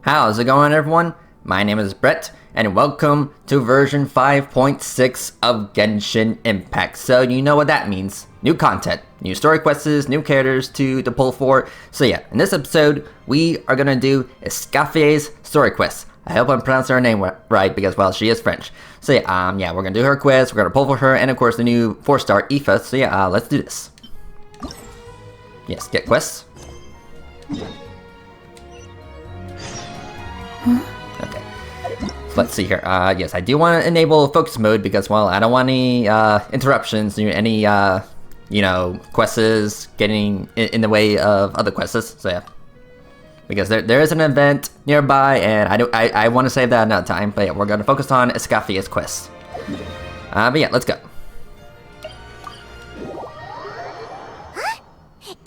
How's it going, everyone? My name is Brett, and welcome to version 5.6 of Genshin Impact. So you know what that means. New content, new story quests, new characters to pull for. So yeah, in this episode, we are gonna do Escaffier's story quest. I hope I'm pronouncing her name right because, well, she is French. So yeah, we're gonna do her quest, we're gonna pull for her, and of course the new 4-star Aoife. So yeah, let's do this. Yes, get quests. Okay, so let's see here. Yes, I do want to enable focus mode because, well, I don't want any interruptions, any quests getting in the way of other quests. So yeah, because there is an event nearby, and I want to save that another time. But yeah, we're gonna focus on Escaffier's quest. But yeah, let's go. Huh?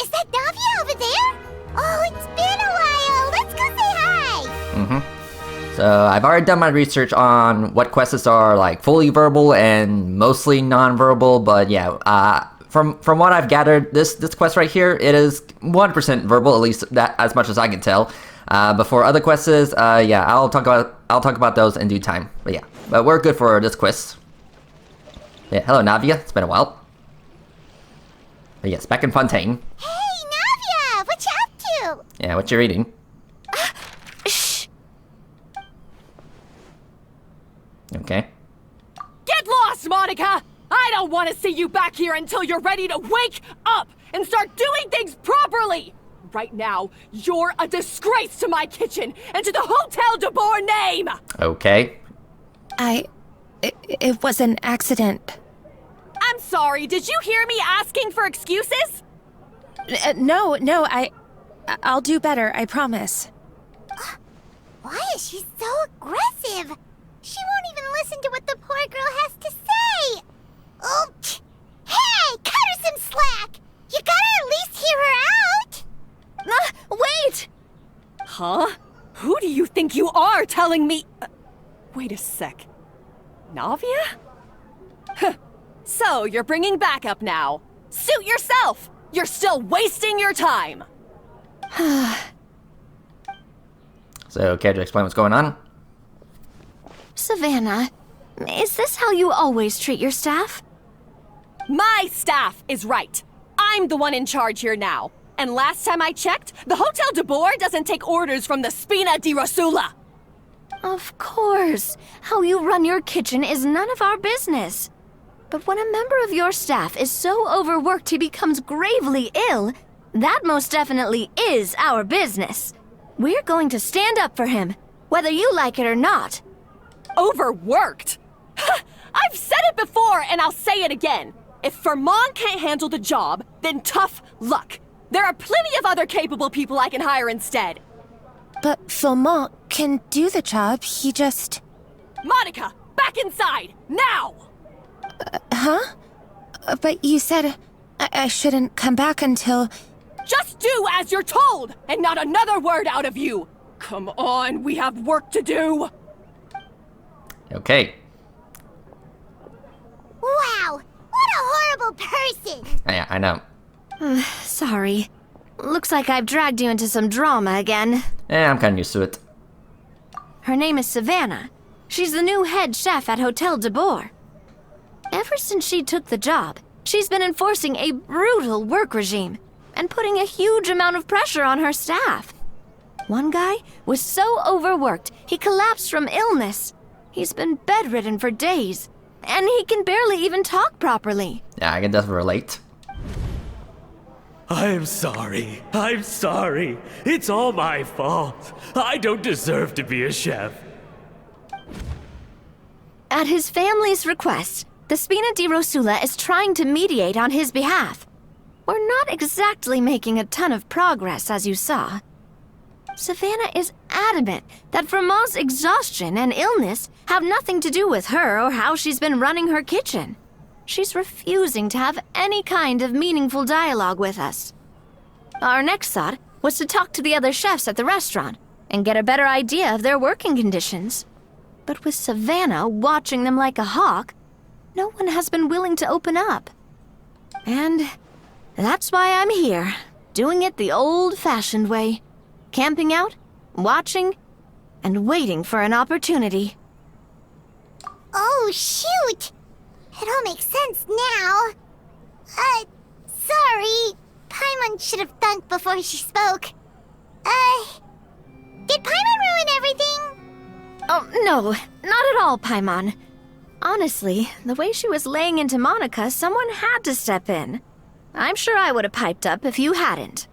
Is that Navia over there? Oh, it's been a while. Let's go say hi. So I've already done my research on what quests are like fully verbal and mostly non-verbal, but yeah, from what I've gathered, this quest right here, it is 100% verbal, at least that as much as I can tell. But for other quests, yeah, I'll talk about those in due time. But we're good for this quest. Yeah, hello Navia, it's been a while. But yes, back in Fontaine. Hey, Navia, what you up to? Yeah, what you reading? Shh. Okay. Get lost, Monica! I don't want to see you back here until you're ready to wake up and start doing things properly! Right now, you're a disgrace to my kitchen and to the Hotel de Boer name! Okay. It was an accident. I'm sorry, did you hear me asking for excuses? No, I'll do better, I promise. Why is she so aggressive? She won't even listen to what the poor girl has to say. Oh, hey, cut her some slack. You gotta at least hear her out. Wait! Huh? Who do you think you are telling me? Wait a sec. Navia? Huh. So, you're bringing backup now. Suit yourself! You're still wasting your time! So, care to explain what's going on? Savannah, is this how you always treat your staff? My staff is right. I'm the one in charge here now. And last time I checked, the Hotel de Boer doesn't take orders from the Spina di Rosula. Of course. How you run your kitchen is none of our business. But when a member of your staff is so overworked he becomes gravely ill, that most definitely is our business. We're going to stand up for him, whether you like it or not. Overworked? I've said it before and I'll say it again. If Fermon can't handle the job, then tough luck. There are plenty of other capable people I can hire instead. But Philmont can do the job, he just... Monica, back inside, now! Huh? But you said I shouldn't come back until... Just do as you're told, and not another word out of you! Come on, we have work to do! Okay. Wow, what a horrible person. Yeah, I know. Sorry. Looks like I've dragged you into some drama again. Yeah, I'm kind of used to it. Her name is Savannah. She's the new head chef at Hotel de Boer. Ever since she took the job, she's been enforcing a brutal work regime and putting a huge amount of pressure on her staff. One guy was so overworked, he collapsed from illness. He's been bedridden for days, and he can barely even talk properly. Yeah, I can definitely relate. I'm sorry. It's all my fault. I don't deserve to be a chef. At his family's request, the Spina di Rosula is trying to mediate on his behalf. We're not exactly making a ton of progress, as you saw. Savannah is adamant that Vermont's exhaustion and illness have nothing to do with her or how she's been running her kitchen. She's refusing to have any kind of meaningful dialogue with us. Our next thought was to talk to the other chefs at the restaurant and get a better idea of their working conditions. But with Savannah watching them like a hawk, no one has been willing to open up. And that's why I'm here, doing it the old-fashioned way. Camping out, watching, and waiting for an opportunity. Oh, shoot! It all makes sense now. Sorry. Paimon should have thunk before she spoke. Did Paimon ruin everything? Oh, no, not at all, Paimon. Honestly, the way she was laying into Monica, someone had to step in. I'm sure I would have piped up if you hadn't.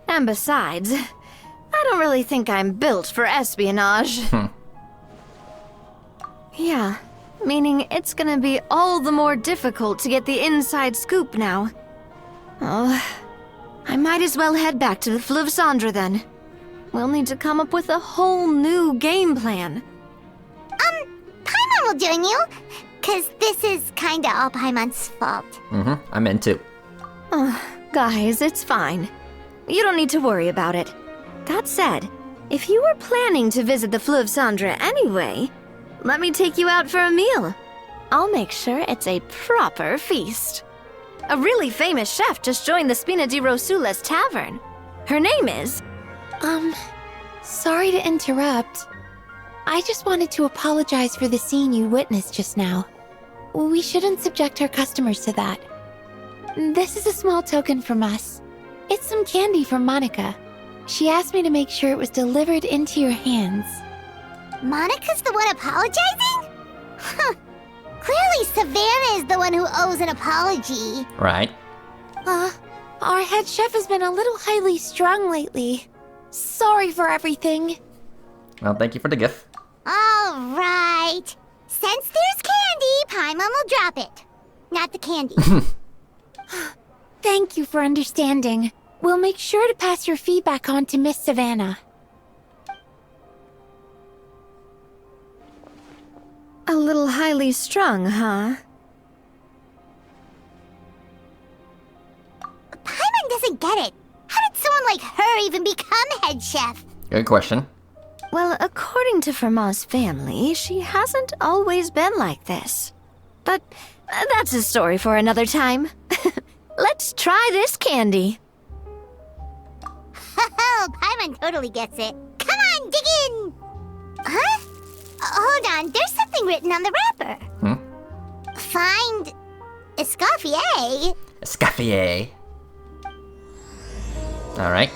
And besides, I don't really think I'm built for espionage. Yeah, meaning it's gonna be all the more difficult to get the inside scoop now. Oh, I might as well head back to the Fleuve Cendre then. We'll need to come up with a whole new game plan. Paimon will join you, 'cause this is kinda all Paimon's fault. I'm in too. Oh, guys, it's fine. You don't need to worry about it. That said, if you were planning to visit the Fleuve Cendre anyway, let me take you out for a meal. I'll make sure it's a proper feast. A really famous chef just joined the Spina di Rosula's tavern. Her name is... Sorry to interrupt. I just wanted to apologize for the scene you witnessed just now. We shouldn't subject our customers to that. This is a small token from us. It's some candy from Monica. She asked me to make sure it was delivered into your hands. Monica's the one apologizing? Huh. Clearly Savannah is the one who owes an apology. Right. Our head chef has been a little highly strung lately. Sorry for everything. Well, thank you for the gift. All right. Since there's candy, Paimon will drop it. Not the candy. Thank you for understanding. We'll make sure to pass your feedback on to Miss Savannah. A little highly strung, huh? Paimon doesn't get it. How did someone like her even become head chef? Good question. Well, according to Fermat's family, she hasn't always been like this. But that's a story for another time. Let's try this candy. Oh, Paimon totally gets it. Come on, dig in! Huh? Hold on, there's something written on the wrapper. Find... Escoffier? Escoffier. Alright.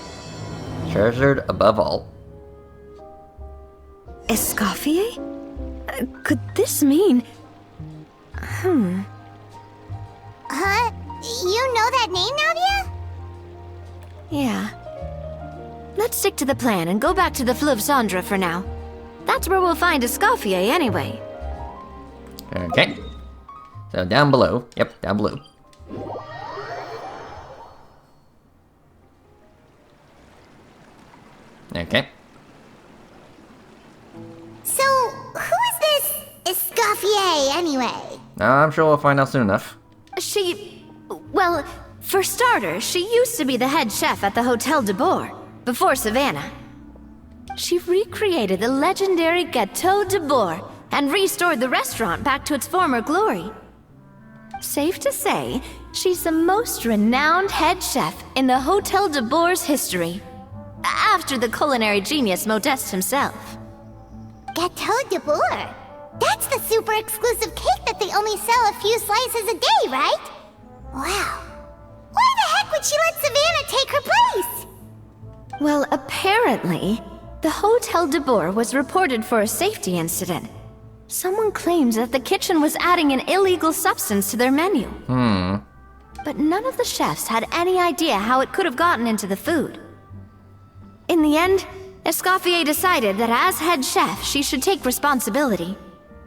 Treasured above all. Escoffier? Could this mean... Huh? You know that name, Navia? Yeah. Let's stick to the plan and go back to the Fleuve Cendre for now. That's where we'll find Escoffier anyway. Okay. So down below. Yep, down below. Okay. So, who is this Escoffier anyway? I'm sure we'll find out soon enough. Well, for starters, she used to be the head chef at the Hotel de Bourg, before Savannah. She recreated the legendary Gâteau de Bourg and restored the restaurant back to its former glory. Safe to say, she's the most renowned head chef in the Hotel de Bourg's history, after the culinary genius Modeste himself. Gâteau de Bourg? That's the super exclusive cake that they only sell a few slices a day, right? Wow. Why the heck would she let Savannah take her place? Well, apparently, the Hotel de Bourg was reported for a safety incident. Someone claims that the kitchen was adding an illegal substance to their menu. But none of the chefs had any idea how it could have gotten into the food. In the end, Escoffier decided that as head chef, she should take responsibility.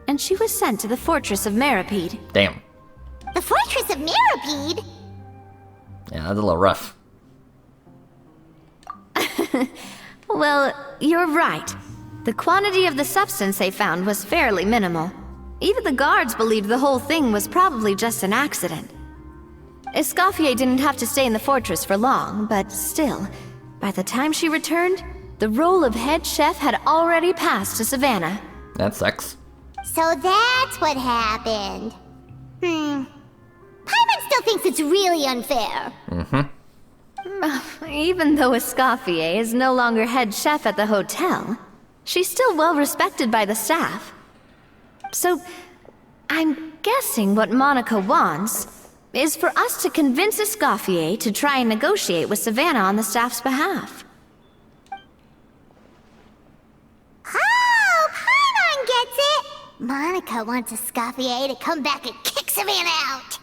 And she was sent to the fortress of Meripede. Damn. The Fortress of Meripede? Yeah, that's a little rough. Well, you're right. The quantity of the substance they found was fairly minimal. Even the guards believed the whole thing was probably just an accident. Escoffier didn't have to stay in the fortress for long, but still, by the time she returned, the role of head chef had already passed to Savannah. That sucks. So that's what happened. Paimon still thinks it's really unfair. Even though Escoffier is no longer head chef at the hotel, she's still well respected by the staff. So, I'm guessing what Monica wants is for us to convince Escoffier to try and negotiate with Savannah on the staff's behalf. Oh, Paimon gets it! Monica wants Escoffier to come back and kick Savannah out.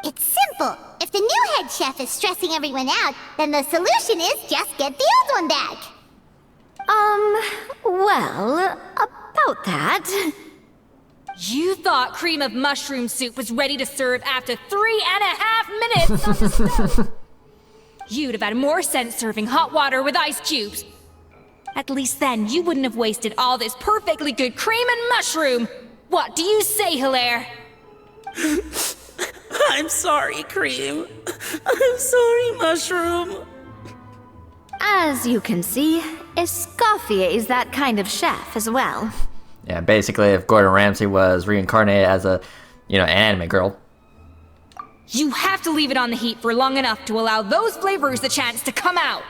It's simple. If the new head chef is stressing everyone out, then the solution is just get the old one back. Well, about that. You thought cream of mushroom soup was ready to serve after 3.5 minutes on the stove. You'd have had more sense serving hot water with ice cubes. At least then you wouldn't have wasted all this perfectly good cream and mushroom. What do you say, Hilaire? I'm sorry, Cream. I'm sorry, Mushroom. As you can see, Escoffier is that kind of chef as well. Yeah, basically, if Gordon Ramsay was reincarnated as an anime girl. You have to leave it on the heat for long enough to allow those flavors the chance to come out.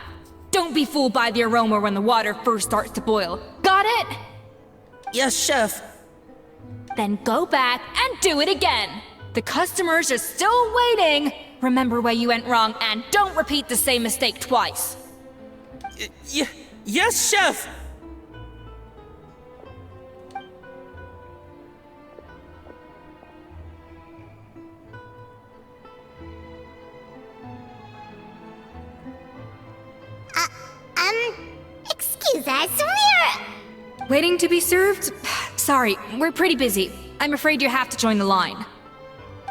Don't be fooled by the aroma when the water first starts to boil. Got it? Yes, Chef. Then go back and do it again. The customers are still waiting. Remember where you went wrong and don't repeat the same mistake twice. Yes, Chef. Excuse us, we're... Waiting to be served? Sorry, we're pretty busy. I'm afraid you have to join the line.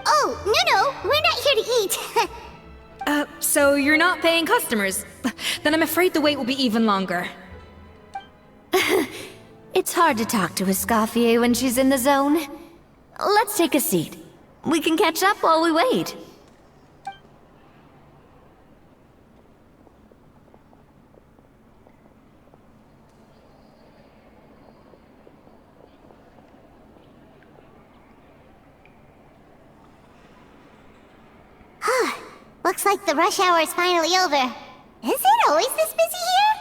Oh, no, we're not here to eat. So you're not paying customers? Then I'm afraid the wait will be even longer. It's hard to talk to Escoffier when she's in the zone. Let's take a seat. We can catch up while we wait. Looks like the rush hour is finally over. Is it always this busy here?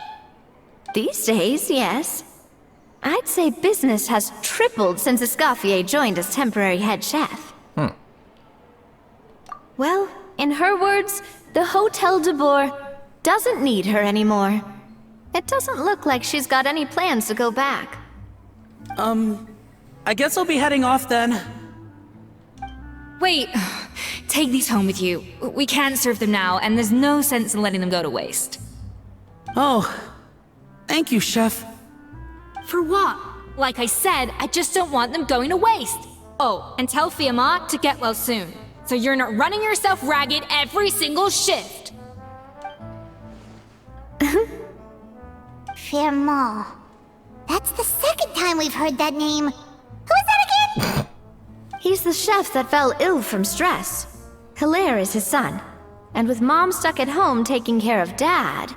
These days, yes. I'd say business has tripled since Escoffier joined as temporary head chef. Well, in her words, the Hotel de Bourg doesn't need her anymore. It doesn't look like she's got any plans to go back. I guess I'll be heading off then. Wait, take these home with you. We can't serve them now, and there's no sense in letting them go to waste. Oh, thank you, Chef. For what? Like I said, I just don't want them going to waste. Oh, and tell Fiamma to get well soon, so you're not running yourself ragged every single shift. Fiamma. That's the second time we've heard that name. Who is that again? He's the chef that fell ill from stress. Hilaire is his son, and with Mom stuck at home taking care of Dad,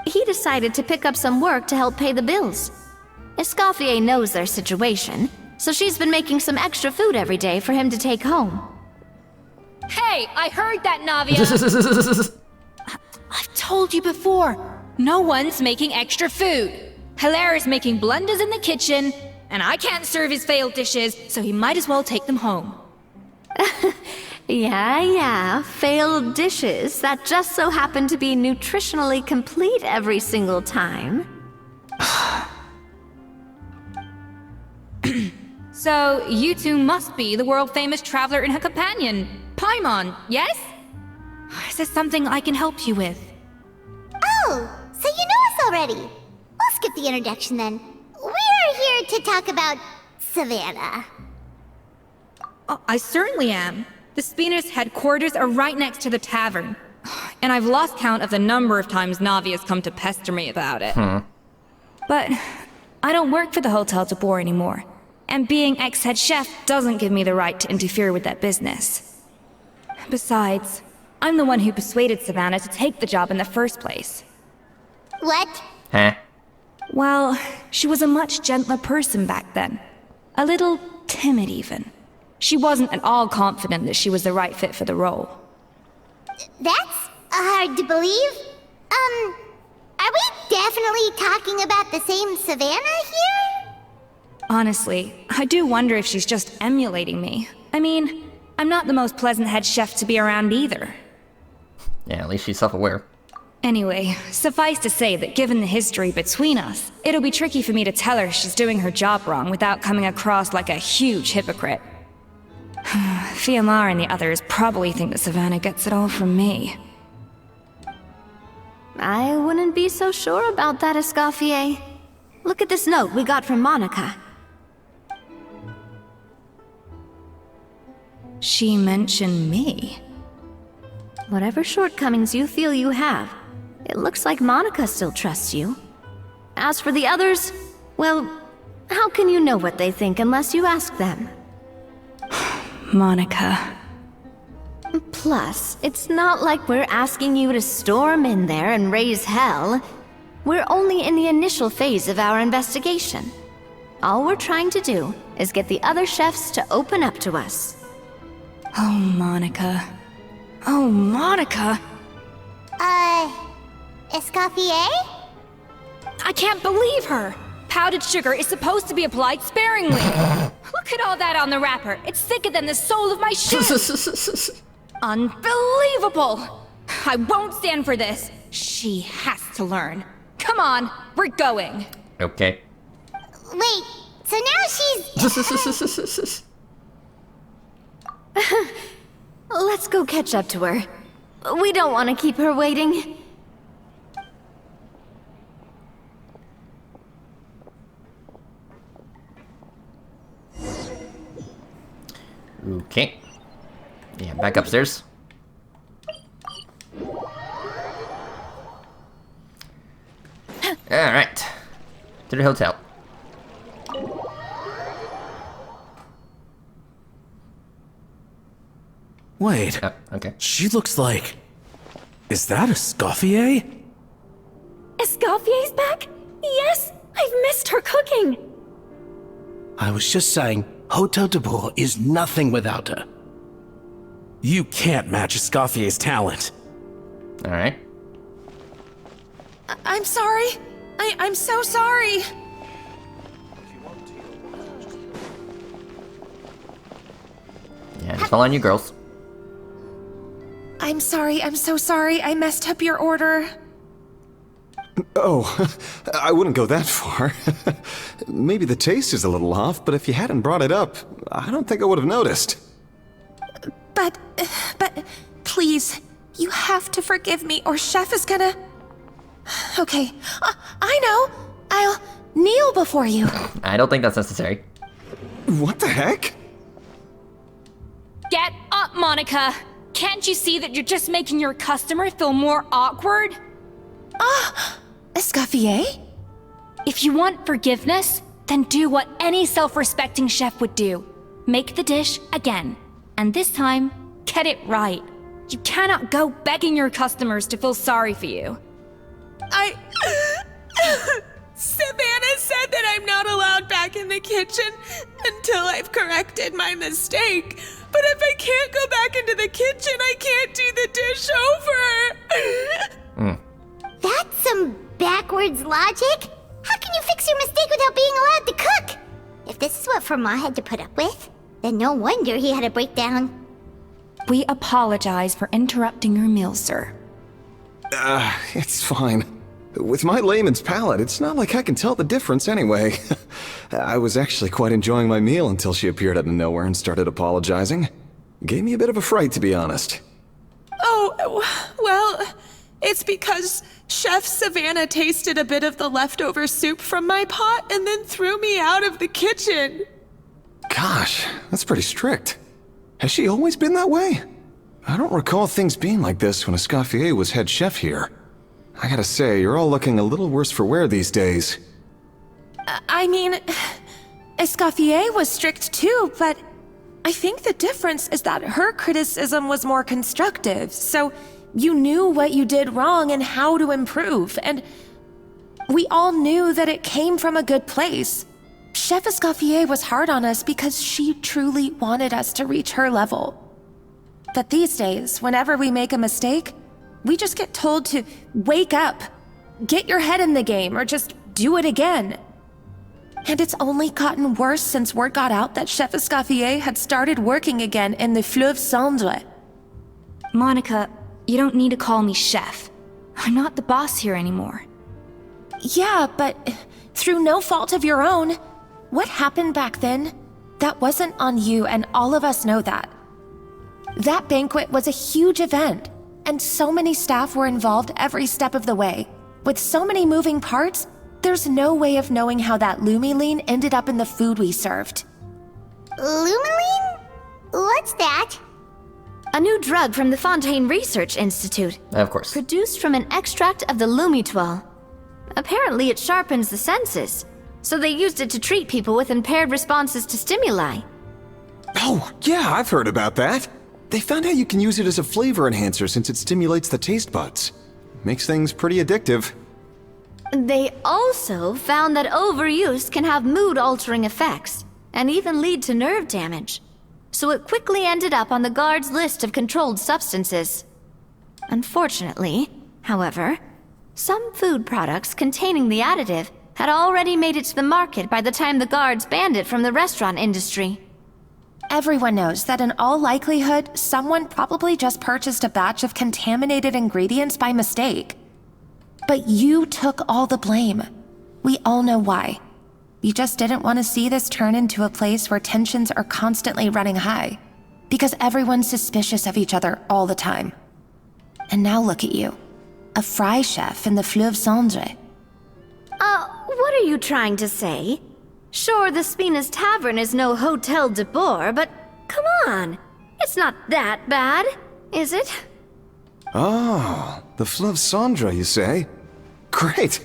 he decided to pick up some work to help pay the bills. Escoffier knows their situation, so she's been making some extra food every day for him to take home. Hey, I heard that, Navia! I've told you before, no one's making extra food. Hilaire is making blunders in the kitchen, and I can't serve his failed dishes, so he might as well take them home. Yeah, failed dishes that just so happen to be nutritionally complete every single time. So, you two must be the world-famous traveler and her companion, Paimon, yes? Is there something I can help you with? Oh, so you know us already. We'll skip the introduction then. We're here to talk about Savannah. Oh, I certainly am. The Spina's headquarters are right next to the tavern. And I've lost count of the number of times Navi has come to pester me about it. But I don't work for the Hotel de Bourg anymore. And being ex-head chef doesn't give me the right to interfere with that business. Besides, I'm the one who persuaded Savannah to take the job in the first place. What? Huh? Well, she was a much gentler person back then. A little timid, even. She wasn't at all confident that she was the right fit for the role. That's hard to believe. Are we definitely talking about the same Savannah here? Honestly, I do wonder if she's just emulating me. I mean, I'm not the most pleasant head chef to be around either. Yeah, at least she's self-aware. Anyway, suffice to say that given the history between us, it'll be tricky for me to tell her she's doing her job wrong without coming across like a huge hypocrite. Fiamar and the others probably think that Savannah gets it all from me. I wouldn't be so sure about that, Escoffier. Look at this note we got from Monica. She mentioned me. Whatever shortcomings you feel you have, it looks like Monica still trusts you. As for the others, well, how can you know what they think unless you ask them? Monica. Plus, it's not like we're asking you to storm in there and raise hell. We're only in the initial phase of our investigation. All we're trying to do is get the other chefs to open up to us. Oh, Monica. Oh, Monica! Escoffier? I can't believe her! Powdered sugar is supposed to be applied sparingly. Look at all that on the wrapper. It's thicker than the sole of my shoe. Unbelievable! I won't stand for this. She has to learn. Come on, we're going. Okay. Wait, so now she's... Let's go catch up to her. We don't want to keep her waiting. Okay. Yeah, back upstairs. Alright. To the hotel. Wait. Oh, okay. She looks like... Is that Escoffier? Escoffier's back? Yes! I've missed her cooking! I was just saying, Hotel de Bourg is nothing without her. You can't match Escoffier's talent. Alright. I'm sorry. I'm so sorry. Yeah, just fall on you girls. I'm sorry, I'm so sorry. I messed up your order. Oh, I wouldn't go that far. Maybe the taste is a little off, but if you hadn't brought it up, I don't think I would have noticed. But, please, you have to forgive me or Chef is gonna... Okay, I know. I'll kneel before you. I don't think that's necessary. What the heck? Get up, Monica! Can't you see that you're just making your customer feel more awkward? Escoffier? If you want forgiveness, then do what any self-respecting chef would do. Make the dish again. And this time, get it right. You cannot go begging your customers to feel sorry for you. Savannah said that I'm not allowed back in the kitchen until I've corrected my mistake. But if I can't go back into the kitchen, I can't do the dish over. That's some backwards logic. How can you fix your mistake without being allowed to cook? If this is what Fermat had to put up with, then no wonder he had a breakdown. We apologize for interrupting your meal, sir. It's fine. With my layman's palate, it's not like I can tell the difference anyway. I was actually quite enjoying my meal until she appeared out of nowhere and started apologizing. Gave me a bit of a fright, to be honest. Oh, well, it's because Chef Savannah tasted a bit of the leftover soup from my pot and then threw me out of the kitchen. Gosh, that's pretty strict. Has she always been that way? I don't recall things being like this when Escoffier was head chef here. I gotta say, you're all looking a little worse for wear these days. I mean, Escoffier was strict too, but I think the difference is that her criticism was more constructive, so you knew what you did wrong and how to improve, and we all knew that it came from a good place. Chef Escoffier was hard on us because she truly wanted us to reach her level. But these days, whenever we make a mistake, we just get told to wake up, get your head in the game, or just do it again. And it's only gotten worse since word got out that Chef Escoffier had started working again in the Fleuve Cendre. Monica, you don't need to call me chef. I'm not the boss here anymore. Yeah, but through no fault of your own. What happened back then? That wasn't on you, and all of us know that. That banquet was a huge event, and so many staff were involved every step of the way. With so many moving parts, there's no way of knowing how that Lumiline ended up in the food we served. Lumiline? What's that? A new drug from the Fontaine Research Institute. Of course. Produced from an extract of the Lumitoile. Apparently it sharpens the senses, so they used it to treat people with impaired responses to stimuli. Oh, yeah, I've heard about that. They found out you can use it as a flavor enhancer since it stimulates the taste buds. Makes things pretty addictive. They also found that overuse can have mood-altering effects, and even lead to nerve damage. So it quickly ended up on the guard's list of controlled substances. Unfortunately, however, some food products containing the additive had already made it to the market by the time the guards banned it from the restaurant industry. Everyone knows that in all likelihood, someone probably just purchased a batch of contaminated ingredients by mistake. But you took all the blame. We all know why. You just didn't want to see this turn into a place where tensions are constantly running high, because everyone's suspicious of each other all the time. And now look at you, a fry chef in the Fleuve Cendre. What are you trying to say? Sure, the Spina's Tavern is no Hotel de Boer, but come on, it's not that bad, is it? Oh, the Fleuve Cendre, you say? Great.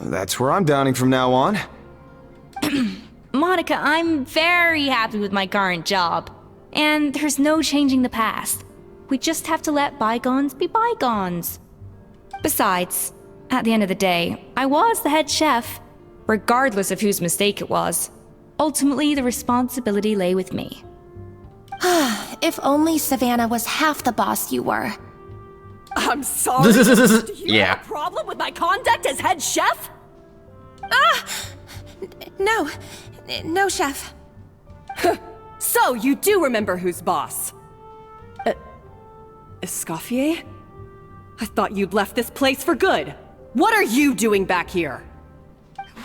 That's where I'm dining from now on. Monica, I'm very happy with my current job. And there's no changing the past. We just have to let bygones be bygones. Besides, at the end of the day, I was the head chef, regardless of whose mistake it was. Ultimately, the responsibility lay with me. If only Savannah was half the boss you were. I'm sorry. Do you Yeah. have a problem with my conduct as head chef? No, chef. So you do remember who's boss? Escoffier? I thought you'd left this place for good. What are you doing back here?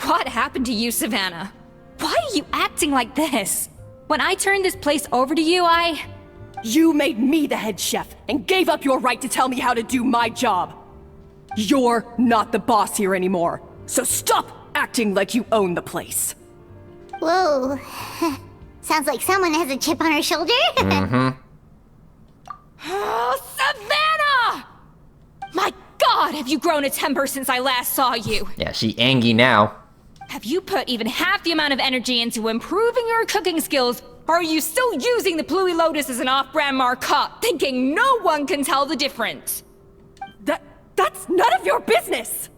What happened to you, Savannah? Why are you acting like this? When I turned this place over to you, You made me the head chef and gave up your right to tell me how to do my job. You're not the boss here anymore, so stop acting like you own the place. Whoa. Sounds like someone has a chip on her shoulder. Oh, Savannah! My God, have you grown a temper since I last saw you? Yeah, she angry now. Have you put even half the amount of energy into improving your cooking skills, or are you still using the Pluie Lotus as an off-brand markup, thinking no one can tell the difference? That's none of your business!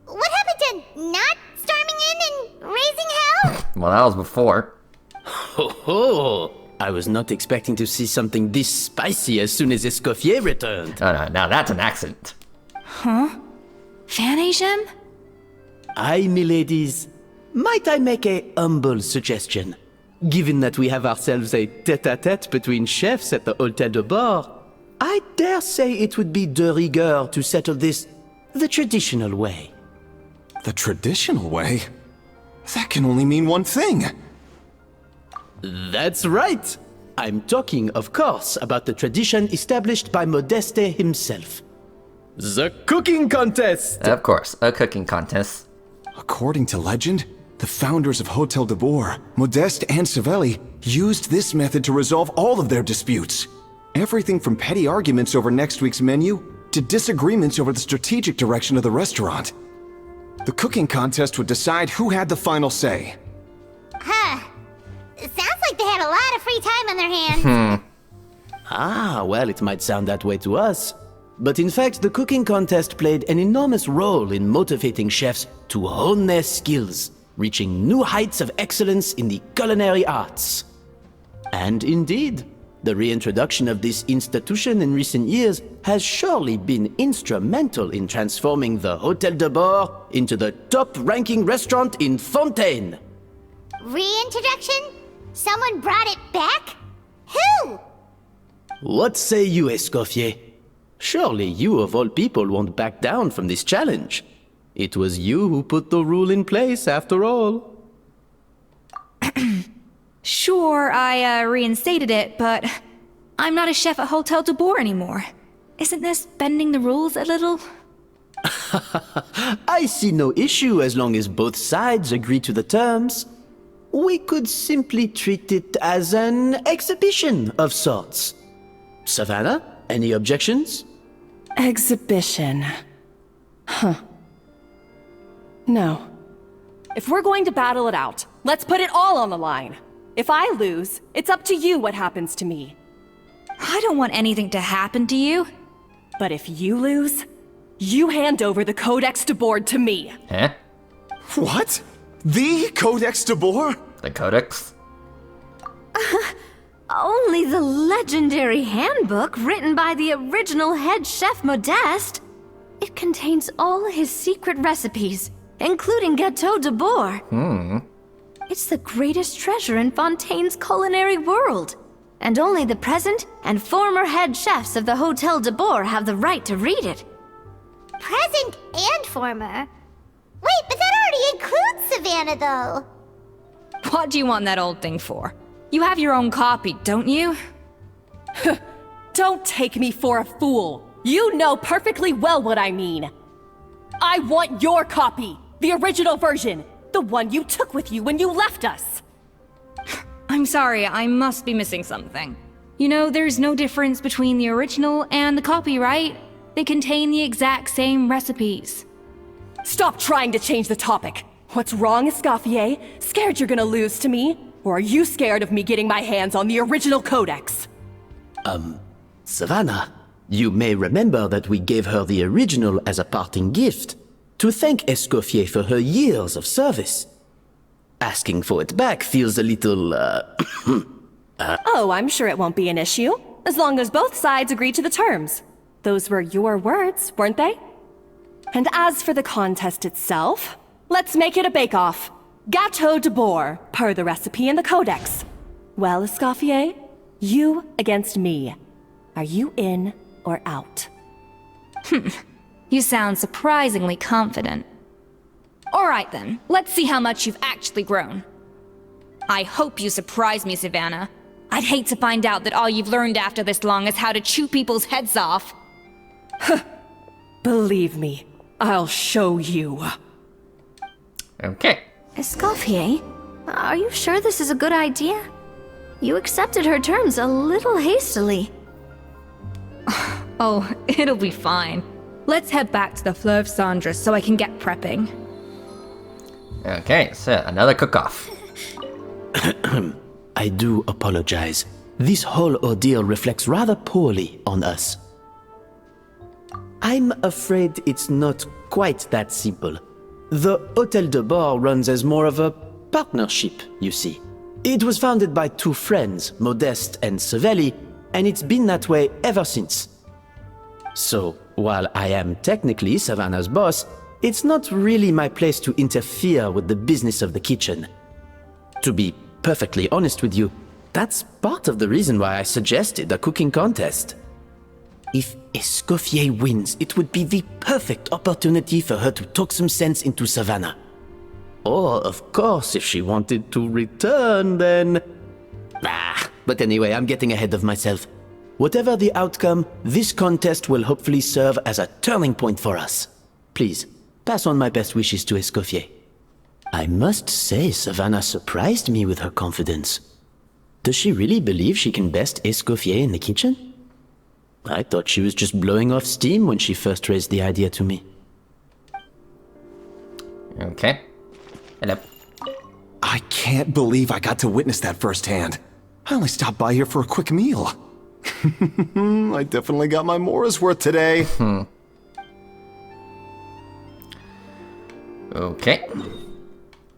What happened to not storming in and raising hell? Well, that was before. Ho ho! I was not expecting to see something this spicy as soon as Escoffier returned. Oh, no, now that's an accent. Huh? Fan Asian? Aye, miladies. Might I make a humble suggestion? Given that we have ourselves a tête-à-tête between chefs at the Hôtel de Bord, I dare say it would be de rigueur to settle this the traditional way. The traditional way? That can only mean one thing. That's right. I'm talking, of course, about the tradition established by Modeste himself. The cooking contest! Of course, a cooking contest. According to legend, the founders of Hotel de Boer, Modeste and Savelli, used this method to resolve all of their disputes. Everything from petty arguments over next week's menu to disagreements over the strategic direction of the restaurant. The cooking contest would decide who had the final say. It sounds like they had a lot of free time on their hands. Ah, well, it might sound that way to us. But in fact, the cooking contest played an enormous role in motivating chefs to hone their skills, reaching new heights of excellence in the culinary arts. And indeed, The reintroduction of this institution in recent years has surely been instrumental in transforming the Hôtel de Bord into the top-ranking restaurant in Fontaine. Reintroduction? Someone brought it back? Who? What say you, Escoffier? Surely you of all people won't back down from this challenge. It was you who put the rule in place, after all. Sure, I reinstated it, but I'm not a chef at Hotel de Boer anymore. Isn't this bending the rules a little? I see no issue as long as both sides agree to the terms. We could simply treat it as an exhibition of sorts. Savannah, any objections? Exhibition. Huh. No. If we're going to battle it out, let's put it all on the line. If I lose, it's up to you what happens to me. I don't want anything to happen to you. But if you lose, you hand over the Codex de Boer to me. Huh? What? The Codex de Boer? The Codex? Only the legendary handbook written by the original head chef Modeste. It contains all his secret recipes, including Gâteau de Boer. It's the greatest treasure in Fontaine's culinary world. And only the present and former head chefs of the Hôtel de Boer have the right to read it. Present and former? Wait, but that already includes Savannah, though. What do you want that old thing for? You have your own copy, don't you? Don't take me for a fool. You know perfectly well what I mean. I want your copy, the original version, the one you took with you when you left us. I'm sorry, I must be missing something. You know, there's no difference between the original and the copyright. They contain the exact same recipes. Stop trying to change the topic. What's wrong, Escoffier? Scared you're gonna lose to me? Or are you scared of me getting my hands on the original codex? Savannah, you may remember that we gave her the original as a parting gift, to thank Escoffier for her years of service. Asking for it back feels a little, Oh, I'm sure it won't be an issue, as long as both sides agree to the terms. Those were your words, weren't they? And as for the contest itself, let's make it a bake-off. Gâteau de Boer, per the recipe in the codex. Well, Escoffier, you against me. Are you in or out? You sound surprisingly confident. Alright then, let's see how much you've actually grown. I hope you surprise me, Savannah. I'd hate to find out that all you've learned after this long is how to chew people's heads off. Believe me, I'll show you. Okay. Escoffier, are you sure this is a good idea? You accepted her terms a little hastily. Oh, it'll be fine. Let's head back to the Fleuve Cendres so I can get prepping. Okay, so another cook-off. I do apologize. This whole ordeal reflects rather poorly on us. I'm afraid it's not quite that simple. The Hôtel de Boer runs as more of a partnership, you see. It was founded by two friends, Modeste and Savelli, and it's been that way ever since. So, while I am technically Savannah's boss, it's not really my place to interfere with the business of the kitchen. To be perfectly honest with you, that's part of the reason why I suggested a cooking contest. If Escoffier wins, it would be the perfect opportunity for her to talk some sense into Savannah. Or, of course, if she wanted to return, then... But anyway, I'm getting ahead of myself. Whatever the outcome, this contest will hopefully serve as a turning point for us. Please, pass on my best wishes to Escoffier. I must say, Savannah surprised me with her confidence. Does she really believe she can best Escoffier in the kitchen? I thought she was just blowing off steam when she first raised the idea to me. Okay. Hello. I can't believe I got to witness that firsthand. I only stopped by here for a quick meal. I definitely got my Mora's worth today. Okay.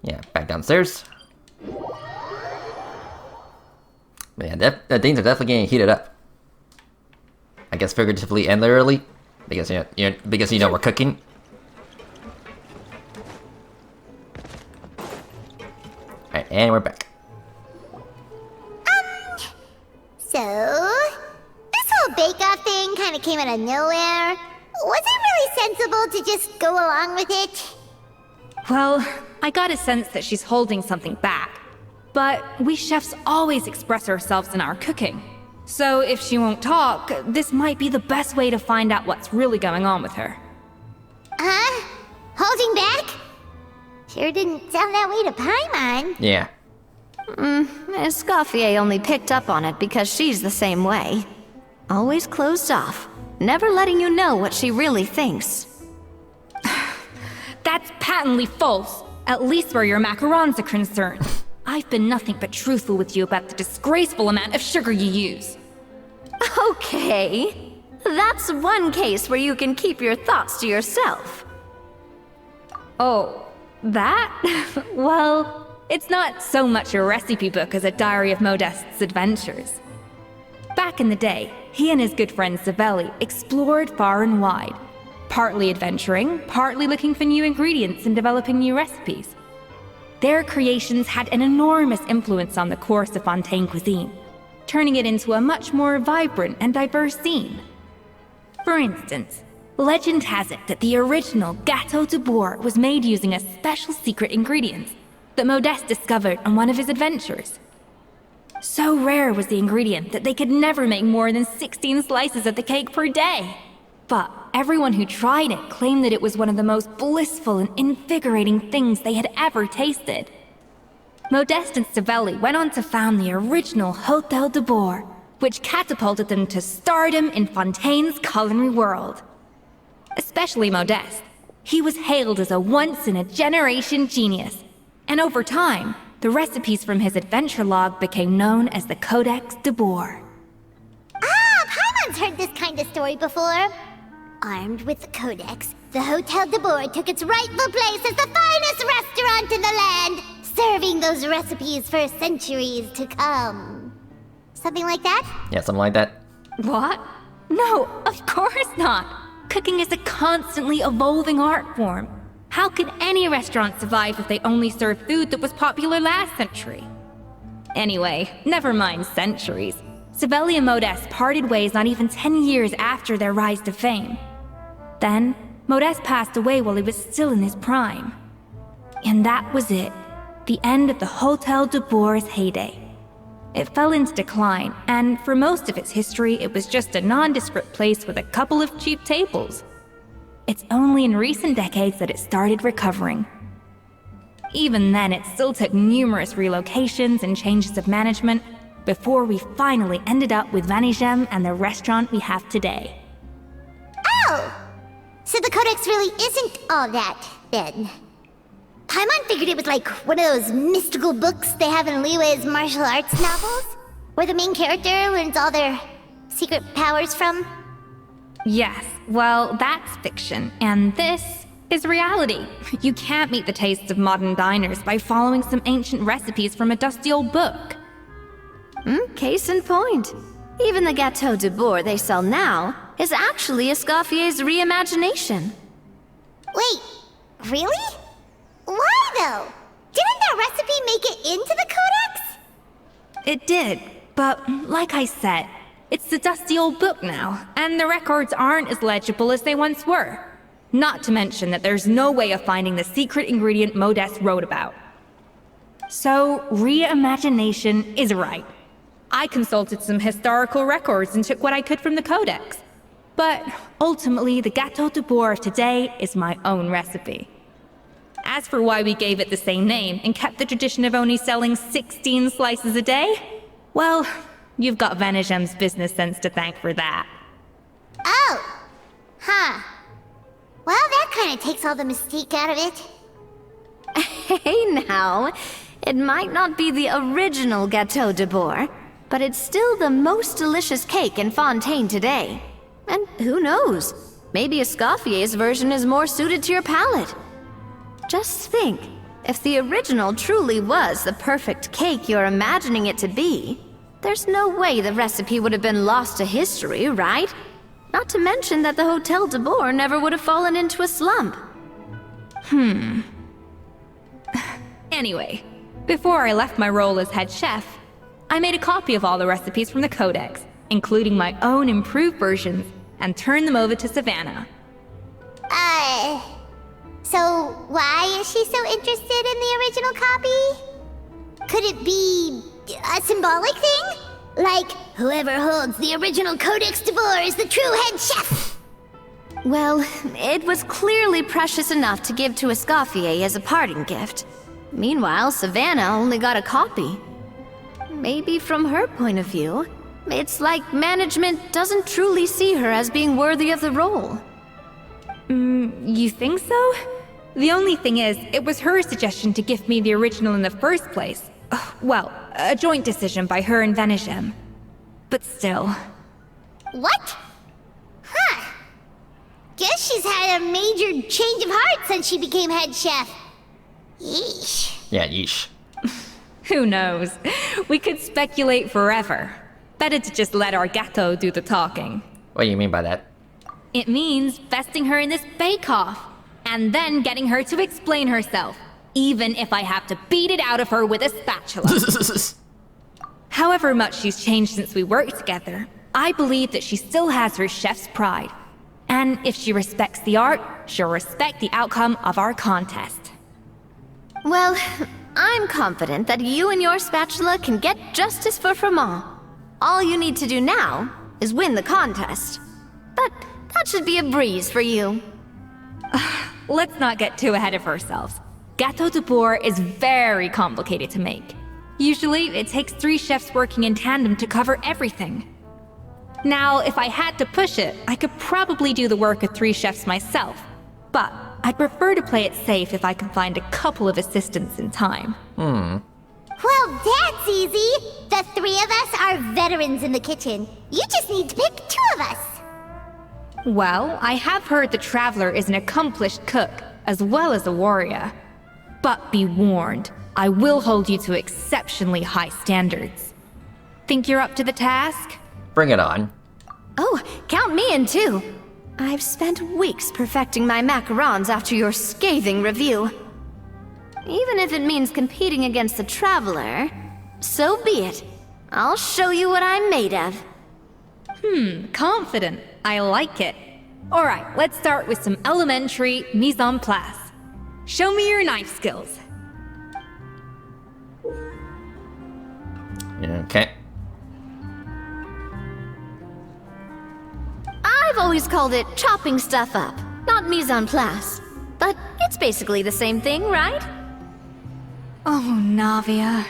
Yeah, back downstairs. Man, things are definitely getting heated up. I guess figuratively and literally, because you know we're cooking. Alright, and we're back. So, this whole bake-off thing kind of came out of nowhere. Was it really sensible to just go along with it? Well, I got a sense that she's holding something back. But we chefs always express ourselves in our cooking. So if she won't talk, this might be the best way to find out what's really going on with her. Huh? Holding back? Sure didn't sound that way to Paimon. Yeah. Escoffier only picked up on it because she's the same way. Always closed off, never letting you know what she really thinks. That's patently false, at least where your macarons are concerned. I've been nothing but truthful with you about the disgraceful amount of sugar you use. Okay, that's one case where you can keep your thoughts to yourself. Oh, that? Well, it's not so much a recipe book as a diary of Modeste's adventures. Back in the day, he and his good friend Savelli explored far and wide, partly adventuring, partly looking for new ingredients and developing new recipes. Their creations had an enormous influence on the course of Fontaine cuisine, turning it into a much more vibrant and diverse scene. For instance, legend has it that the original Gâteau de Bourg was made using a special secret ingredient that Modeste discovered on one of his adventures. So rare was the ingredient that they could never make more than 16 slices of the cake per day. But everyone who tried it claimed that it was one of the most blissful and invigorating things they had ever tasted. Modeste and Savelli went on to found the original Hôtel de Bourg, which catapulted them to stardom in Fontaine's culinary world. Especially Modeste. He was hailed as a once-in-a-generation genius, and over time, the recipes from his adventure log became known as the Codex de Bourg. Ah, Paimon's heard this kind of story before. Armed with the Codex, the Hôtel de Bourg took its rightful place as the finest restaurant in the land, serving those recipes for centuries to come. Something like that? Yeah, something like that. What? No, of course not. Cooking is a constantly evolving art form. How could any restaurant survive if they only served food that was popular last century? Anyway, never mind centuries. Savelli and Modeste parted ways not even 10 years after their rise to fame. Then, Modeste passed away while he was still in his prime. And that was it. The end of the Hôtel de Bourg's heyday. It fell into decline, and for most of its history, it was just a nondescript place with a couple of cheap tables. It's only in recent decades that it started recovering. Even then, it still took numerous relocations and changes of management before we finally ended up with Vanigem and the restaurant we have today. Oh! So the Codex really isn't all that, then. Paimon figured it was like one of those mystical books they have in Liwe's martial arts novels, where the main character learns all their secret powers from. Yes, well, that's fiction, and this is reality. You can't meet the tastes of modern diners by following some ancient recipes from a dusty old book. Case in point. Even the Gâteau de Bourg they sell now is actually Escoffier's reimagination. Wait, really? Why though? Didn't that recipe make it into the Codex? It did, but like I said, it's the dusty old book now, and the records aren't as legible as they once were. Not to mention that there's no way of finding the secret ingredient Modeste wrote about. So, reimagination is right. I consulted some historical records and took what I could from the Codex. But ultimately, the Gâteau de Bourg of today is my own recipe. As for why we gave it the same name and kept the tradition of only selling 16 slices a day, well, you've got Vanigem's business sense to thank for that. Oh! Huh. Well, that kind of takes all the mystique out of it. Hey now, it might not be the original Gâteau de Bourg, but it's still the most delicious cake in Fontaine today. And who knows, maybe Escoffier's version is more suited to your palate. Just think, if the original truly was the perfect cake you're imagining it to be, There's no way the recipe would have been lost to history, right? Not to mention that the Hotel de Boer never would have fallen into a slump. Anyway, before I left my role as head chef, I made a copy of all the recipes from the Codex, including my own improved versions, and turned them over to Savannah. So why is she so interested in the original copy? Could it be a symbolic thing? Like, whoever holds the original Codex de Boer is the true head chef? Well, it was clearly precious enough to give to Escoffier as a parting gift. Meanwhile, Savannah only got a copy. Maybe from her point of view, it's like management doesn't truly see her as being worthy of the role. You think so? The only thing is, it was her suggestion to give me the original in the first place. Well, a joint decision by her and Venegem. But still. What? Huh. Guess she's had a major change of heart since she became head chef. Yeesh. Yeah, yeesh. Who knows? We could speculate forever. Better to just let our gato do the talking. What do you mean by that? It means vesting her in this bake-off, and then getting her to explain herself, even if I have to beat it out of her with a spatula. However much she's changed since we worked together, I believe that she still has her chef's pride. And if she respects the art, she'll respect the outcome of our contest. Well, I'm confident that you and your spatula can get justice for Froment. All you need to do now is win the contest. But that should be a breeze for you. Let's not get too ahead of ourselves. Gâteau de Boer is very complicated to make. Usually, it takes 3 chefs working in tandem to cover everything. Now, if I had to push it, I could probably do the work of 3 chefs myself. But I'd prefer to play it safe if I can find a couple of assistants in time. Well, that's easy. The 3 of us are veterans in the kitchen. You just need to pick 2 of us. Well, I have heard the Traveler is an accomplished cook, as well as a warrior. But be warned, I will hold you to exceptionally high standards. Think you're up to the task? Bring it on. Oh, count me in too. I've spent weeks perfecting my macarons after your scathing review. Even if it means competing against the Traveler, so be it. I'll show you what I'm made of. Confident. I like it. Alright, let's start with some elementary mise en place. Show me your knife skills. Okay. I've always called it chopping stuff up, not mise en place. But it's basically the same thing, right? Oh, Navia.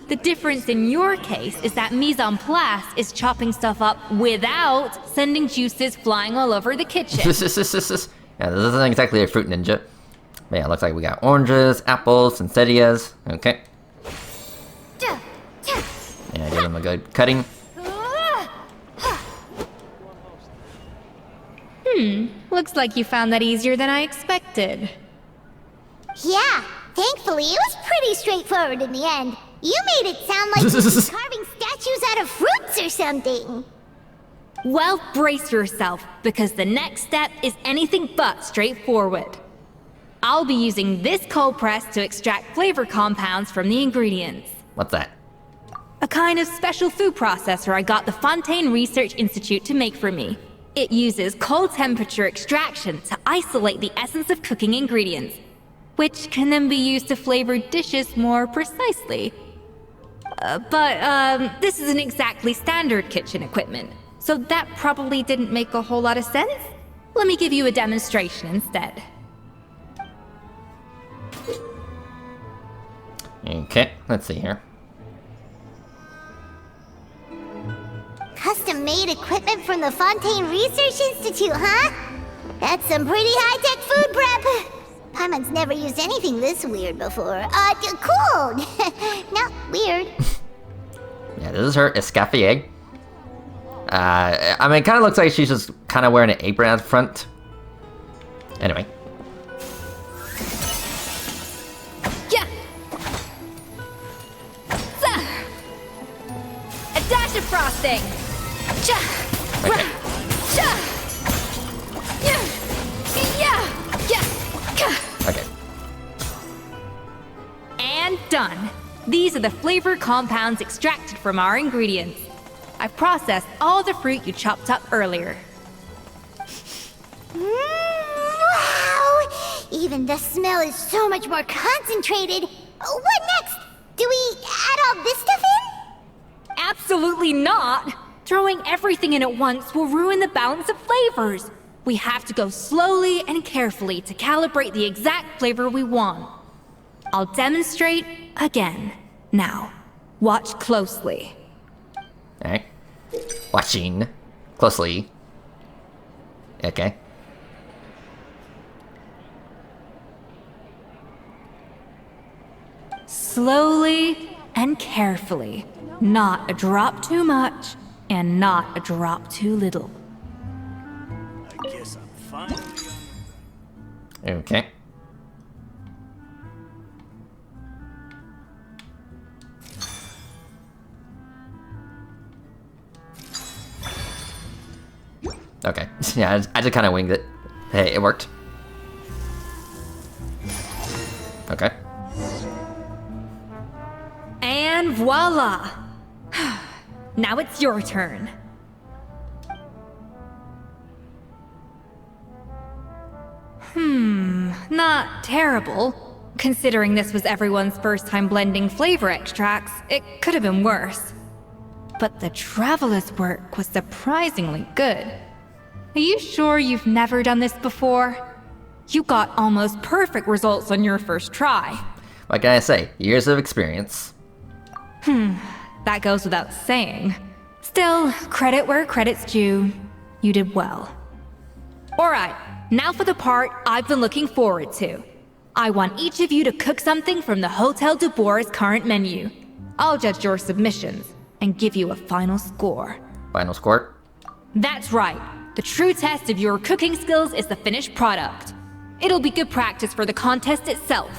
The difference in your case is that mise en place is chopping stuff up without sending juices flying all over the kitchen. Yeah, this isn't exactly a fruit ninja. But yeah, it looks like we got oranges, apples, poinsettias. Okay. Yeah, give them a good cutting. Looks like you found that easier than I expected. Yeah, thankfully it was pretty straightforward in the end. You made it sound like you were carving statues out of fruits or something. Well, brace yourself, because the next step is anything but straightforward. I'll be using this cold press to extract flavor compounds from the ingredients. What's that? A kind of special food processor I got the Fontaine Research Institute to make for me. It uses cold temperature extraction to isolate the essence of cooking ingredients, which can then be used to flavor dishes more precisely. But this isn't exactly standard kitchen equipment, so that probably didn't make a whole lot of sense. Let me give you a demonstration instead. Okay, let's see here. Custom-made equipment from the Fontaine Research Institute, huh? That's some pretty high-tech food prep. Paimon's never used anything this weird before. Cool! Not weird. Yeah, this is her escoffier. I mean, it kind of looks like she's just kind of wearing an apron at the front. Anyway. Yeah. of frosting. Cha, Okay. cha, yeah. Okay. And done. These are the flavor compounds extracted from our ingredients. I've processed all the fruit you chopped up earlier. Wow! Even the smell is so much more concentrated. What next? Do we add all this stuff in? Absolutely not! Throwing everything in at once will ruin the balance of flavors. We have to go slowly and carefully to calibrate the exact flavor we want. I'll demonstrate again. Now, watch closely. Alright. Watching closely. Okay. Slowly and carefully. Not a drop too much, and not a drop too little. I guess I'm finally Okay. Okay. Yeah, I just kind of winged it. Hey, it worked. Okay. And voila! Now it's your turn. Not terrible. Considering this was everyone's first time blending flavor extracts, it could have been worse. But the Traveler's work was surprisingly good. Are you sure you've never done this before? You got almost perfect results on your first try. What can I say? Years of experience. That goes without saying. Still, credit where credit's due. You did well. Alright, now for the part I've been looking forward to. I want each of you to cook something from the Hotel de Boer's current menu. I'll judge your submissions and give you a final score. Final score? That's right. The true test of your cooking skills is the finished product. It'll be good practice for the contest itself.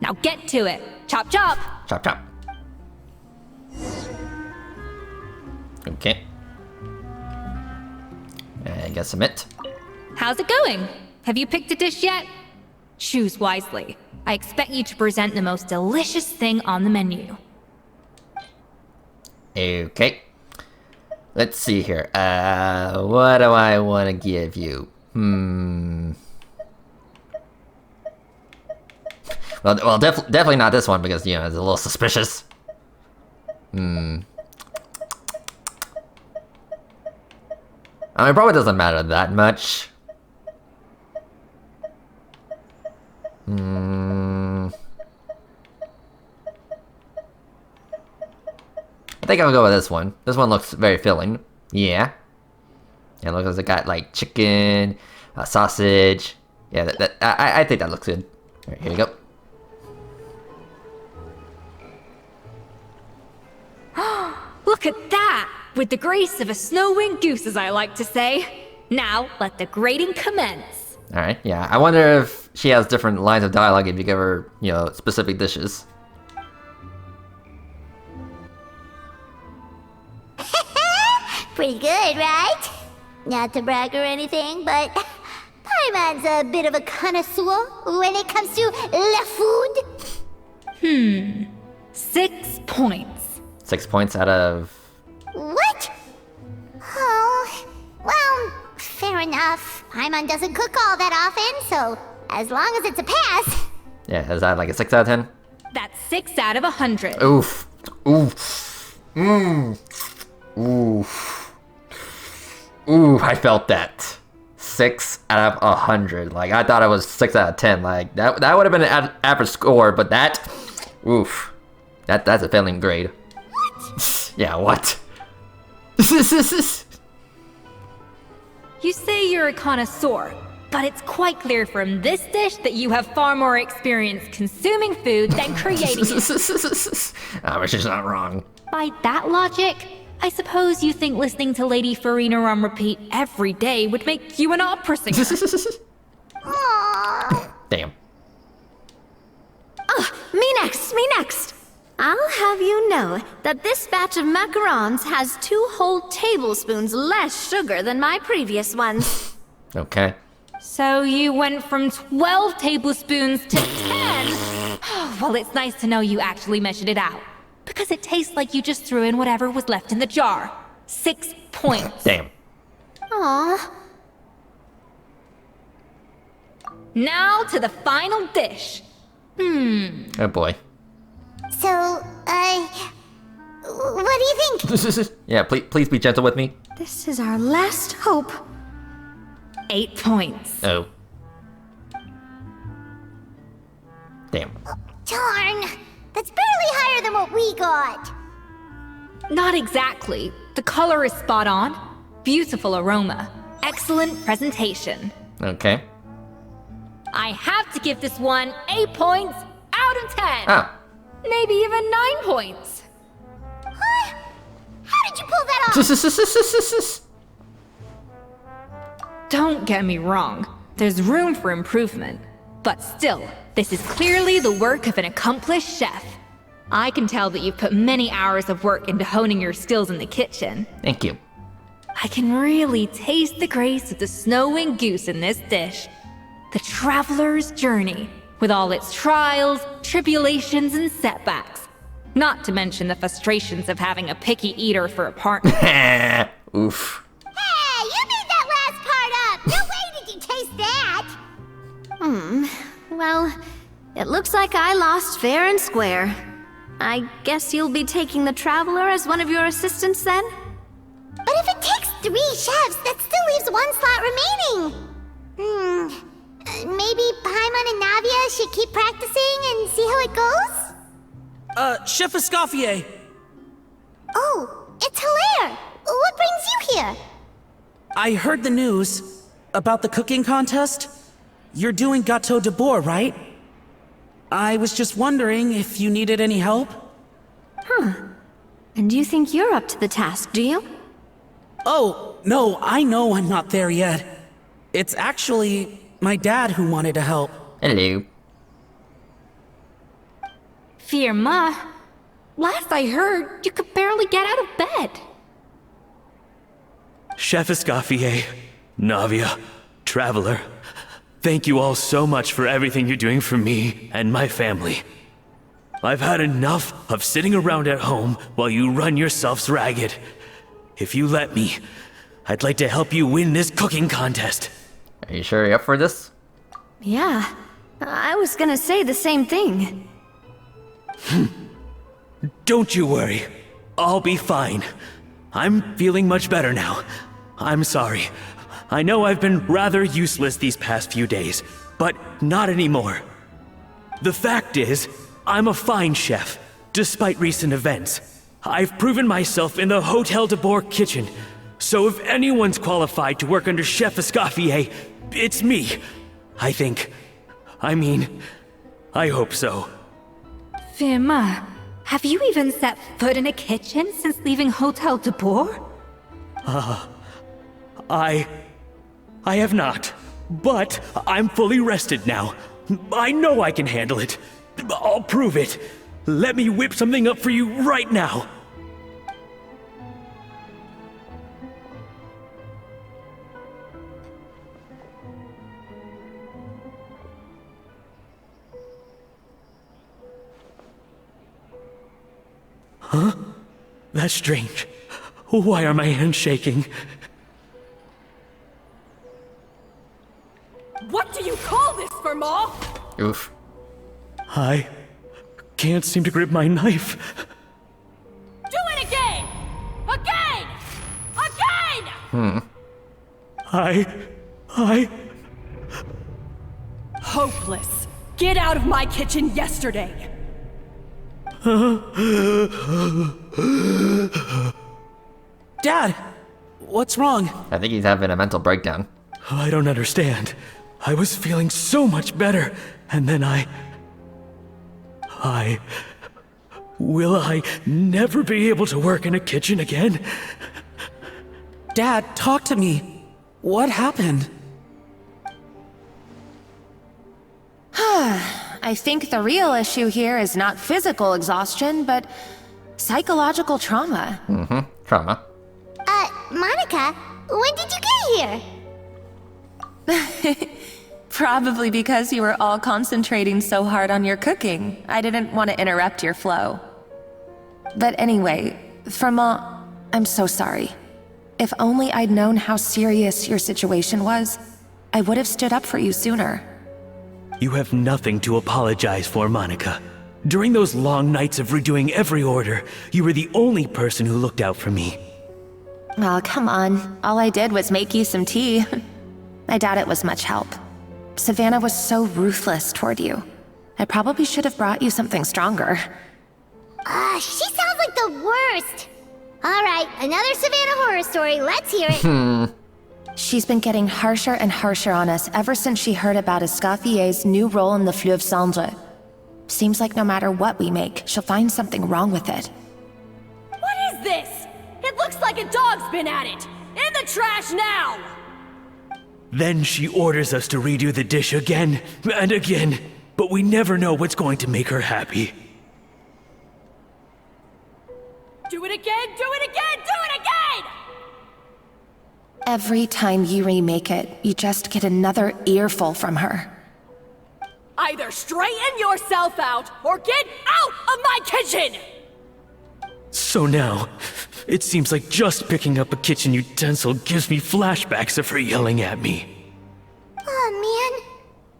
Now get to it. Chop chop! Chop chop. Okay. I guess submit. How's it going? Have you picked a dish yet? Choose wisely. I expect you to present the most delicious thing on the menu. Okay. Let's see here. What do I want to give you? Well, definitely not this one because, you know, it's a little suspicious. I mean, it probably doesn't matter that much. I think I'll go with this one. This one looks very filling. Yeah. Yeah, it looks like it got like chicken, sausage. Yeah, I think that looks good. All right, here we go. Look at that! With the grace of a snow-winged goose, as I like to say. Now, let the grating commence. Alright, yeah. I wonder if she has different lines of dialogue if you give her, you know, specific dishes. Pretty good, right? Not to brag or anything, but Paimon's a bit of a connoisseur when it comes to la food. 6 points. 6 points out of... What? Oh, well, fair enough. Paimon doesn't cook all that often, so as long as it's a pass. Yeah, is that like a 6 out of 10? That's 6 out of 100. Oof. Oof. Oof. Ooh, I felt that. 6 out of 100. Like, I thought it was 6 out of 10. Like, that would have been an average score, but that... Oof. That's a failing grade. What? Yeah, what? You say you're a connoisseur, but it's quite clear from this dish that you have far more experience consuming food than creating it. I wish she's not wrong. By that logic, I suppose you think listening to Lady Farina on repeat every day would make you an opera singer. Aww. Damn. Me next, me next. I'll have you know that this batch of macarons has 2 whole tablespoons less sugar than my previous ones. Okay. So you went from 12 tablespoons to 10? Well, it's nice to know you actually measured it out. Because it tastes like you just threw in whatever was left in the jar. 6 points. Damn. Aww. Now to the final dish. Oh boy. So, what do you think? Yeah, please be gentle with me. This is our last hope. 8 points. Oh. Damn. Darn, that's barely higher than what we got. Not exactly. The color is spot on. Beautiful aroma. Excellent presentation. Okay. I have to give this one 8 points out of 10. Oh. Maybe even 9 points. Huh? How did you pull that off? Don't get me wrong. There's room for improvement. But still, this is clearly the work of an accomplished chef. I can tell that you've put many hours of work into honing your skills in the kitchen. Thank you. I can really taste the grace of the snow-winged goose in this dish. The traveler's journey, with all its trials, tribulations, and setbacks. Not to mention the frustrations of having a picky eater for a partner. Oof. Hey, you made that last part up! No way did you taste that! Well, it looks like I lost fair and square. I guess you'll be taking the Traveler as one of your assistants then? But if it takes 3 chefs, that still leaves 1 slot remaining. Maybe Paimon and Navia should keep practicing and see how it goes? Chef Escoffier! Oh, it's Hilaire! What brings you here? I heard the news about the cooking contest. You're doing Gâteau de Bois, right? I was just wondering if you needed any help? And you think you're up to the task, do you? Oh, no, I know I'm not there yet. It's actually my dad who wanted to help. Hello. Firma, last I heard, you could barely get out of bed. Chef Escoffier, Navia, Traveler, thank you all so much for everything you're doing for me and my family. I've had enough of sitting around at home while you run yourselves ragged. If you let me, I'd like to help you win this cooking contest. Are you sure you're up for this? Yeah, I was gonna say the same thing. Don't you worry. I'll be fine. I'm feeling much better now. I'm sorry. I know I've been rather useless these past few days, but not anymore. The fact is, I'm a fine chef, despite recent events. I've proven myself in the Hotel de Bois kitchen, so if anyone's qualified to work under Chef Escoffier, it's me. I think. I hope so. Firma, have you even set foot in a kitchen since leaving Hotel de Bois? I have not, but I'm fully rested now. I know I can handle it. I'll prove it. Let me whip something up for you right now. Huh? That's strange. Why are my hands shaking? What do you call this, Firma? Oof. I can't seem to grip my knife. Do it again! Again! Again! I... Hopeless. Get out of my kitchen yesterday. Dad, what's wrong? I think he's having a mental breakdown. I don't understand. I was feeling so much better, and then Will I never be able to work in a kitchen again? Dad, talk to me. What happened? I think the real issue here is not physical exhaustion, but psychological trauma. Trauma. Monica, when did you get here? Probably because you were all concentrating so hard on your cooking. I didn't want to interrupt your flow. But anyway, Firma, I'm so sorry. If only I'd known how serious your situation was, I would have stood up for you sooner. You have nothing to apologize for, Monica. During those long nights of redoing every order, you were the only person who looked out for me. Oh, come on. All I did was make you some tea. I doubt it was much help. Savannah was so ruthless toward you. I probably should have brought you something stronger. She sounds like the worst. All right, another Savannah horror story. Let's hear it. She's been getting harsher and harsher on us ever since she heard about Escaffier's new role in the Fleuve Cendre. Seems like no matter what we make, she'll find something wrong with it. What is this? It looks like a dog's been at it! In the trash now! Then she orders us to redo the dish again and again, but we never know what's going to make her happy. Do it again, do it again, do it again! Every time you remake it, you just get another earful from her. Either straighten yourself out, or get out of my kitchen! So now, it seems like just picking up a kitchen utensil gives me flashbacks of her yelling at me. Oh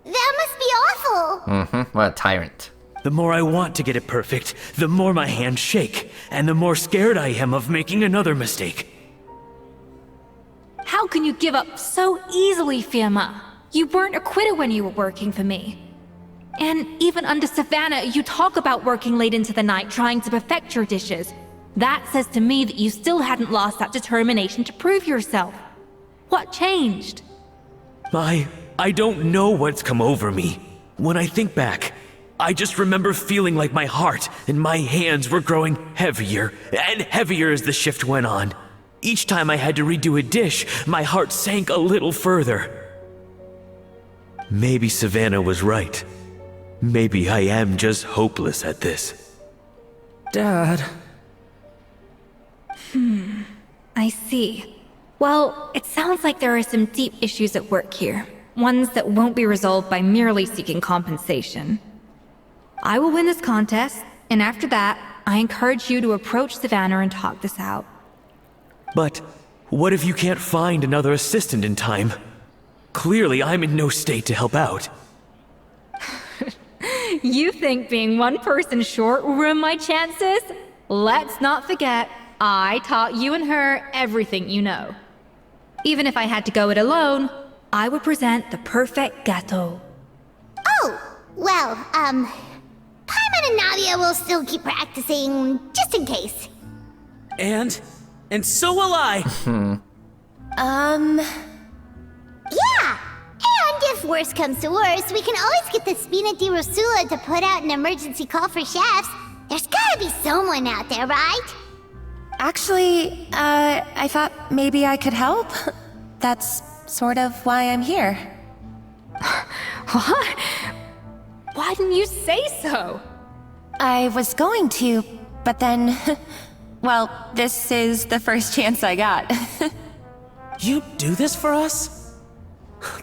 man, that must be awful. What a tyrant. The more I want to get it perfect, the more my hands shake, and the more scared I am of making another mistake. How can you give up so easily, Firma? You weren't a quitter when you were working for me. And even under Savannah, you talk about working late into the night trying to perfect your dishes. That says to me that you still hadn't lost that determination to prove yourself. What changed? I don't know what's come over me. When I think back, I just remember feeling like my heart and my hands were growing heavier and heavier as the shift went on. Each time I had to redo a dish, my heart sank a little further. Maybe Savannah was right. Maybe I am just hopeless at this. Dad. I see. Well, it sounds like there are some deep issues at work here. Ones that won't be resolved by merely seeking compensation. I will win this contest, and after that, I encourage you to approach Savannah and talk this out. But what if you can't find another assistant in time? Clearly, I'm in no state to help out. You think being one person short will ruin my chances? Let's not forget, I taught you and her everything you know. Even if I had to go it alone, I would present the perfect gâteau. Oh, well, Paimon and Nadia will still keep practicing, just in case. And so will I. Yeah! And if worse comes to worse, we can always get the Spina di Rosula to put out an emergency call for chefs. There's gotta be someone out there, right? Actually, I thought maybe I could help. That's sort of why I'm here. What? Why didn't you say so? I was going to, but then... well, this is the first chance I got. You do this for us?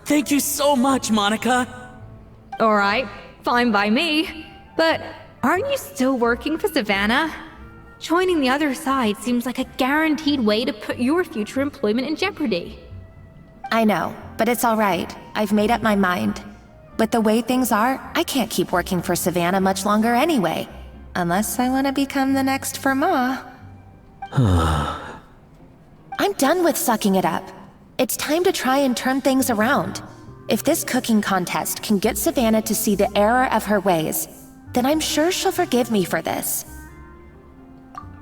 Thank you so much, Monica. Alright, fine by me. But aren't you still working for Savannah? Joining the other side seems like a guaranteed way to put your future employment in jeopardy. I know, but it's alright. I've made up my mind. With the way things are, I can't keep working for Savannah much longer anyway. Unless I want to become the next Firma. I'm done with sucking it up. It's time to try and turn things around. If this cooking contest can get Savannah to see the error of her ways, then I'm sure she'll forgive me for this.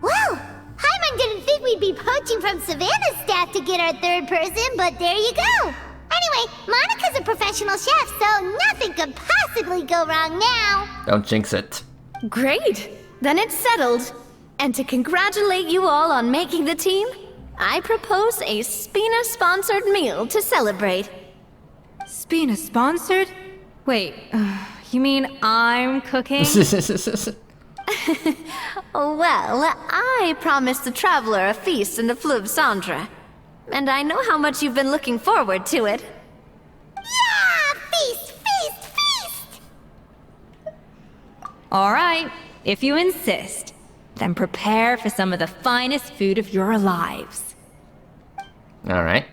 Well, Paimon didn't think we'd be poaching from Savannah's staff to get our third person, but there you go. Anyway, Monica's a professional chef, so nothing could possibly go wrong now. Don't jinx it. Great! Then it's settled. And to congratulate you all on making the team, I propose a Spina-sponsored meal to celebrate. Spina sponsored? Wait, You mean I'm cooking? Well, I promised the traveler a feast in the Fleuve Cendre. And I know how much you've been looking forward to it. Yeah! Feast, feast, feast! All right, if you insist, then prepare for some of the finest food of your lives. All right.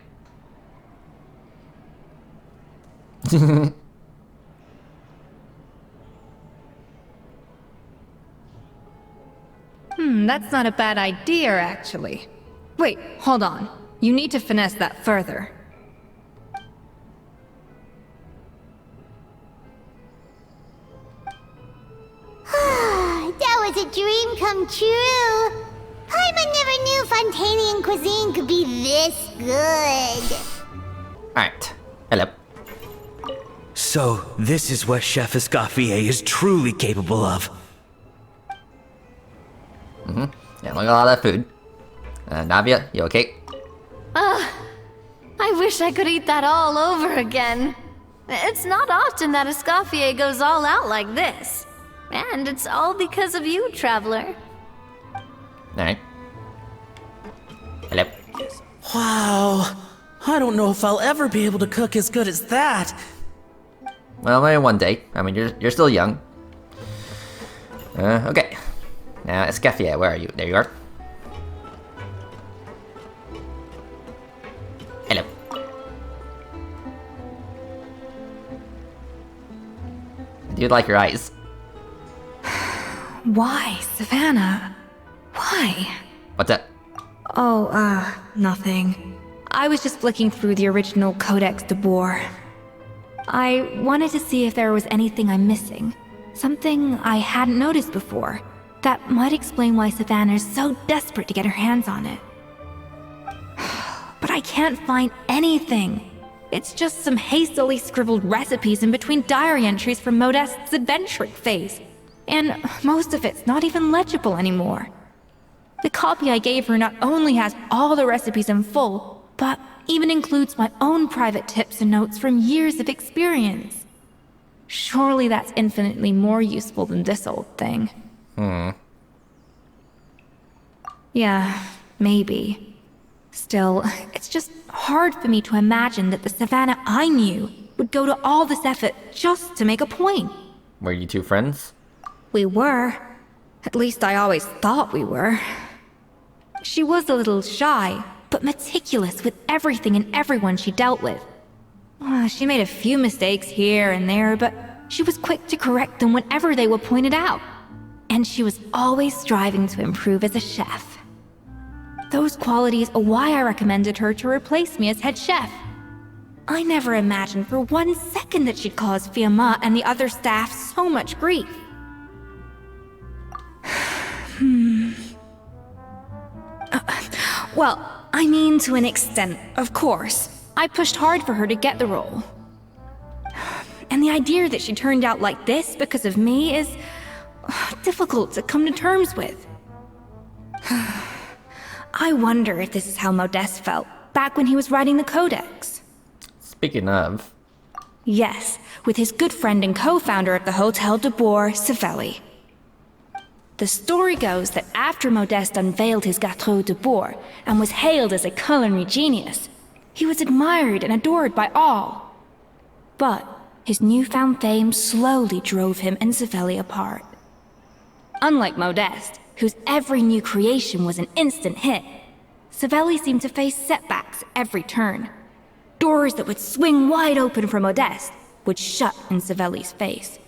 That's not a bad idea, actually. Wait, hold on. You need to finesse that further. That was a dream come true. Paimon never knew Fontanian cuisine could be this good. Alright. Hello. So, this is what Chef Escoffier is truly capable of. Yeah, look at all that food. Navia, you okay? I wish I could eat that all over again. It's not often that Escoffier goes all out like this. And it's all because of you, Traveler. Alright. Hello. Wow. I don't know if I'll ever be able to cook as good as that. Well, maybe one day. I mean, you're still young. Okay. Now, Escoffier, where are you? There you are. Hello. I do like your eyes. Why, Savannah? Why? What's up? Oh, nothing. I was just flicking through the original Codex de Boer. I wanted to see if there was anything I'm missing. Something I hadn't noticed before. That might explain why Savannah's so desperate to get her hands on it. But I can't find anything. It's just some hastily scribbled recipes in between diary entries from Modeste's adventuring phase. And most of it's not even legible anymore. The copy I gave her not only has all the recipes in full, but even includes my own private tips and notes from years of experience. Surely that's infinitely more useful than this old thing. Yeah, maybe. Still, it's just hard for me to imagine that the Savannah I knew would go to all this effort just to make a point. Were you two friends? We were. At least I always thought we were. She was a little shy, but meticulous with everything and everyone she dealt with. She made a few mistakes here and there, but she was quick to correct them whenever they were pointed out. And she was always striving to improve as a chef. Those qualities are why I recommended her to replace me as head chef. I never imagined for 1 second that she'd cause Fiamma and the other staff so much grief. Well, I mean to an extent, of course. I pushed hard for her to get the role. And the idea that she turned out like this because of me is difficult to come to terms with. I wonder if this is how Modeste felt back when he was writing the Codex. Speaking of... Yes, with his good friend and co-founder of the Hotel de Boer, Savelli. The story goes that after Modeste unveiled his Gâteau de Boer and was hailed as a culinary genius, he was admired and adored by all. But his newfound fame slowly drove him and Savelli apart. Unlike Modeste, whose every new creation was an instant hit, Savelli seemed to face setbacks at every turn. Doors that would swing wide open for Modeste would shut in Savelli's face.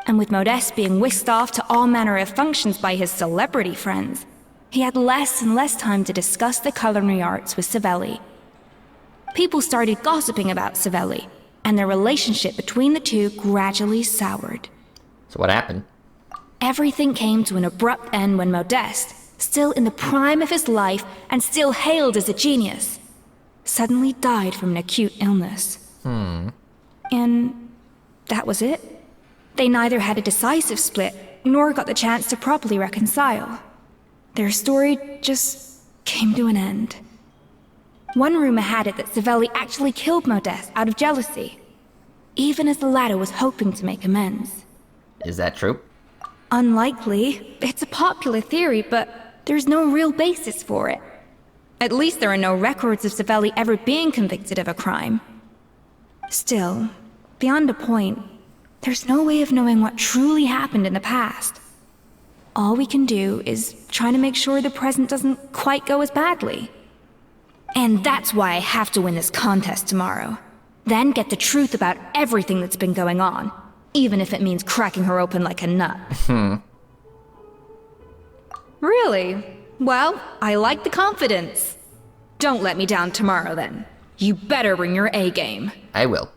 And with Modeste being whisked off to all manner of functions by his celebrity friends, he had less and less time to discuss the culinary arts with Savelli. People started gossiping about Savelli, and their relationship between the two gradually soured. So what happened? Everything came to an abrupt end when Modeste, still in the prime of his life and still hailed as a genius, suddenly died from an acute illness. And that was it. They neither had a decisive split, nor got the chance to properly reconcile. Their story just came to an end. One rumor had it that Savelli actually killed Modeste out of jealousy. even as the latter was hoping to make amends. Is that true? Unlikely. It's a popular theory, but there's no real basis for it. At least there are no records of Savelli ever being convicted of a crime. Still, beyond a point, there's no way of knowing what truly happened in the past. All we can do is try to make sure the present doesn't quite go as badly. And that's why I have to win this contest tomorrow. Then get the truth about everything that's been going on, even if it means cracking her open like a nut. Really? Well, I like the confidence. Don't let me down tomorrow, then. You better bring your A game. I will.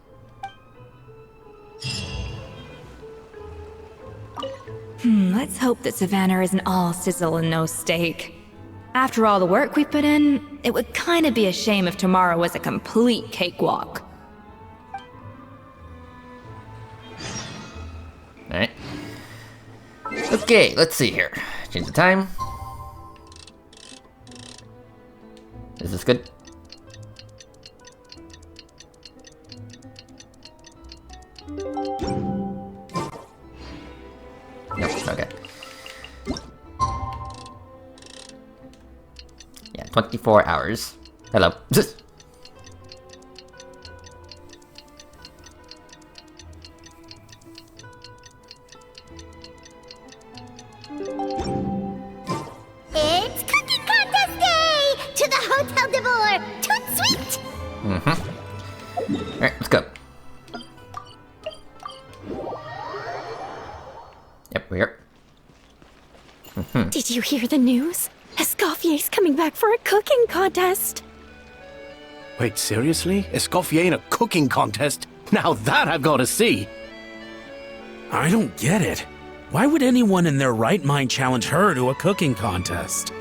Let's hope that Savannah isn't all sizzle and no steak. After all the work we put in, it would kinda be a shame if tomorrow was a complete cakewalk. Alright. Okay, let's see here. Change the time. Is this good? Nope, okay. Yeah, 24 hours. Hello. It's cooking contest day! To the Hotel de Boer! Toot sweet! Alright, let's go. Yep, we're here. Did you hear the news? Escoffier's coming back for a cooking contest. Wait, seriously? Escoffier in a cooking contest? Now that I've got to see! I don't get it. Why would anyone in their right mind challenge her to a cooking contest?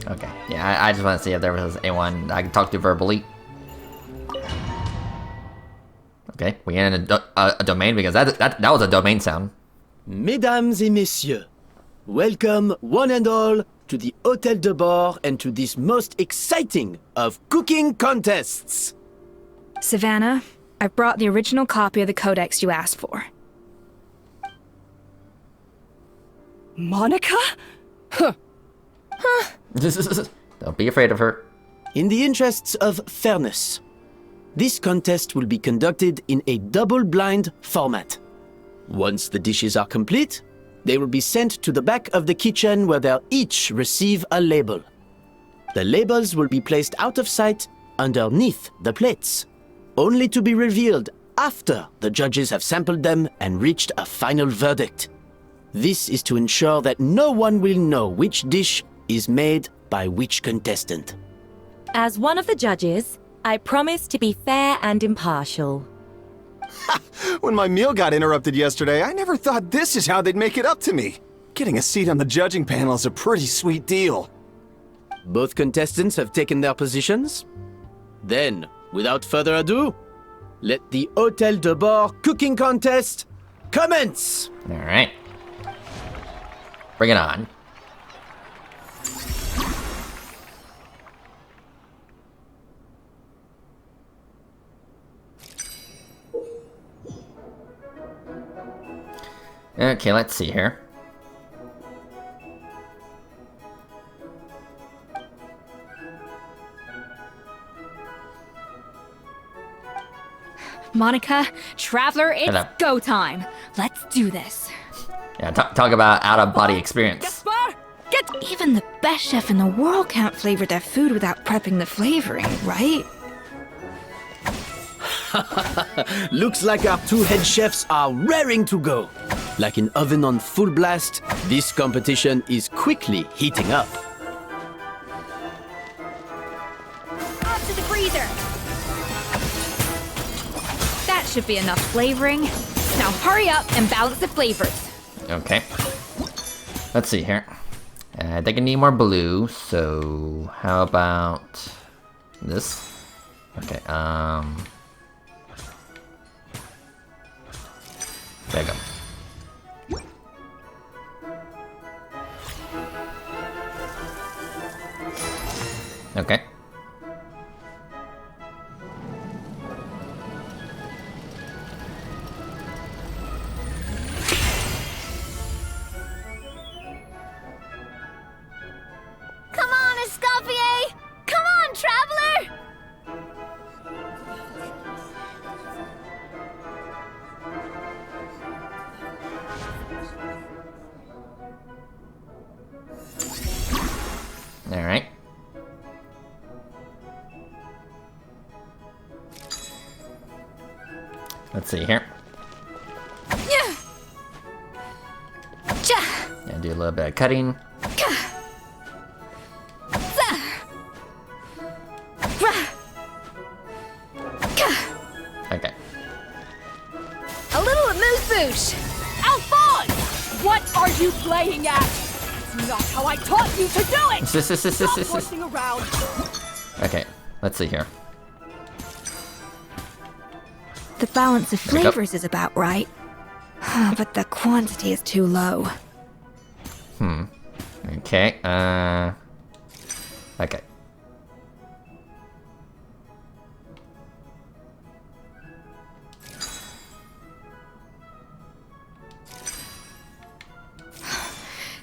Okay, yeah, I just want to see if there was anyone I could talk to verbally. Okay, we in a domain because that was a domain sound. Mesdames et messieurs, welcome one and all to the Hotel de Boer and to this most exciting of cooking contests. Savannah, I've brought the original copy of the codex you asked for. Monica? Don't be afraid of her. In the interests of fairness, this contest will be conducted in a double-blind format. Once the dishes are complete, they will be sent to the back of the kitchen where they'll each receive a label. The labels will be placed out of sight underneath the plates, only to be revealed after the judges have sampled them and reached a final verdict. This is to ensure that no one will know which dish is made by which contestant. As one of the judges, I promise to be fair and impartial. When my meal got interrupted yesterday, I never thought this is how they'd make it up to me. Getting a seat on the judging panel is a pretty sweet deal. Both contestants have taken their positions. Then, without further ado, let the Hotel de Boer cooking contest commence! Alright. Bring it on. Okay, let's see here. Monica, Traveler, it's Hello. go time. Let's do this. Yeah, talk about out-of-body experience. Gaspar? Get... Even the best chef in the world can't flavor their food without prepping the flavoring, right? Looks like our two head chefs are raring to go. Like an oven on full blast, this competition is quickly heating up. Up to the freezer! That should be enough flavoring. Now hurry up and balance the flavors. Okay. Let's see here. I think I need more blue, so how about this? Okay, there you go. Okay. Come on, Escoffier! Come on, traveler! Alright. Let's see here. Yeah. Yeah, do a little bit of cutting. Okay. A little amuse-bouche! Alphonse! What are you playing at? It's not how I taught you to do it! Stop horsing around! Okay, let's see here. The balance of There we go. flavors is about right. But the quantity is too low. Okay, okay.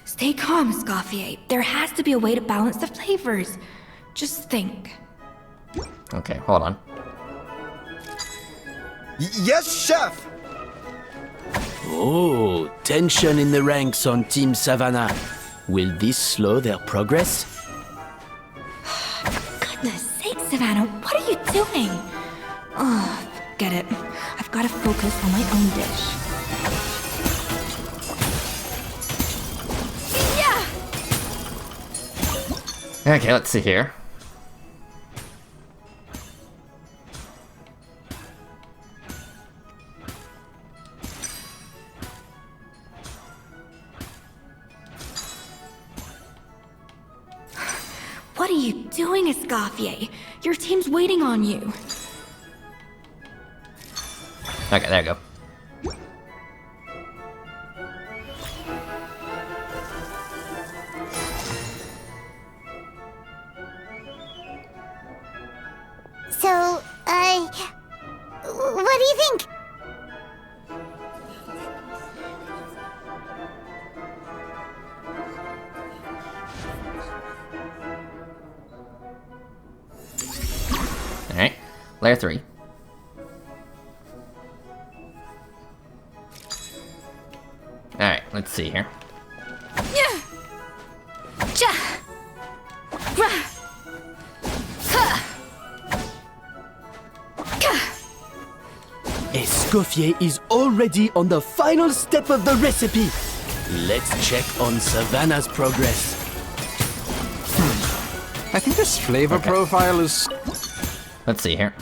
Stay calm, Escoffier. There has to be a way to balance the flavors. Just think. Okay, hold on. Yes, chef! Oh, tension in the ranks on Team Savannah. Will this slow their progress? Goodness sake, Savannah, what are you doing? Oh, forget it. I've got to focus on my own dish. Okay, let's see here. What are you doing, Escoffier? Your team's waiting on you. Okay, there you go. So, what do you think? Alright, layer 3. Alright, let's see here. Escoffier is already on the final step of the recipe. Let's check on Savannah's progress. I think this flavor profile is... Let's see here.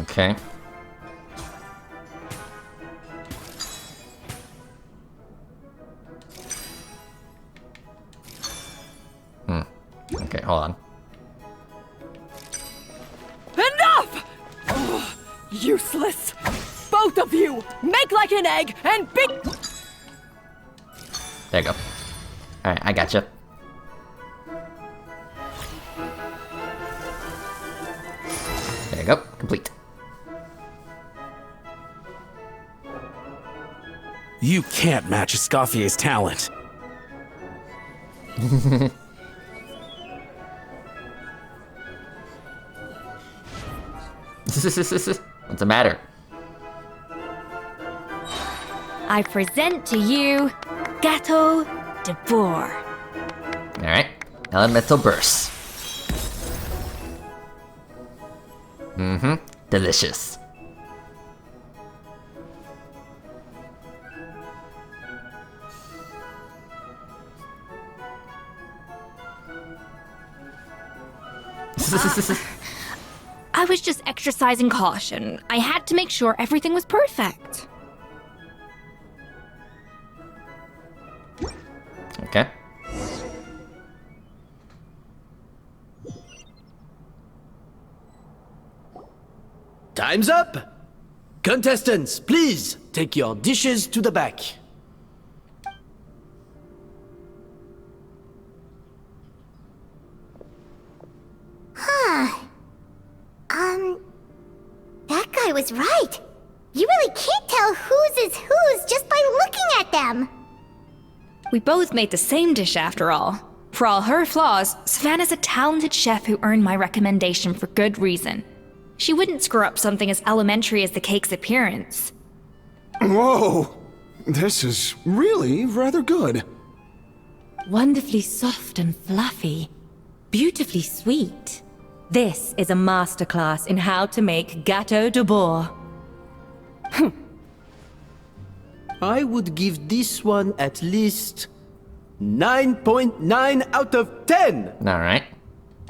Okay. Okay, hold on. Enough! Ugh, useless! Both of you! Make like an egg and be— There you go. Alright, I gotcha. There you go, complete. You can't match Escoffier's talent. What's the matter? I present to you Gateau de Boer. Alright, elemental burst. Delicious. I was just exercising caution. I had to make sure everything was perfect. Okay. Time's up! Contestants, please take your dishes to the back. was right. You really can't tell whose is whose just by looking at them. We both made the same dish after all. For all her flaws, Savannah's a talented chef who earned my recommendation for good reason. She wouldn't screw up something as elementary as the cake's appearance. Whoa! This is really rather good. Wonderfully soft and fluffy. Beautifully sweet. This is a masterclass in how to make gâteau de bois. I would give this one at least 9.9 out of 10! Alright.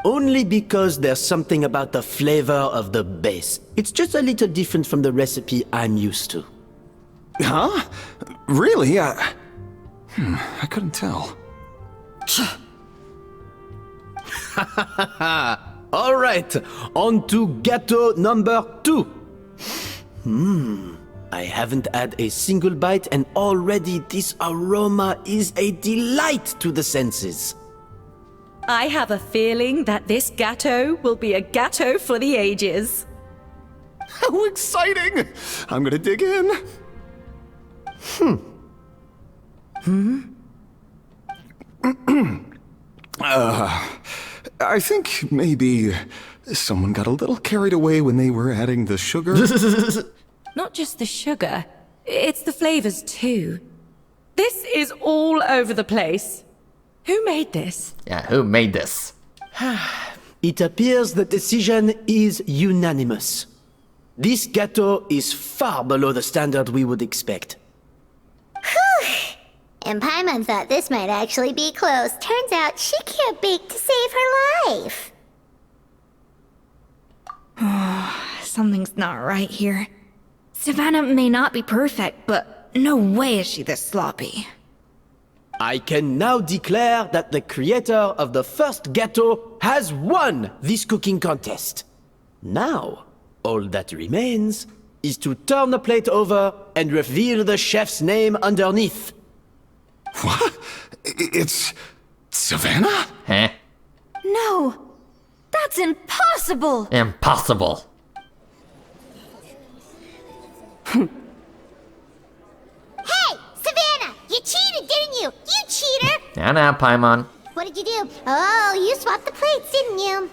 Only because there's something about the flavor of the base. It's just a little different from the recipe I'm used to. Huh? Really? I couldn't tell. Alright, on to gâteau number 2. I haven't had a single bite and already this aroma is a delight to the senses. I have a feeling that this gâteau will be a gâteau for the ages. How exciting! I'm gonna dig in. I think maybe someone got a little carried away when they were adding the sugar. Not just the sugar, it's the flavors too. This is all over the place. Who made this? Yeah, who made this? It appears the decision is unanimous. This gâteau is far below the standard we would expect. Whew! And Paimon thought this might actually be close. Turns out she can't bake to save her life. Something's not right here. Savannah may not be perfect, but no way is she this sloppy. I can now declare that the creator of the first gâteau has won this cooking contest. Now, all that remains is to turn the plate over and reveal the chef's name underneath. What? It's Savannah? Huh? No! That's impossible! Impossible. Hey, Savannah! You cheated, didn't you? You cheater! Now, Paimon. What did you do? Oh, you swapped the plates, didn't you?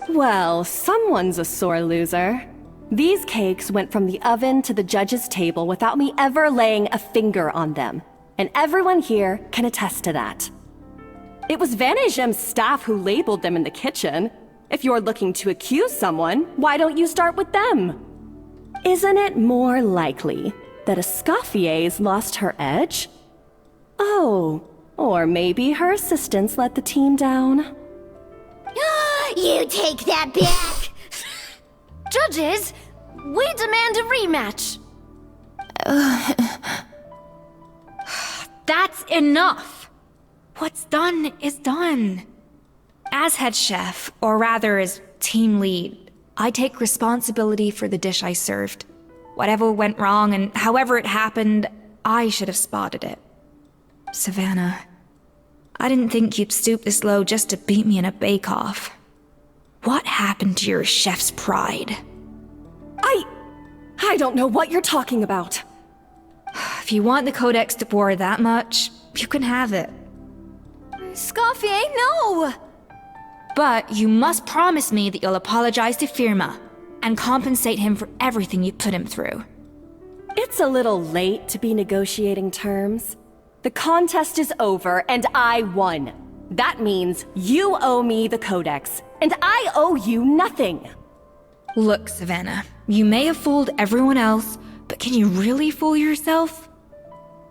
Well, someone's a sore loser. These cakes went from the oven to the judge's table without me ever laying a finger on them. And everyone here can attest to that. It was Vanejem's staff who labeled them in the kitchen. If you're looking to accuse someone, why don't you start with them? Isn't it more likely that Escoffier's lost her edge? Oh, or maybe her assistants let the team down. You take that back! Judges, we demand a rematch. That's enough! What's done is done. As head chef, or rather as team lead, I take responsibility for the dish I served. Whatever went wrong and however it happened, I should have spotted it. Savannah, I didn't think you'd stoop this low just to beat me in a bake-off. What happened to your chef's pride? I don't know what you're talking about. If you want the Codex de Boer that much, you can have it. Scoffier, no! But you must promise me that you'll apologize to Firma and compensate him for everything you put him through. It's a little late to be negotiating terms. The contest is over and I won. That means you owe me the Codex, and I owe you nothing. Look, Savannah, you may have fooled everyone else, but can you really fool yourself?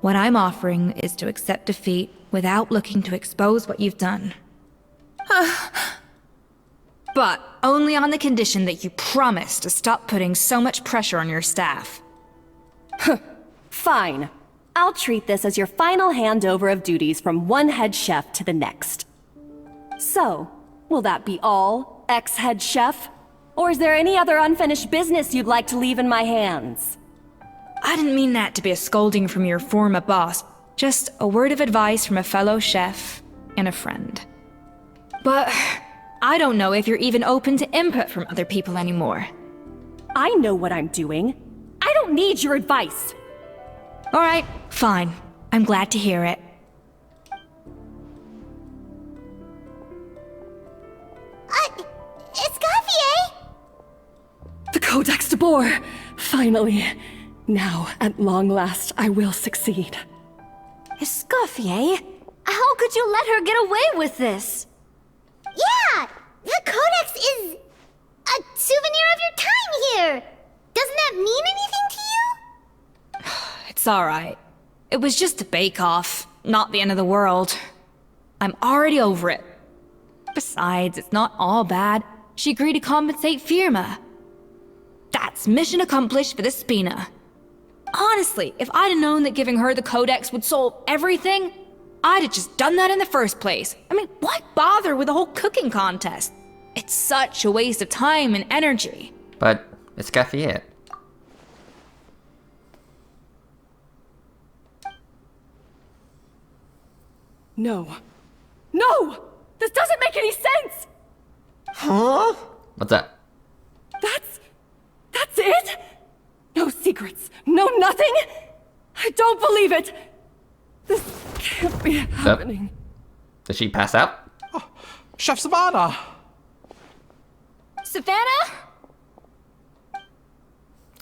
What I'm offering is to accept defeat without looking to expose what you've done. But only on the condition that you promise to stop putting so much pressure on your staff. Fine. I'll treat this as your final handover of duties from one head chef to the next. So, will that be all, ex-head chef? Or is there any other unfinished business you'd like to leave in my hands? I didn't mean that to be a scolding from your former boss, just a word of advice from a fellow chef and a friend. But I don't know if you're even open to input from other people anymore. I know what I'm doing. I don't need your advice. All right, fine. I'm glad to hear it. Escoffier! The Codex de Boer! Finally. Now, at long last, I will succeed. Escoffier? How could you let her get away with this? Yeah! The Codex is a souvenir of your time here! Doesn't that mean anything to you? It's alright. It was just a bake-off, not the end of the world. I'm already over it. Besides, it's not all bad. She agreed to compensate Firma. That's mission accomplished for the Spina. Honestly, if I'd have known that giving her the Codex would solve everything, I'd have just done that in the first place. I mean, why bother with the whole cooking contest? It's such a waste of time and energy. But it's Escoffier. No. No! This doesn't make any sense! Huh? What's that? That's it? No secrets, no nothing? I don't believe it! This can't be happening. Did she pass out? Oh, Chef Savannah! Savannah?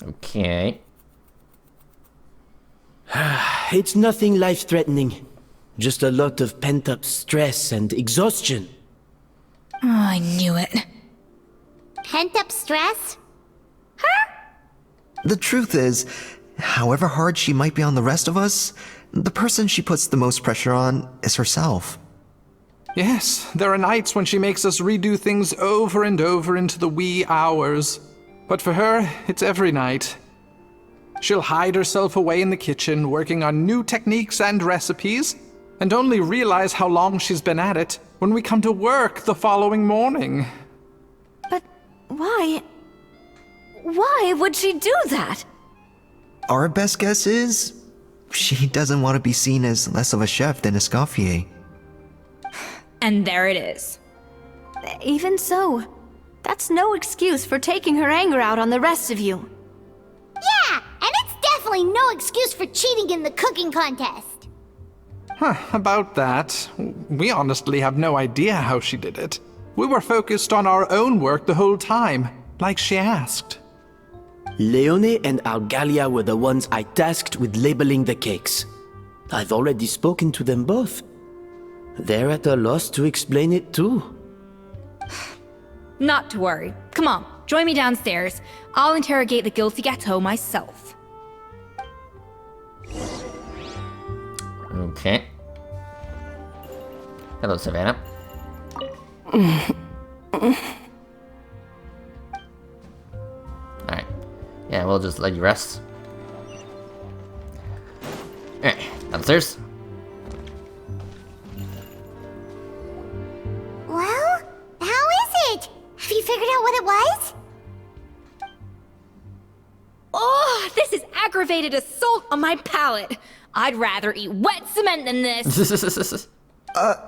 Okay. It's nothing life-threatening. Just a lot of pent-up stress and exhaustion. Oh, I knew it. Pent-up stress? The truth is, however hard she might be on the rest of us, the person she puts the most pressure on is herself. Yes, there are nights when she makes us redo things over and over into the wee hours. But for her, it's every night. She'll hide herself away in the kitchen, working on new techniques and recipes, and only realize how long she's been at it when we come to work the following morning. But why? Why would she do that? Our best guess is she doesn't want to be seen as less of a chef than Escoffier. And there it is. Even so, that's no excuse for taking her anger out on the rest of you. Yeah, and it's definitely no excuse for cheating in the cooking contest. About that, we honestly have no idea how she did it. We were focused on our own work the whole time, like she asked. Leone and Argalia were the ones I tasked with labeling the cakes. I've already spoken to them both. They're at a loss to explain it too. Not to worry. Come on, join me downstairs. I'll interrogate the guilty gâteau myself. Okay. Hello, Savannah. Alright. Yeah, we'll just let you rest. Alright, downstairs. Well, how is it? Have you figured out what it was? Oh, this is aggravated assault on my palate. I'd rather eat wet cement than this.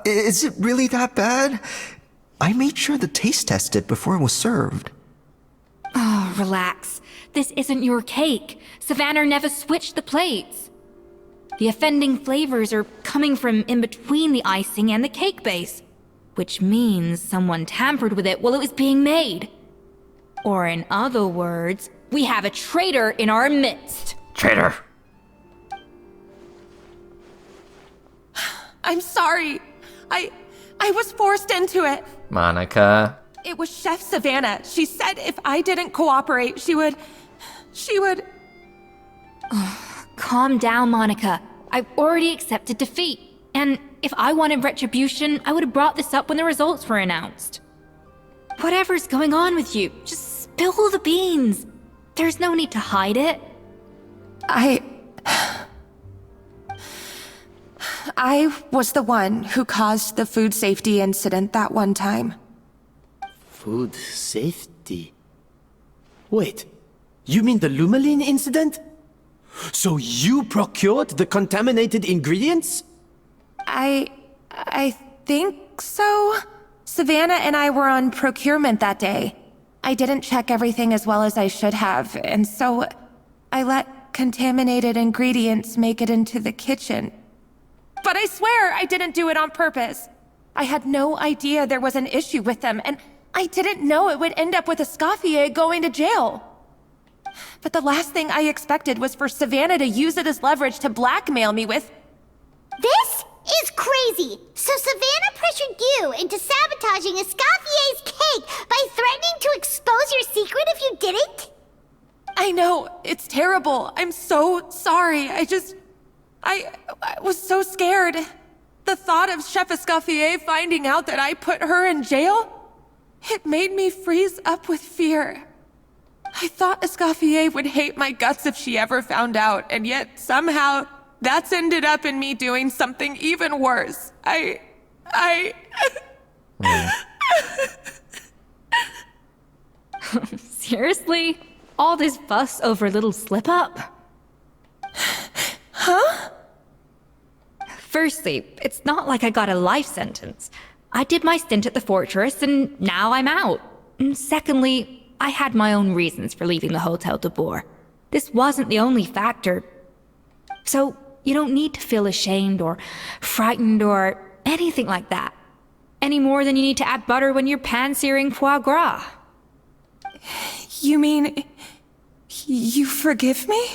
Is it really that bad? I made sure to taste test it before it was served. Oh, relax. This isn't your cake. Savannah never switched the plates. The offending flavors are coming from in between the icing and the cake base, which means someone tampered with it while it was being made. Or in other words, we have a traitor in our midst. Traitor. I'm sorry. I was forced into it. Monica. It was Chef Savannah. She said if I didn't cooperate, she would... Calm down, Monica. I've already accepted defeat. And if I wanted retribution, I would have brought this up when the results were announced. Whatever's going on with you, just spill the beans. There's no need to hide it. I was the one who caused the food safety incident that one time. Food safety? Wait, you mean the Lumaline incident? So you procured the contaminated ingredients? I think so. Savannah and I were on procurement that day. I didn't check everything as well as I should have, and so I let contaminated ingredients make it into the kitchen. But I swear I didn't do it on purpose. I had no idea there was an issue with them, and I didn't know it would end up with Escoffier going to jail. But the last thing I expected was for Savannah to use it as leverage to blackmail me with... This is crazy! So Savannah pressured you into sabotaging Escoffier's cake by threatening to expose your secret if you didn't? I know, it's terrible. I'm so sorry. I was so scared. The thought of Chef Escoffier finding out that I put her in jail, it made me freeze up with fear. I thought Escoffier would hate my guts if she ever found out, and yet somehow that's ended up in me doing something even worse. Seriously? All this fuss over a little slip-up? Huh? Firstly, it's not like I got a life sentence. I did my stint at the fortress, and now I'm out. And secondly, I had my own reasons for leaving the Hotel de Boer. This wasn't the only factor. So, you don't need to feel ashamed or frightened or anything like that. Any more than you need to add butter when you're pan-searing foie gras. You mean... you forgive me?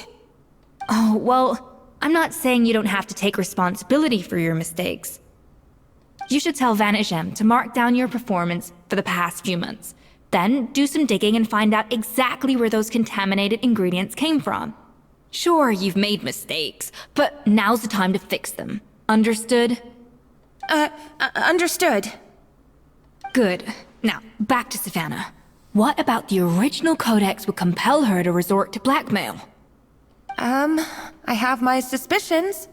Oh, well, I'm not saying you don't have to take responsibility for your mistakes. You should tell Vanagem to mark down your performance for the past few months. Then do some digging and find out exactly where those contaminated ingredients came from. Sure, you've made mistakes, but now's the time to fix them. Understood? Understood. Good. Now, back to Savannah. What about the original codex would compel her to resort to blackmail? I have my suspicions.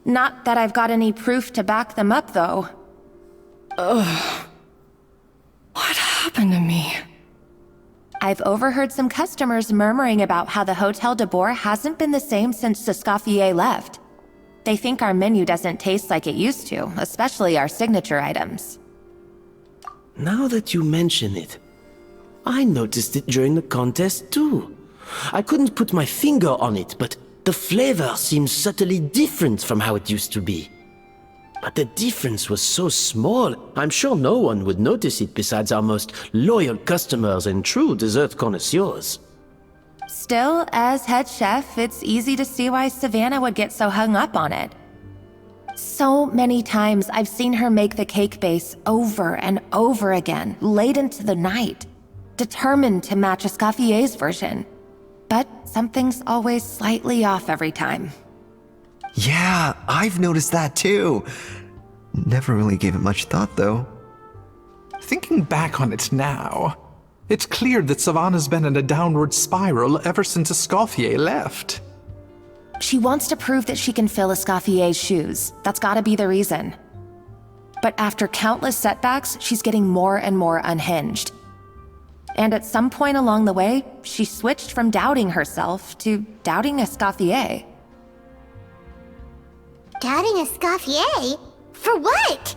Not that I've got any proof to back them up, though. Ugh. What happened to me? I've overheard some customers murmuring about how the Hotel de Boer hasn't been the same since Escoffier left. They think our menu doesn't taste like it used to, especially our signature items. Now that you mention it, I noticed it during the contest too. I couldn't put my finger on it, but the flavor seems subtly different from how it used to be. But the difference was so small, I'm sure no one would notice it besides our most loyal customers and true dessert connoisseurs. Still, as head chef, it's easy to see why Savannah would get so hung up on it. So many times I've seen her make the cake base over and over again, late into the night, determined to match Escoffier's version. But something's always slightly off every time. Yeah, I've noticed that too. Never really gave it much thought, though. Thinking back on it now, it's clear that Savannah's been in a downward spiral ever since Escoffier left. She wants to prove that she can fill Escoffier's shoes. That's gotta be the reason. But after countless setbacks, she's getting more and more unhinged. And at some point along the way, she switched from doubting herself to doubting Escoffier. Doubting Escoffier? For what?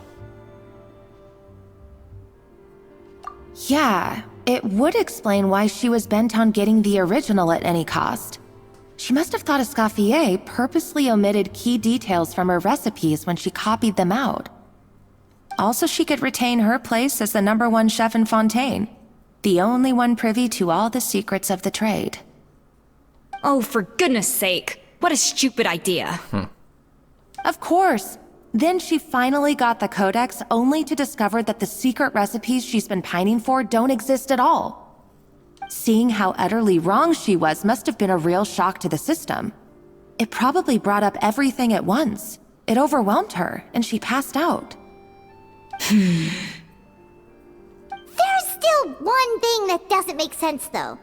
Yeah, it would explain why she was bent on getting the original at any cost. She must have thought Escoffier purposely omitted key details from her recipes when she copied them out. Also, she could retain her place as the #1 chef in Fontaine, the only one privy to all the secrets of the trade. Oh, for goodness sake. What a stupid idea. Of course. Then she finally got the codex only to discover that the secret recipes she's been pining for don't exist at all. Seeing how utterly wrong she was must have been a real shock to the system. It probably brought up everything at once. It overwhelmed her, and she passed out. There's still one thing that doesn't make sense, though.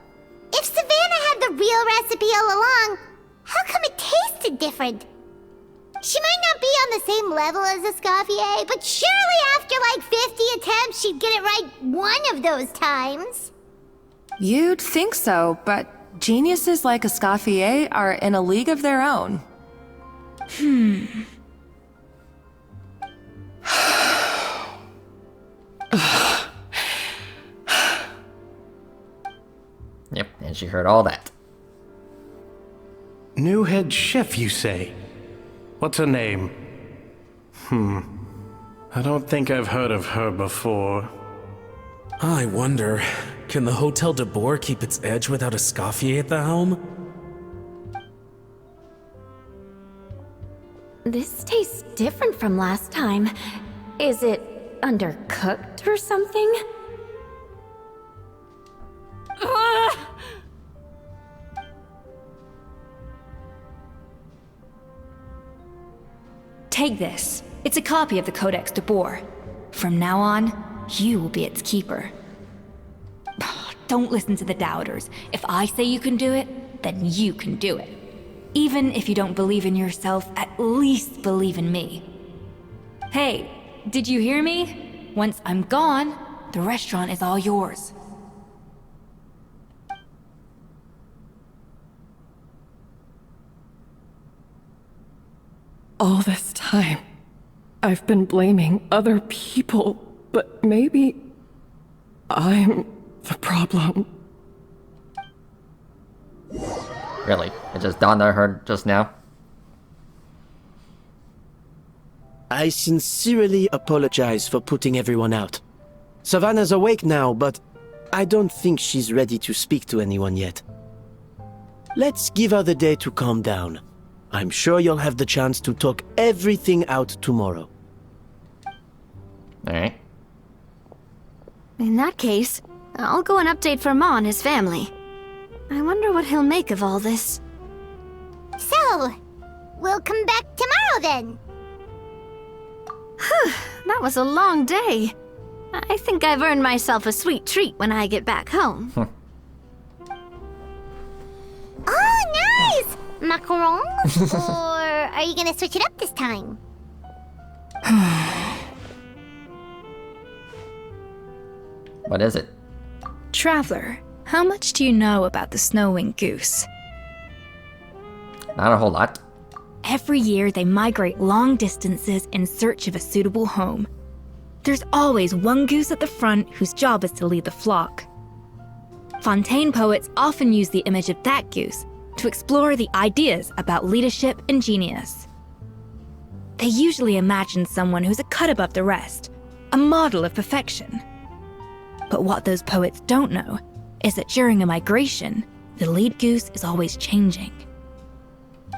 If Savannah had the real recipe all along, how come it tasted different? She might not be on the same level as Escoffier, but surely after like 50 attempts, she'd get it right one of those times. You'd think so, but geniuses like Escoffier are in a league of their own. And she heard all that. New head chef, you say? What's her name? I don't think I've heard of her before. I wonder, can the Hotel de Boer keep its edge without Escoffier at the helm? This tastes different from last time. Is it undercooked or something? Take this. It's a copy of the Codex de Boer. From now on, you will be its keeper. Don't listen to the doubters. If I say you can do it, then you can do it. Even if you don't believe in yourself, at least believe in me. Hey, did you hear me? Once I'm gone, the restaurant is all yours. All this time, I've been blaming other people, but maybe I'm the problem. Really? It just dawned on her just now? I sincerely apologize for putting everyone out. Savannah's awake now, but I don't think she's ready to speak to anyone yet. Let's give her the day to calm down. I'm sure you'll have the chance to talk everything out tomorrow. Alright. In that case, I'll go and update Ma and his family. I wonder what he'll make of all this. So, we'll come back tomorrow then. That was a long day. I think I've earned myself a sweet treat when I get back home. Oh, nice! Macarons? Or are you gonna switch it up this time? What is it? Traveler, how much do you know about the snow-winged goose? Not a whole lot. Every year, they migrate long distances in search of a suitable home. There's always one goose at the front whose job is to lead the flock. Fontaine poets often use the image of that goose to explore the ideas about leadership and genius. They usually imagine someone who's a cut above the rest, a model of perfection. But what those poets don't know is that during a migration, the lead goose is always changing.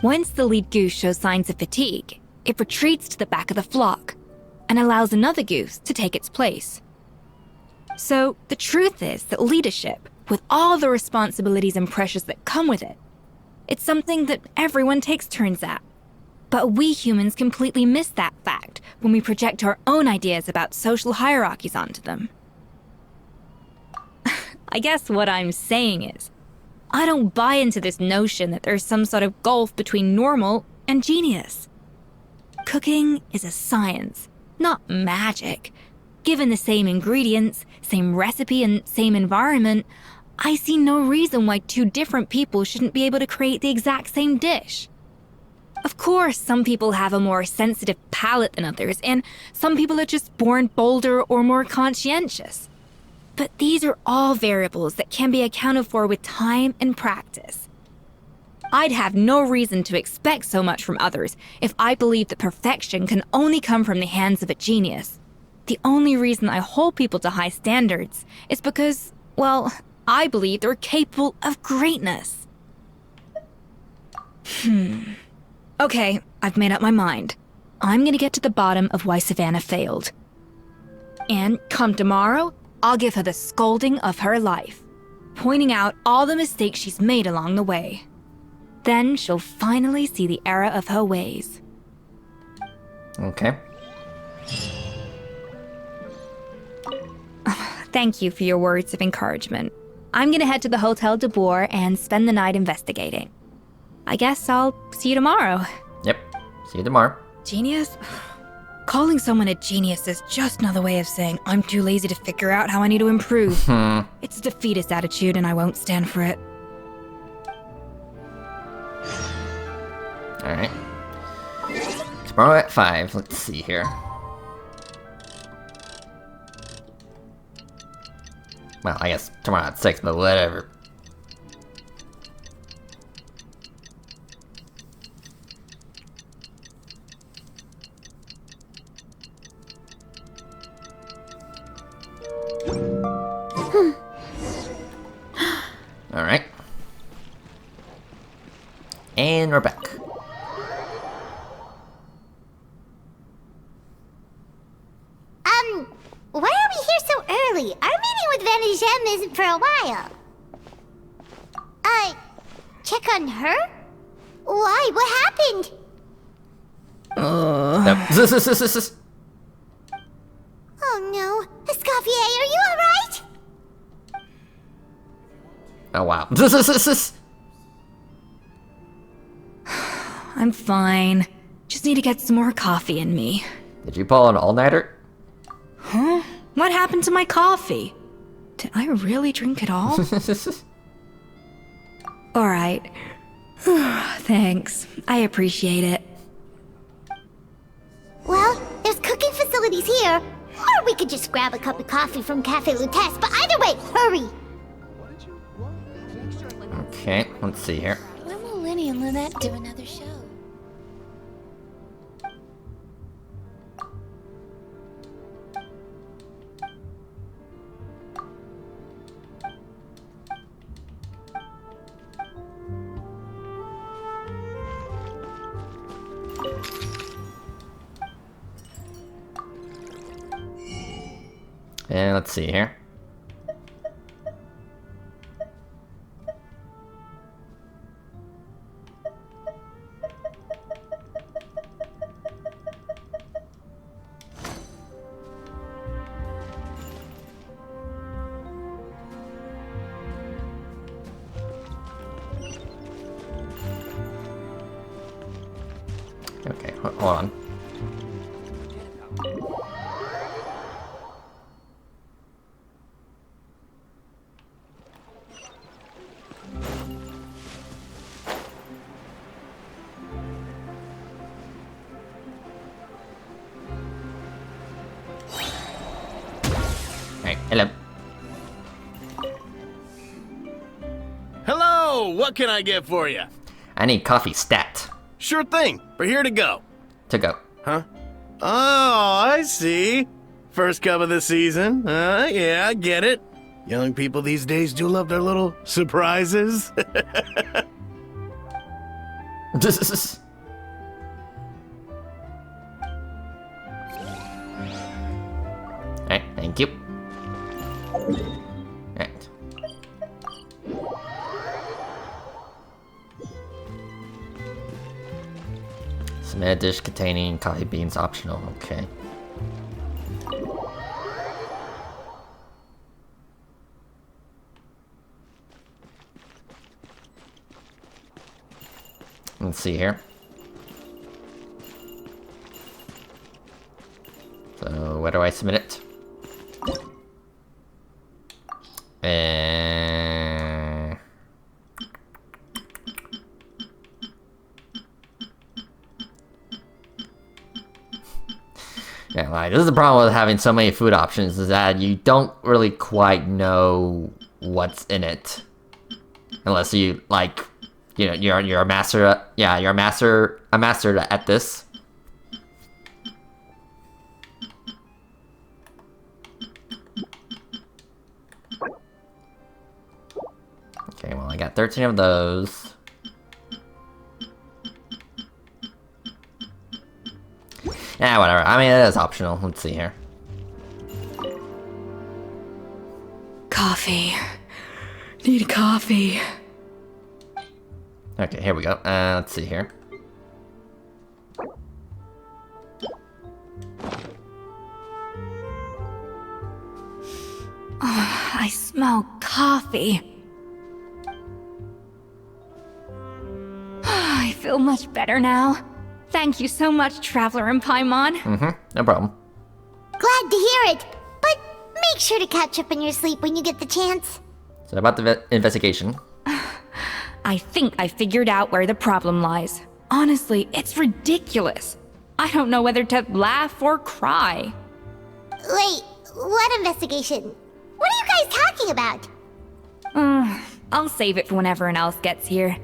Once the lead goose shows signs of fatigue, it retreats to the back of the flock and allows another goose to take its place. So the truth is that leadership, with all the responsibilities and pressures that come with it, it's something that everyone takes turns at. But we humans completely miss that fact when we project our own ideas about social hierarchies onto them. I guess what I'm saying is, I don't buy into this notion that there's some sort of gulf between normal and genius. Cooking is a science, not magic. Given the same ingredients, same recipe, and same environment, I see no reason why two different people shouldn't be able to create the exact same dish. Of course, some people have a more sensitive palate than others, and some people are just born bolder or more conscientious. But these are all variables that can be accounted for with time and practice. I'd have no reason to expect so much from others if I believed that perfection can only come from the hands of a genius. The only reason I hold people to high standards is because, well, I believe they're capable of greatness. Okay, I've made up my mind. I'm gonna get to the bottom of why Savannah failed. And come tomorrow, I'll give her the scolding of her life, pointing out all the mistakes she's made along the way. Then she'll finally see the error of her ways. Okay. Thank you for your words of encouragement. I'm gonna head to the Hotel de Boer and spend the night investigating. I guess I'll see you tomorrow. Yep. See you tomorrow. Genius? Calling someone a genius is just another way of saying I'm too lazy to figure out how I need to improve. It's a defeatist attitude and I won't stand for it. Alright. Tomorrow at 5. Let's see here. Well, I guess tomorrow at 6, but whatever. Savannah Gem isn't for a while. Check on her? Why? What happened? Nope. Oh no. Escoffier, are you alright? Oh wow. I'm fine. Just need to get some more coffee in me. Did you pull an all-nighter? Huh? What happened to my coffee? Did I really drink it all? Alright. Thanks. I appreciate it. Well, there's cooking facilities here. Or we could just grab a cup of coffee from Cafe Lutece, but either way, hurry! Okay, let's see here. When will Linny and Lynette do another show? And let's see here. Okay, hold on. Hey, hello. Hello, what can I get for you? I need coffee stat. Sure thing, we're here to go. To go. Huh? Oh, I see. First cup of the season. Yeah, I get it. Young people these days do love their little surprises. Alright, thank you. Alright. Submit a dish containing coffee beans optional, okay. Let's see here. So, where do I submit it? Yeah, like, this is the problem with having so many food options, is that you don't really quite know what's in it. Unless you, like, you know, you're a master, yeah, you're a master at this. Okay, well, I got 13 of those. Yeah, whatever. I mean, it is optional. Let's see here. Coffee. Need coffee. Okay, here we go. Let's see here. I smell coffee. I feel much better now. Thank you so much, Traveler and Paimon. No problem. Glad to hear it, but make sure to catch up in your sleep when you get the chance. So about the investigation. I think I figured out where the problem lies. Honestly, it's ridiculous. I don't know whether to laugh or cry. Wait, what investigation? What are you guys talking about? I'll save it for when everyone else gets here.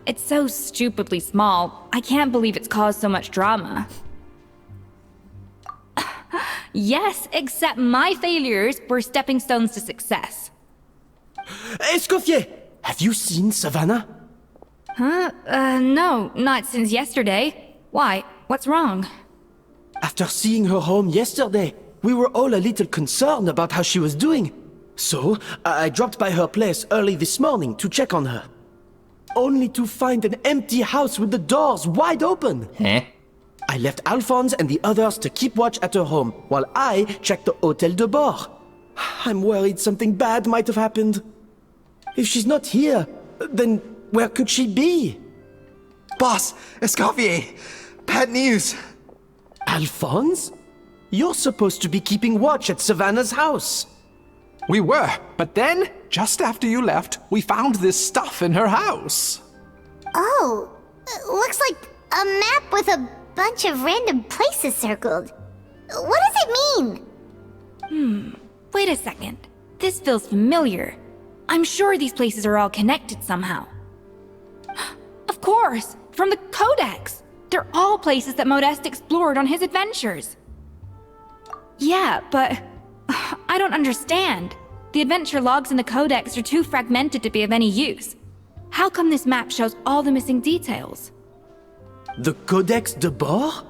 It's so stupidly small, I can't believe it's caused so much drama. Yes, except my failures were stepping stones to success. Escoffier, have you seen Savannah? Huh? No, not since yesterday. Why? What's wrong? After seeing her home yesterday, we were all a little concerned about how she was doing. So, I dropped by her place early this morning to check on her. Only to find an empty house with the doors wide open. Huh? I left Alphonse and the others to keep watch at her home, while I checked the Hôtel de Bord. I'm worried something bad might have happened. If she's not here, then where could she be? Boss, Escoffier! Bad news! Alphonse? You're supposed to be keeping watch at Savannah's house. We were, but then, just after you left, we found this stuff in her house. Oh, looks like a map with a bunch of random places circled. What does it mean? Wait a second. This feels familiar. I'm sure these places are all connected somehow. Of course, from the Codex. They're all places that Modeste explored on his adventures. Yeah, but I don't understand. The adventure logs in the Codex are too fragmented to be of any use. How come this map shows all the missing details? The Codex de Bord?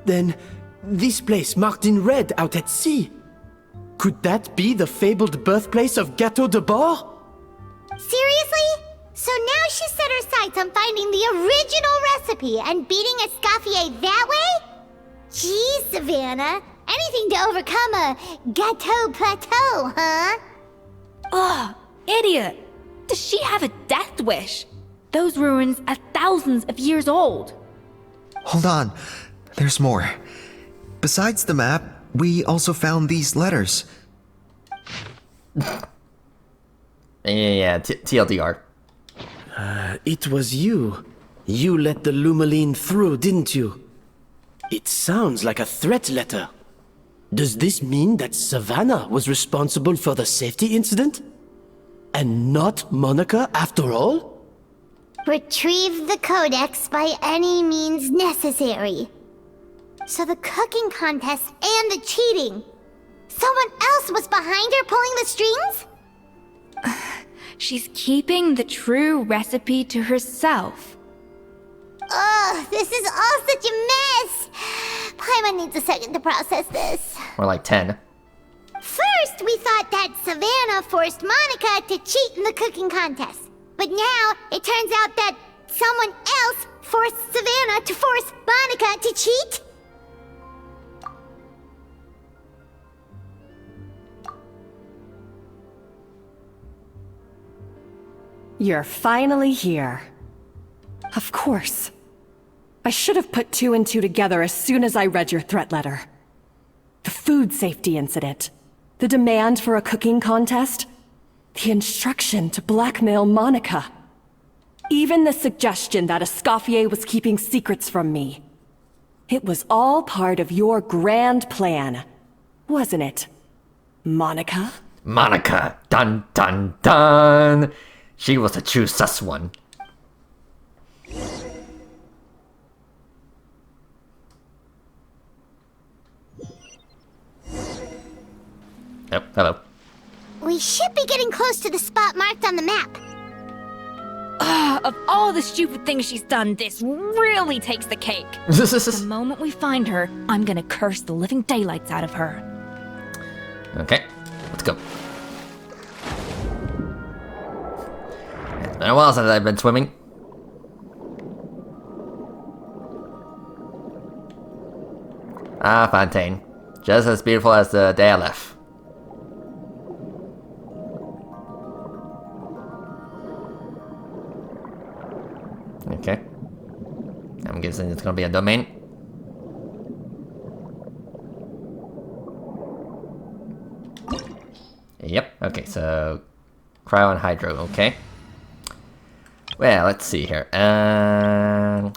Then, this place marked in red out at sea. Could that be the fabled birthplace of Gâteau de Bord? Seriously? So now she set her sights on finding the original recipe and beating Escoffier that way? Geez, Savannah. Anything to overcome a Gâteau plateau, huh? Ugh, idiot! Does she have a death wish? Those ruins are thousands of years old. Hold on, there's more. Besides the map, we also found these letters. Yeah, TLDR. It was you. You let the Lumaline through, didn't you? It sounds like a threat letter. Does this mean that Savannah was responsible for the safety incident? And not Monica after all? Retrieve the Codex by any means necessary. So the cooking contest and the cheating. Someone else was behind her pulling the strings? She's keeping the true recipe to herself. Ugh, this is all such a mess. Paimon needs a second to process this. Or like 10. First, we thought that Savannah forced Monica to cheat in the cooking contest. But now, it turns out that someone else forced Savannah to force Monica to cheat? You're finally here. Of course. I should have put two and two together as soon as I read your threat letter. The food safety incident, the demand for a cooking contest, the instruction to blackmail Monica. Even the suggestion that Escoffier was keeping secrets from me. It was all part of your grand plan, wasn't it, Monica? Monica! Dun dun dun! She was a true sus one. Oh, hello. We should be getting close to the spot marked on the map. Of all the stupid things she's done, this really takes the cake. The moment we find her, I'm gonna curse the living daylights out of her. Okay, let's go. It's been a while since I've been swimming. Ah, Fontaine. Just as beautiful as the day I left. Okay. I'm guessing it's gonna be a domain. Yep, okay, so cryo and hydro, okay. Well, let's see here. I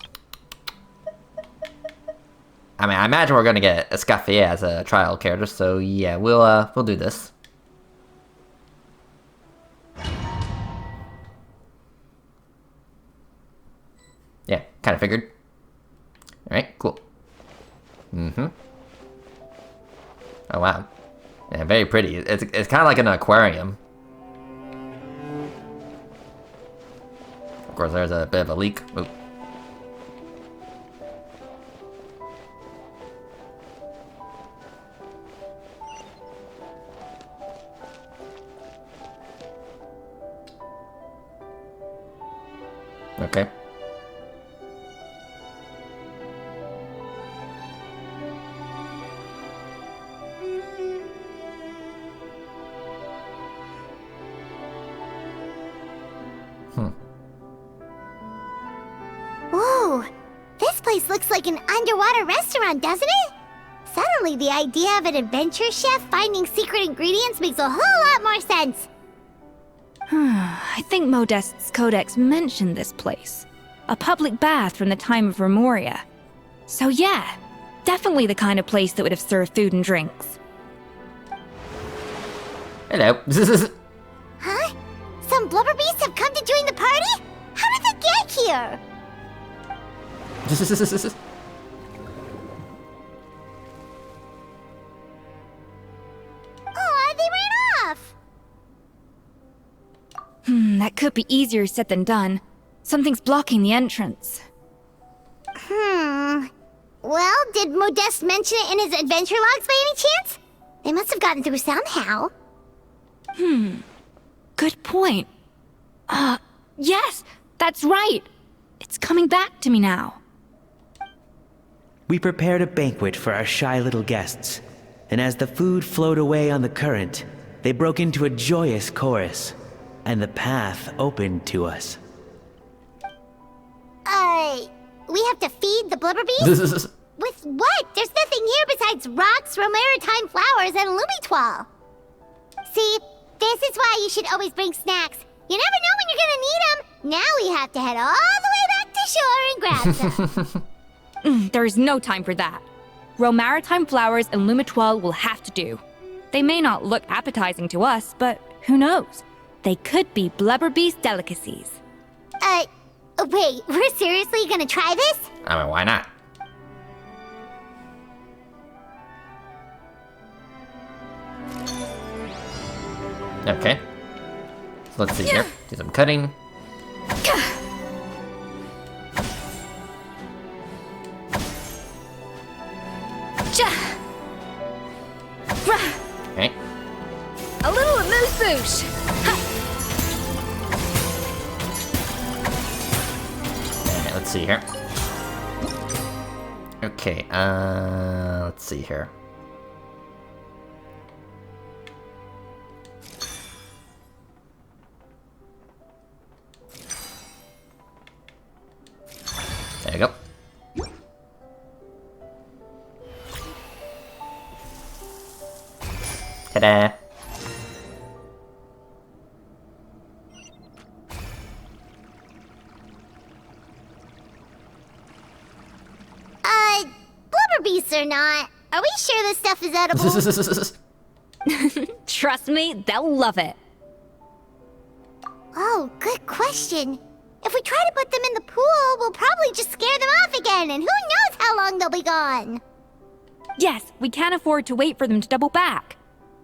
mean, I imagine we're gonna get Escoffier as a trial character, so yeah, we'll do this. Yeah, kind of figured. Alright, cool. Mm-hmm. Oh, wow. Yeah, very pretty. It's kind of like an aquarium. Of course, there's a bit of a leak. Oop. Okay. Whoa! This place looks like an underwater restaurant, doesn't it? Suddenly, the idea of an adventure chef finding secret ingredients makes a whole lot more sense. I think Modest's codex mentioned this place. A public bath from the time of Remoria. So yeah, definitely the kind of place that would have served food and drinks. Hello. Huh? Some blubber beasts have come to join the party? How did they get here? Aw, they ran off! That could be easier said than done. Something's blocking the entrance. Well, did Modeste mention it in his adventure logs by any chance? They must have gotten through somehow. Good point. Yes, that's right. It's coming back to me now. We prepared a banquet for our shy little guests, and as the food flowed away on the current, they broke into a joyous chorus, and the path opened to us. We have to feed the blubber beasts? With what? There's nothing here besides rocks, romaritime flowers, and lumitoile. See, this is why you should always bring snacks. You never know when you're gonna need them. Now we have to head all the way back to shore and grab some. There's no time for that. Romaritime flowers and lumitoile will have to do. They may not look appetizing to us, but who knows? They could be blubber beast delicacies. Wait, we're seriously gonna try this? I mean, why not? Okay. So let's see here. Do some cutting. Okay. A little amuse-bouche. Alright, let's see here. Okay, let's see here. There you go. Ta-da! Blubber beasts or not, are we sure this stuff is edible? Trust me, they'll love it. Oh, good question. If we try to put them in the pool, we'll probably just scare them off again, and who knows how long they'll be gone. Yes, we can't afford to wait for them to double back.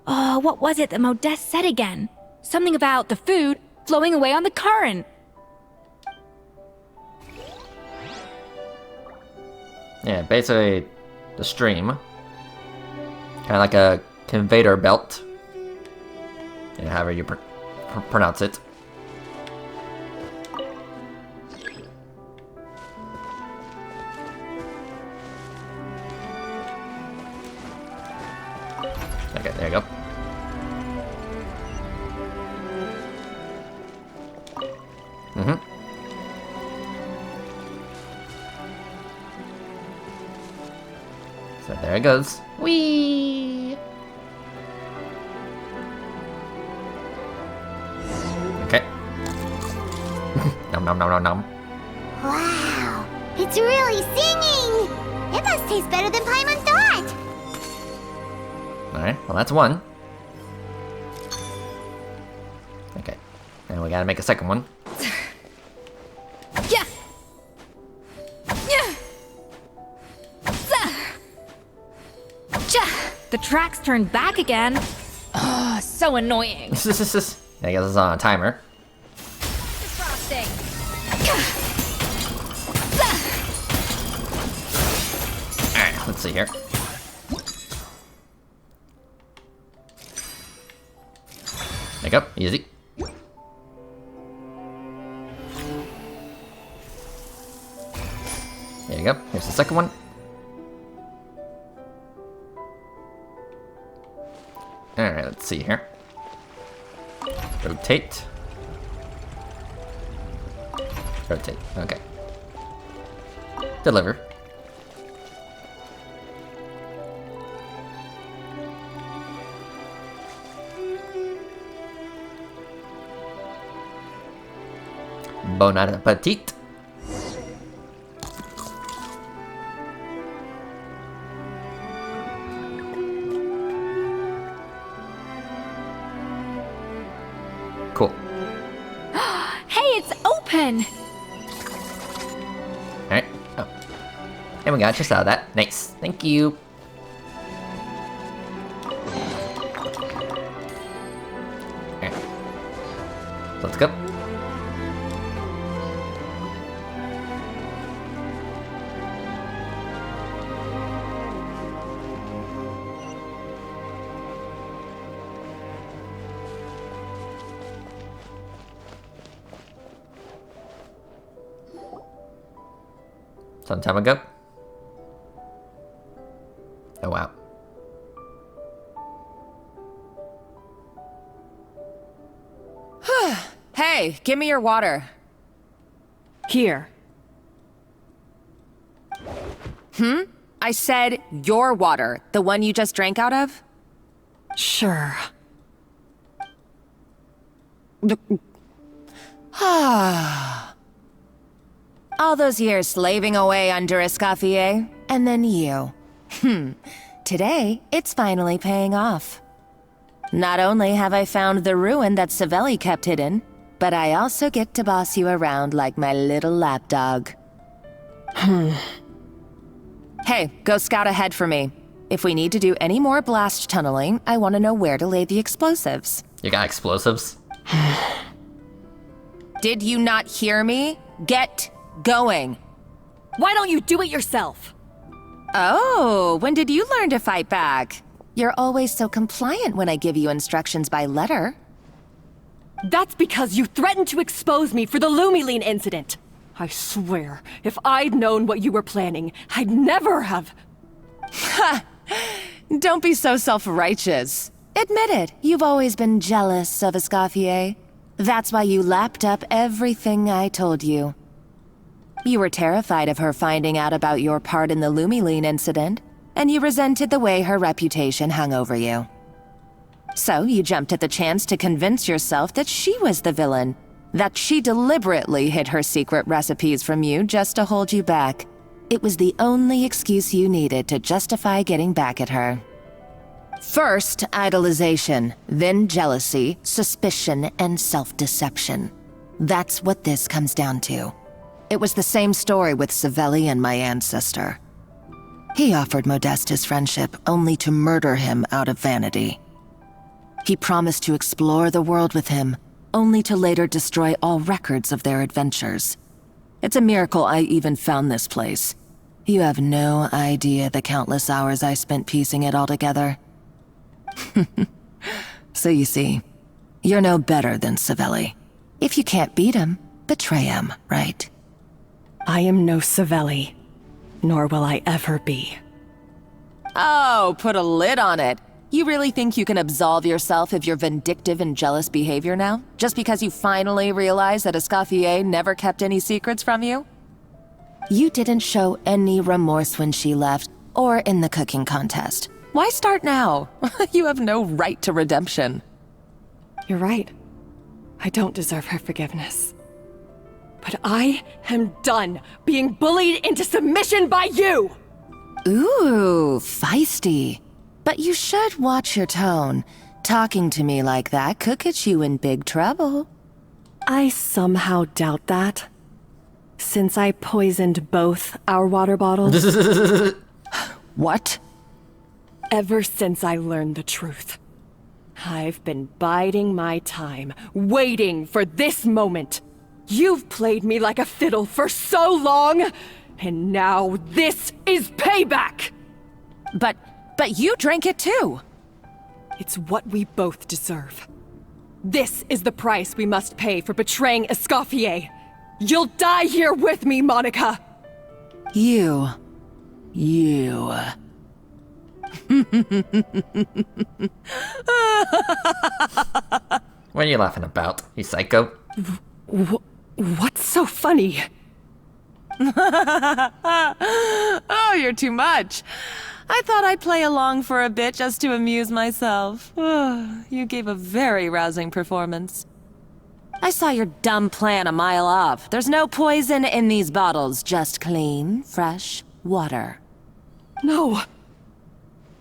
What was it that Modeste said again? Something about the food flowing away on the current. Yeah, basically the stream. Kind of like a conveyor belt. Yeah, however you pronounce it. Okay, there you go. So there it goes. Whee! Okay. Nom nom nom nom nom. Wow, it's really singing! It must taste better than Paimon thought! Alright, well that's one. Okay. And we gotta make a second one. Yeah. Yeah. The tracks turned back again. Oh, so annoying. I guess it's on a timer. Frosting. Alright, let's see here. There you go, easy. you go. Here's the second one. Alright, let's see here. Rotate. Rotate. Okay. Deliver. Bon appetit. Cool. Hey, it's open! Alright. Oh. And we got just out of that. Nice. Thank you. Alright. Let's go. Some time ago. Oh wow. Hey, give me your water. Here. I said your water, the one you just drank out of? Sure. All those years slaving away under Escoffier, and then you. Today, it's finally paying off. Not only have I found the ruin that Savelli kept hidden, but I also get to boss you around like my little lapdog. Hey, go scout ahead for me. If we need to do any more blast tunneling, I want to know where to lay the explosives. You got explosives? Did you not hear me? Get going. Why don't you do it yourself? Oh, when did you learn to fight back? You're always so compliant when I give you instructions by letter. That's because you threatened to expose me for the Lumiline incident. I swear, if I'd known what you were planning, I'd never have... Ha! Don't be so self-righteous. Admit it, you've always been jealous of Escoffier. That's why you lapped up everything I told you. You were terrified of her finding out about your part in the Lumiline incident, and you resented the way her reputation hung over you. So you jumped at the chance to convince yourself that she was the villain, that she deliberately hid her secret recipes from you just to hold you back. It was the only excuse you needed to justify getting back at her. First, idolization, then jealousy, suspicion, and self-deception. That's what this comes down to. It was the same story with Savelli and my ancestor. He offered Modeste his friendship only to murder him out of vanity. He promised to explore the world with him, only to later destroy all records of their adventures. It's a miracle I even found this place. You have no idea the countless hours I spent piecing it all together. So you see, you're no better than Savelli. If you can't beat him, betray him, right? I am no Savelli, nor will I ever be. Oh, put a lid on it. You really think you can absolve yourself of your vindictive and jealous behavior now? Just because you finally realize that Escoffier never kept any secrets from you? You didn't show any remorse when she left, or in the cooking contest. Why start now? You have no right to redemption. You're right. I don't deserve her forgiveness. But I am done being bullied into submission by you! Ooh, feisty. But you should watch your tone. Talking to me like that could get you in big trouble. I somehow doubt that. Since I poisoned both our water bottles. What? Ever since I learned the truth, I've been biding my time, waiting for this moment. You've played me like a fiddle for so long, and now this is payback! But you drank it too! It's what we both deserve. This is the price we must pay for betraying Escoffier. You'll die here with me, Monica! You. What are you laughing about, you psycho? What's so funny? Oh, you're too much. I thought I'd play along for a bit just to amuse myself. You gave a very rousing performance. I saw your dumb plan a mile off. There's no poison in these bottles, just clean, fresh water. No.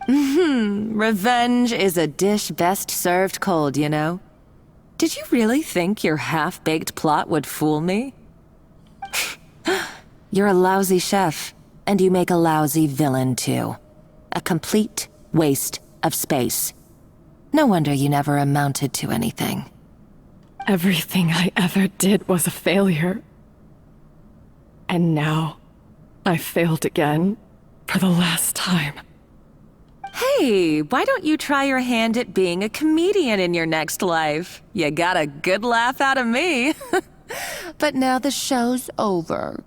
Revenge is a dish best served cold, you know? Did you really think your half-baked plot would fool me? You're a lousy chef, and you make a lousy villain, too. A complete waste of space. No wonder you never amounted to anything. Everything I ever did was a failure. And now, I failed again, for the last time. Hey, why don't you try your hand at being a comedian in your next life? You got a good laugh out of me. But now the show's over.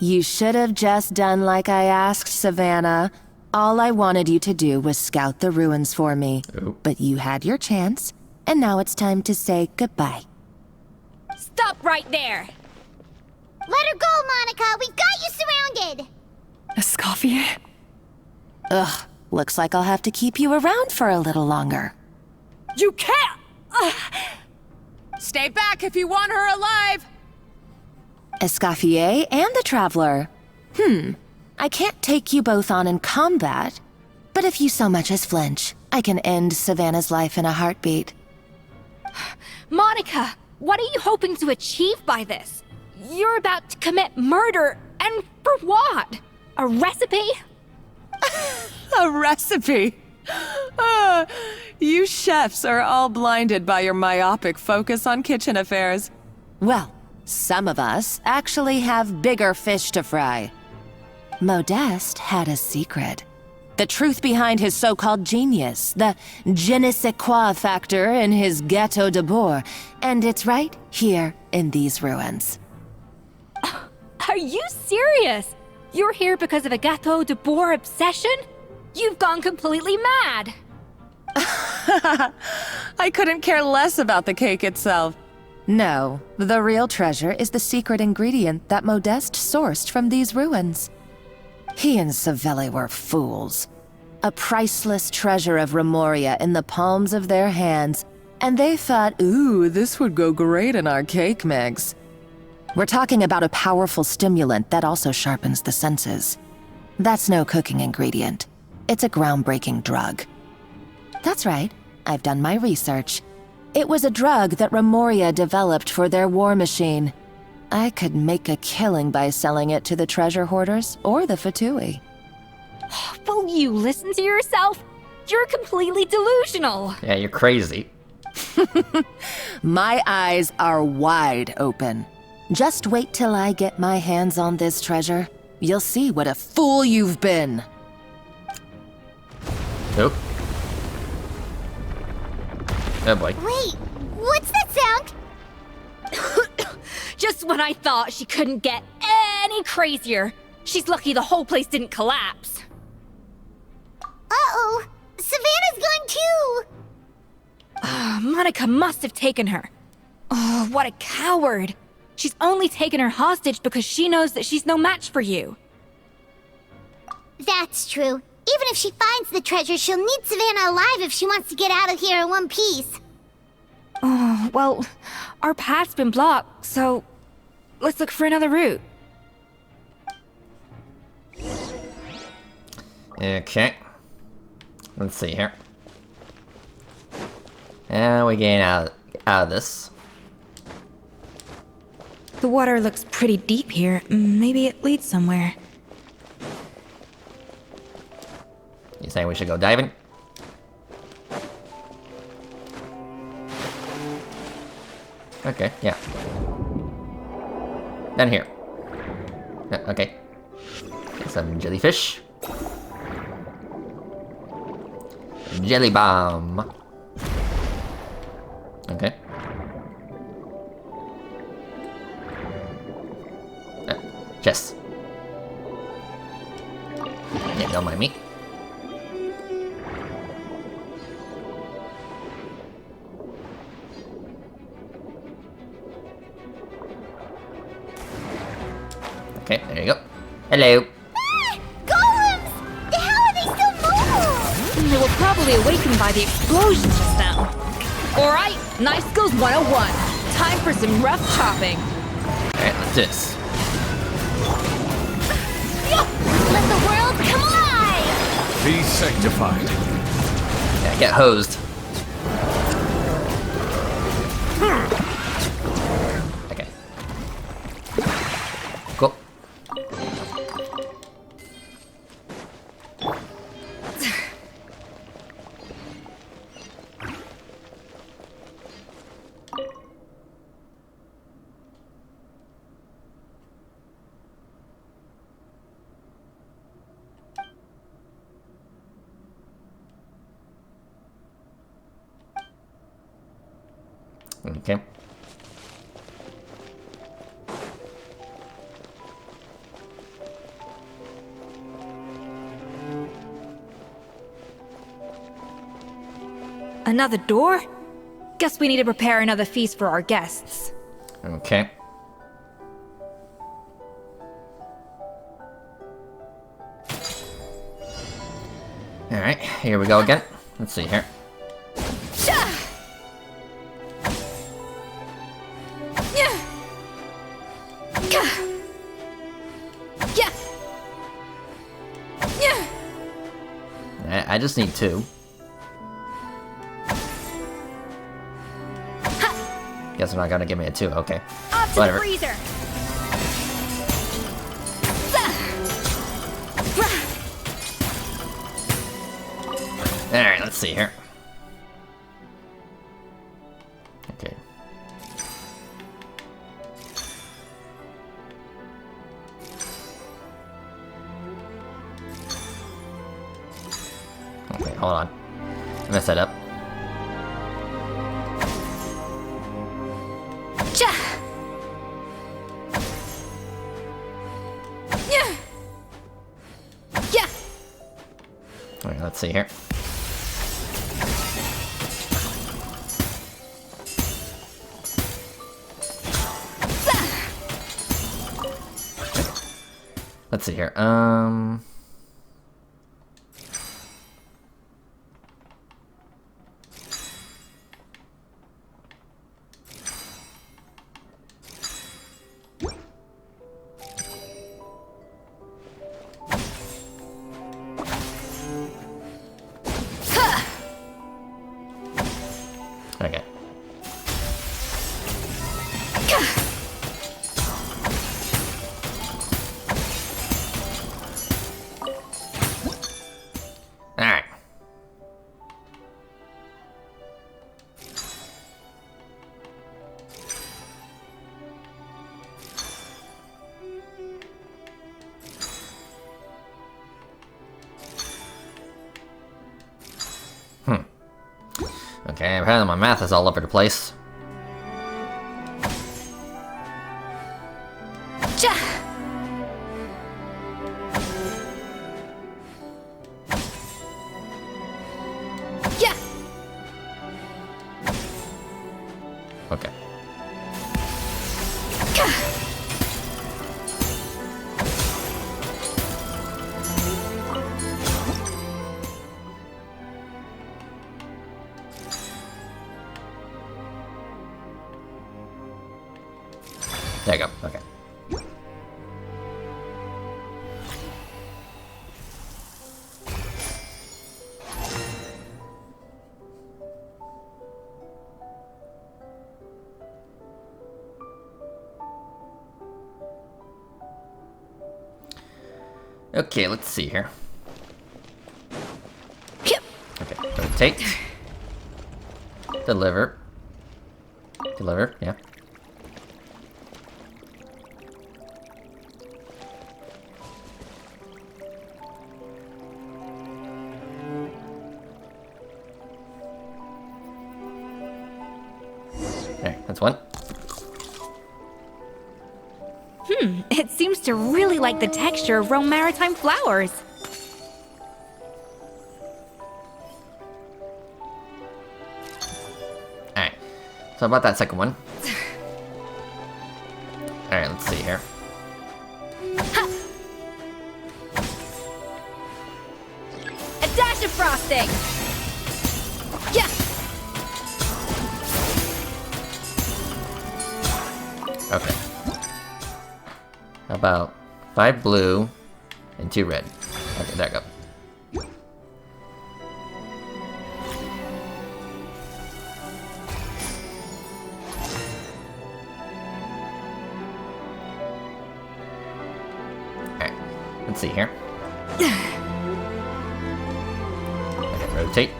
You should have just done like I asked, Savannah. All I wanted you to do was scout the ruins for me. Oh. But you had your chance, and now it's time to say goodbye. Stop right there! Let her go, Monica! We've got you surrounded! Escoffier? Ugh, looks like I'll have to keep you around for a little longer. You can't! Stay back if you want her alive! Escoffier and the Traveler. I can't take you both on in combat, but if you so much as flinch, I can end Savannah's life in a heartbeat. Monica, what are you hoping to achieve by this? You're about to commit murder, and for what? A recipe? A recipe? You chefs are all blinded by your myopic focus on kitchen affairs. Well, some of us actually have bigger fish to fry. Modeste had a secret. The truth behind his so-called genius, the je ne sais quoi factor in his Gâteau de Bourg, and it's right here in these ruins. Are you serious? You're here because of a Gâteau de Bourg obsession? You've gone completely mad! I couldn't care less about the cake itself. No, the real treasure is the secret ingredient that Modeste sourced from these ruins. He and Savelli were fools. A priceless treasure of Remoria in the palms of their hands, and they thought, ooh, this would go great in our cake mix. We're talking about a powerful stimulant that also sharpens the senses. That's no cooking ingredient. It's a groundbreaking drug. That's right, I've done my research. It was a drug that Remoria developed for their war machine. I could make a killing by selling it to the treasure hoarders or the Fatui. Will you listen to yourself? You're completely delusional. Yeah, you're crazy. My eyes are wide open. Just wait till I get my hands on this treasure. You'll see what a fool you've been. Oh. Oh boy. Wait, what's that sound? Just when I thought she couldn't get any crazier. She's lucky the whole place didn't collapse. Uh-oh, Savannah's gone too! Monica must have taken her. Oh, what a coward. She's only taken her hostage because she knows that she's no match for you. That's true. Even if she finds the treasure, she'll need Savannah alive if she wants to get out of here in one piece. Oh, well, our path's been blocked, so let's look for another route. Okay. Let's see here. And we gain out of this. The water looks pretty deep here. Maybe it leads somewhere. You saying we should go diving? Okay, yeah. Down here. Okay. Some jellyfish. Jelly bomb. Okay. Chest. Yeah, don't mind me. Okay, there you go. Hello. Golems! How are they still mobile? They were probably awakened by the explosion just now. Alright, Knife Skills 101. Time for some rough chopping. Alright, let's do this. Let the world come alive! Be sanctified. Yeah, get hosed. Okay. Cool. Okay. Another door? Guess we need to prepare another feast for our guests. Okay. Alright, here we go again. Let's see here. I just need 2. Guess they're not gonna give me a 2, okay. Off to Whatever. the freezer! Alright, let's see here. Okay. Okay, hold on. I messed that up. Alright, let's see here. Let's see here. Okay. Alright. Okay, apparently my math is all over the place. Okay. There you go. Okay. Okay, let's see here. Okay, rotate. Deliver. Deliver, yeah. There, that's one. It seems to really like the texture of Rome maritime flowers. So about that second one. Alright, let's see here. A dash of frosting! Yeah! Okay. How about 5 blue and 2 red? Okay, there we go. Alright, let's see here. Okay, rotate.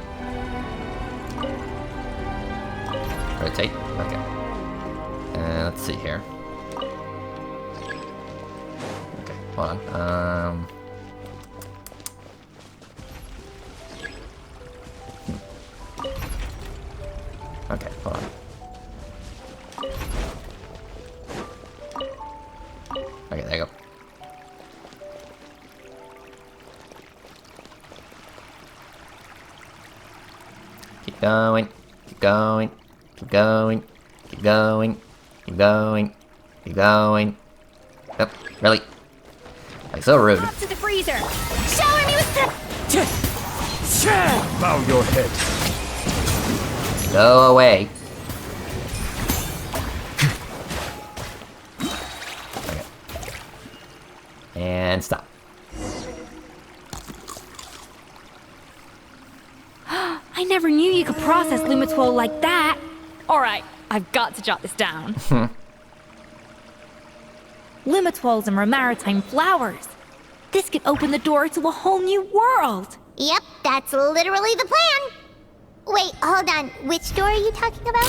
Rotate, okay. Let's see here. Okay, hold on. Okay, hold on. Okay, there you go. Keep going, keep going, keep going, keep going, keep going, keep going. Yep, really? Like, so rude. Off to the freezer! Shower me with the... Bow your head. Go away. Okay. And stop. I never knew you could process Lumitwol like that. Alright, I've got to jot this down. Lumitwols and maritime flowers. This could open the door to a whole new world. Yep, that's literally the plan. Wait, hold on. Which door are you talking about?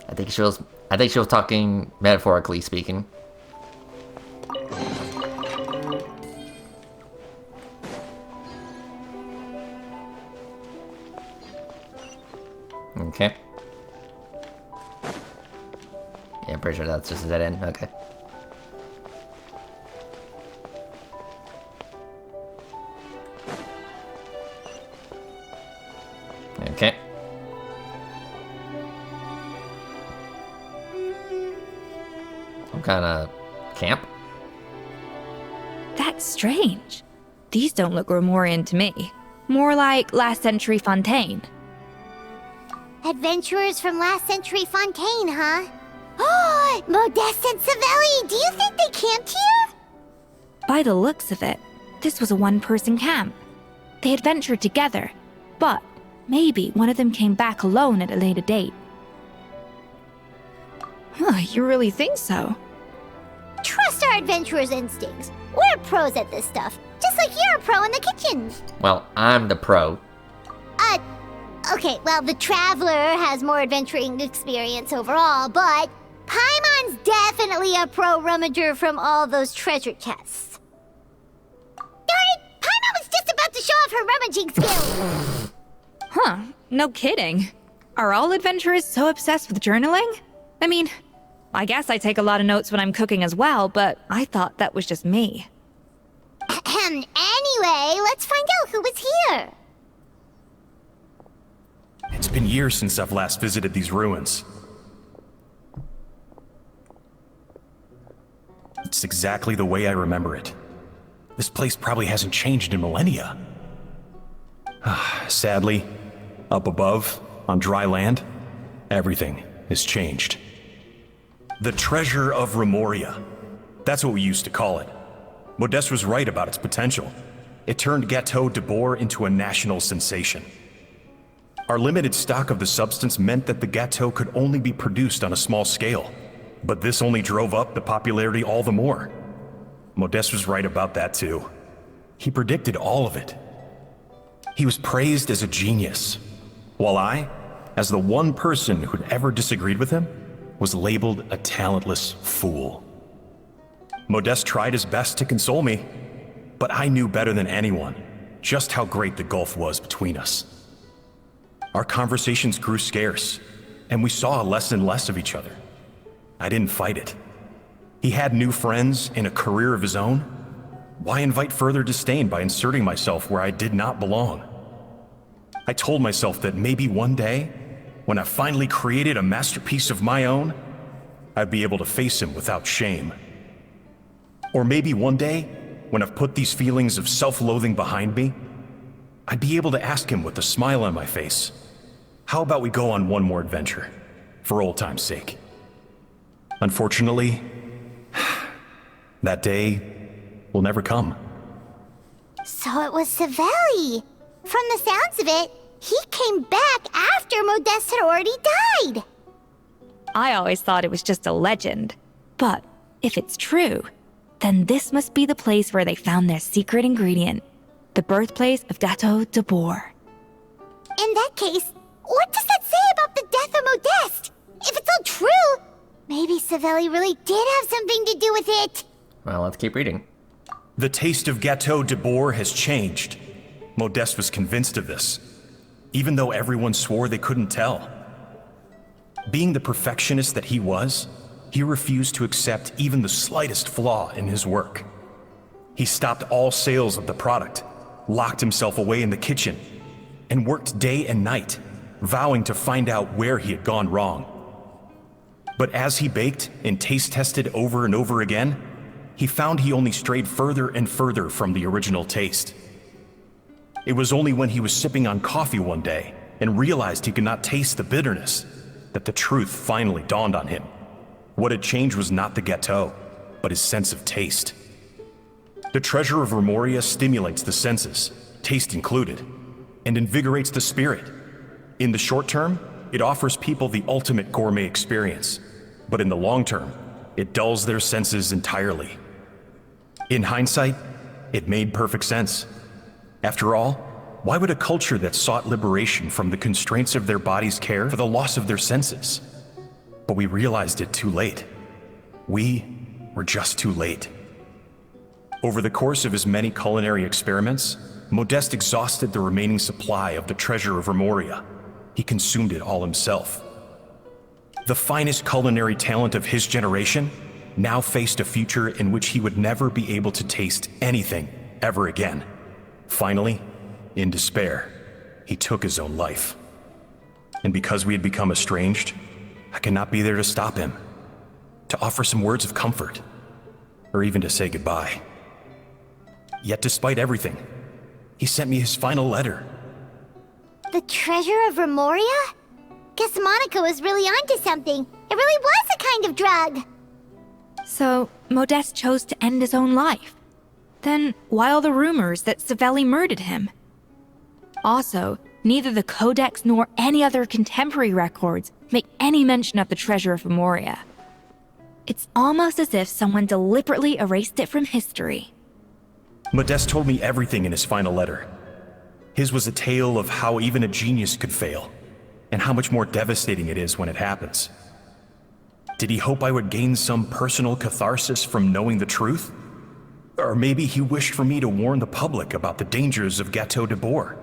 I think she was talking metaphorically speaking. Okay. Yeah, I'm pretty sure that's just a dead end. Okay. Okay. Some kind of camp? That's strange. These don't look Romorian to me. More like last century Fontaine. Adventurers from last century Fontaine, huh? Oh, Modeste and Savelli, do you think they camped here? By the looks of it, this was a one-person camp. They adventured together, but maybe one of them came back alone at a later date. Huh, you really think so? Trust our adventurers' instincts. We're pros at this stuff, just like you're a pro in the kitchen. Well, I'm the pro. Okay, well, the Traveler has more adventuring experience overall, but Paimon's definitely a pro rummager from all those treasure chests. Darn it! Paimon was just about to show off her rummaging skills! Huh, no kidding. Are all adventurers so obsessed with journaling? I mean, I guess I take a lot of notes when I'm cooking as well, but I thought that was just me. Anyway, let's find out who was here. It's been years since I've last visited these ruins. It's exactly the way I remember it. This place probably hasn't changed in millennia. Sadly, up above, on dry land, everything has changed. The treasure of Remoria. That's what we used to call it. Modeste was right about its potential. It turned Gateau de Bourg into a national sensation. Our limited stock of the substance meant that the Gateau could only be produced on a small scale. But this only drove up the popularity all the more. Modeste was right about that too. He predicted all of it. He was praised as a genius, while I, as the one person who'd ever disagreed with him, was labeled a talentless fool. Modeste tried his best to console me, but I knew better than anyone just how great the gulf was between us. Our conversations grew scarce, and we saw less and less of each other. I didn't fight it. He had new friends and a career of his own. Why invite further disdain by inserting myself where I did not belong? I told myself that maybe one day, when I finally created a masterpiece of my own, I'd be able to face him without shame. Or maybe one day, when I've put these feelings of self-loathing behind me, I'd be able to ask him with a smile on my face, how about we go on one more adventure, for old time's sake? Unfortunately, that day will never come. So it was Savelli. From the sounds of it, he came back after Modeste had already died. I always thought it was just a legend. But if it's true, then this must be the place where they found their secret ingredient, the birthplace of Gateau de Boer. In that case, what does that say about the death of Modeste? If it's all true, maybe Savelli really did have something to do with it. Well, let's keep reading. The taste of Gateau de Boer has changed. Modeste was convinced of this, even though everyone swore they couldn't tell. Being the perfectionist that he was, he refused to accept even the slightest flaw in his work. He stopped all sales of the product, locked himself away in the kitchen, and worked day and night, vowing to find out where he had gone wrong. But as he baked and taste tested over and over again, he found he only strayed further and further from the original taste. It was only when he was sipping on coffee one day and realized he could not taste the bitterness that the truth finally dawned on him. What had changed was not the gâteau, but his sense of taste. The treasure of Remoria stimulates the senses, taste included, and invigorates the spirit. In the short term, it offers people the ultimate gourmet experience, but in the long term, it dulls their senses entirely. In hindsight, it made perfect sense. After all, why would a culture that sought liberation from the constraints of their bodies care for the loss of their senses? But we realized it too late. We were just too late. Over the course of his many culinary experiments, Modeste exhausted the remaining supply of the treasure of Remoria. He consumed it all himself. The finest culinary talent of his generation now faced a future in which he would never be able to taste anything ever again. Finally, in despair, he took his own life. And because we had become estranged, I cannot be there to stop him, to offer some words of comfort, or even to say goodbye. Yet despite everything, he sent me his final letter. The treasure of Remoria? Guess Monica was really onto something. It really was a kind of drug. So, Modeste chose to end his own life. Then, why all the rumors that Savelli murdered him? Also, neither the Codex nor any other contemporary records make any mention of the treasure of Remoria. It's almost as if someone deliberately erased it from history. Modeste told me everything in his final letter. His was a tale of how even a genius could fail, and how much more devastating it is when it happens. Did he hope I would gain some personal catharsis from knowing the truth? Or maybe he wished for me to warn the public about the dangers of Gateau de Boer,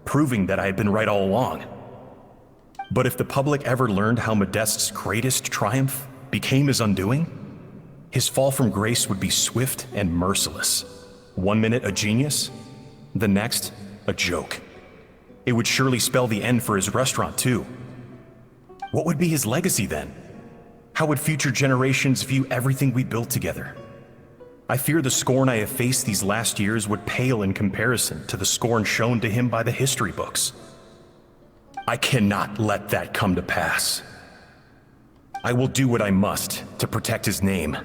proving that I had been right all along. But if the public ever learned how Modeste's greatest triumph became his undoing, his fall from grace would be swift and merciless. 1 minute a genius, the next a joke. It would surely spell the end for his restaurant too. What would be his legacy then? How would future generations view everything we built together? I fear the scorn I have faced these last years would pale in comparison to the scorn shown to him by the history books. I cannot let that come to pass. I will do what I must to protect his name.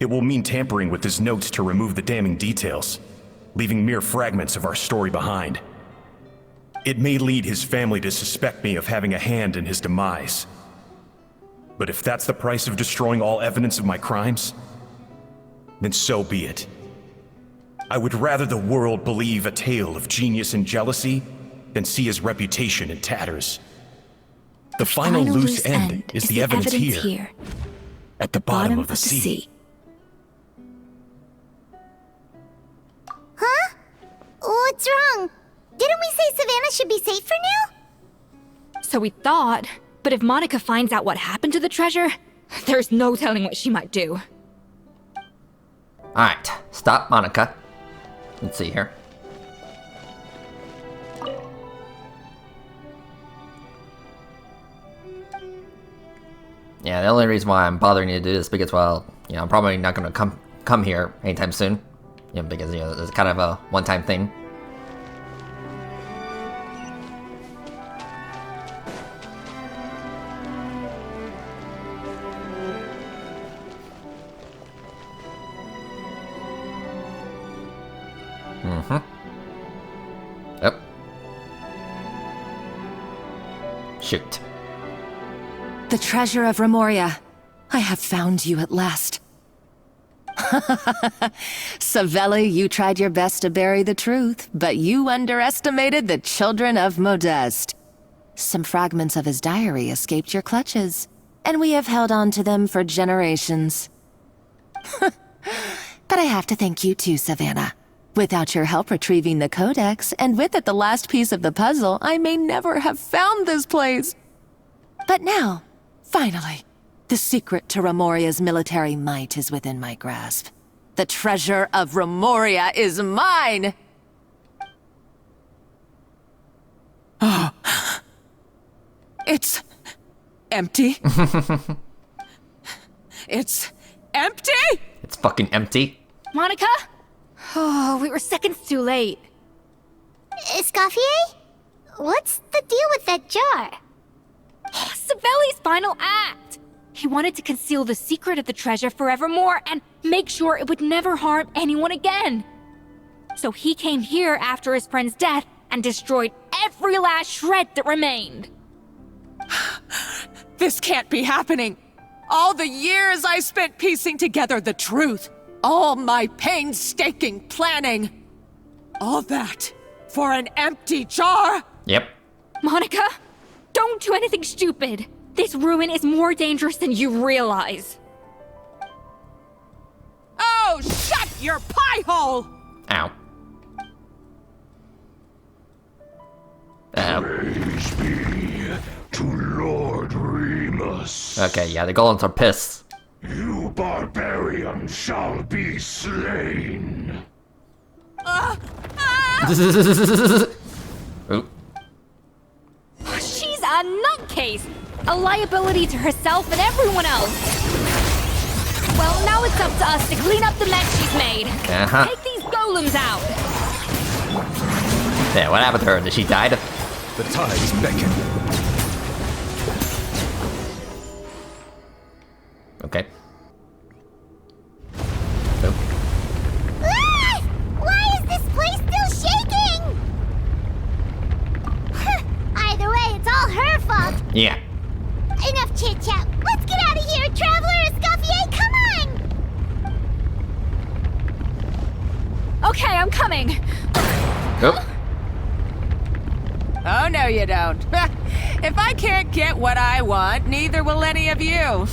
It will mean tampering with his notes to remove the damning details, leaving mere fragments of our story behind. It may lead his family to suspect me of having a hand in his demise. But if that's the price of destroying all evidence of my crimes, then so be it. I would rather the world believe a tale of genius and jealousy than see his reputation in tatters. The final loose end is the evidence here, at the bottom of the sea. Huh? What's wrong? Didn't we say Savannah should be safe for now? So we thought, but if Monica finds out what happened to the treasure, there's no telling what she might do. Alright, stop Monica. Let's see here. Yeah, the only reason why I'm bothering you to do this is because, well, you know, I'm probably not gonna come here anytime soon. You know, because, you know, it's kind of a one-time thing. Yep. Shoot. The treasure of Remoria. I have found you at last. Savelli, you tried your best to bury the truth, but you underestimated the children of Modeste. Some fragments of his diary escaped your clutches, and we have held on to them for generations. But I have to thank you too, Savannah. Without your help retrieving the codex, and with it the last piece of the puzzle, I may never have found this place. But now, finally, the secret to Remoria's military might is within my grasp. The treasure of Remoria is mine! Oh. It's empty. It's empty? It's fucking empty. Monica? Oh, we were seconds too late. Escoffier? What's the deal with that jar? Savelli's final act! He wanted to conceal the secret of the treasure forevermore and make sure it would never harm anyone again. So he came here after his friend's death and destroyed every last shred that remained. This can't be happening. All the years I spent piecing together the truth. All my painstaking planning. All that for an empty jar? Yep. Monica, don't do anything stupid. This ruin is more dangerous than you realize. Oh, shut your pie hole! Ow. Praise be to Lord Remus. Okay, yeah, the golems are pissed. You barbarian shall be slain. Oop. She's a nutcase! A liability to herself and everyone else. Well, now it's up to us to clean up the mess she's made. Take these golems out. Yeah, what happened to her? Did she die? The tides beckon. Okay. Ah! Why is this place still shaking? Either way, it's all her fault. Yeah. Enough chit-chat. Let's get out of here, Traveler Escoffier, come on! Okay, I'm coming. Oh. Oh, no you don't. If I can't get what I want, neither will any of you.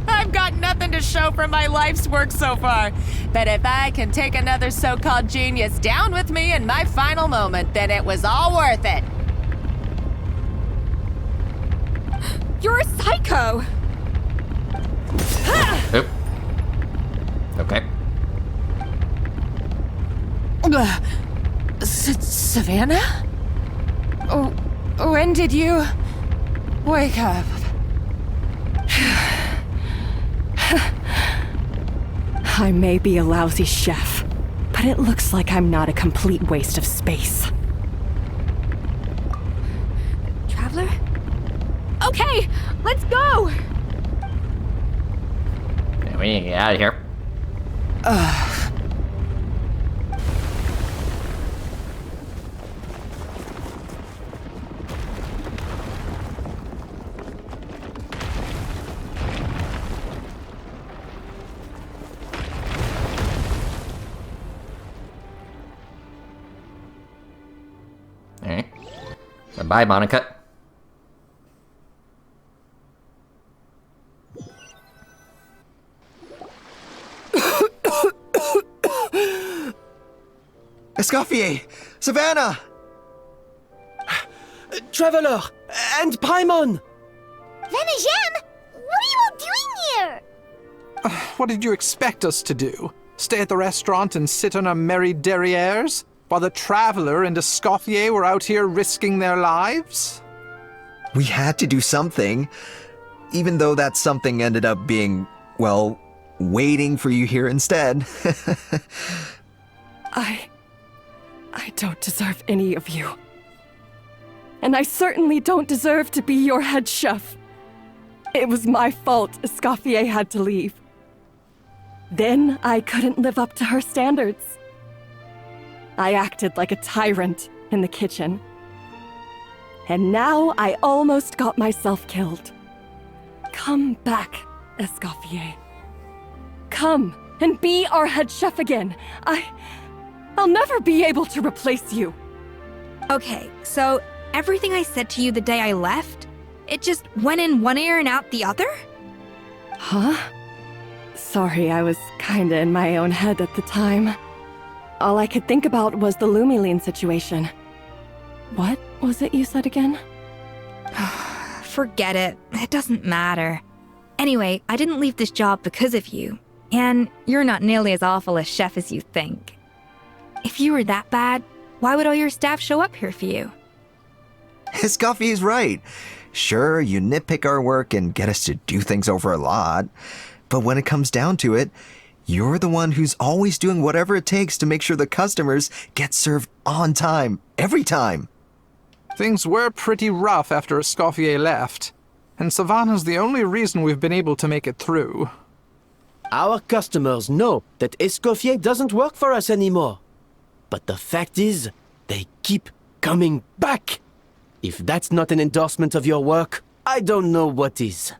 I've got nothing to show for my life's work so far. But if I can take another so-called genius down with me in my final moment, then it was all worth it. You're a psycho! Oop. Okay. Savannah? Oh, when did you wake up? I may be a lousy chef, but it looks like I'm not a complete waste of space. Traveler? Okay, let's go! Yeah, we need to get out of here. Alright. So bye, Monica. Escoffier! Savannah! Traveler! And Paimon! Venegem, what are you all doing here? What did you expect us to do? Stay at the restaurant and sit on our merry derrieres? While the Traveler and Escoffier were out here risking their lives? We had to do something. even though that something ended up being, well, waiting for you here instead. I don't deserve any of you. And I certainly don't deserve to be your head chef. It was my fault Escoffier had to leave. Then I couldn't live up to her standards. I acted like a tyrant in the kitchen. And now I almost got myself killed. Come back, Escoffier. Come and be our head chef again. I'll never be able to replace you. Okay, so everything I said to you the day I left, it just went in one ear and out the other? Huh? Sorry, I was kinda in my own head at the time. All I could think about was the Lumiline situation. What was it you said again? Forget it. It doesn't matter. Anyway, I didn't leave this job because of you. And you're not nearly as awful a chef as you think. If you were that bad, why would all your staff show up here for you? Escoffier's right. Sure, you nitpick our work and get us to do things over a lot. But when it comes down to it, you're the one who's always doing whatever it takes to make sure the customers get served on time, every time. Things were pretty rough after Escoffier left, and Savannah's the only reason we've been able to make it through. Our customers know that Escoffier doesn't work for us anymore. But the fact is, they keep coming back. If that's not an endorsement of your work, I don't know what is.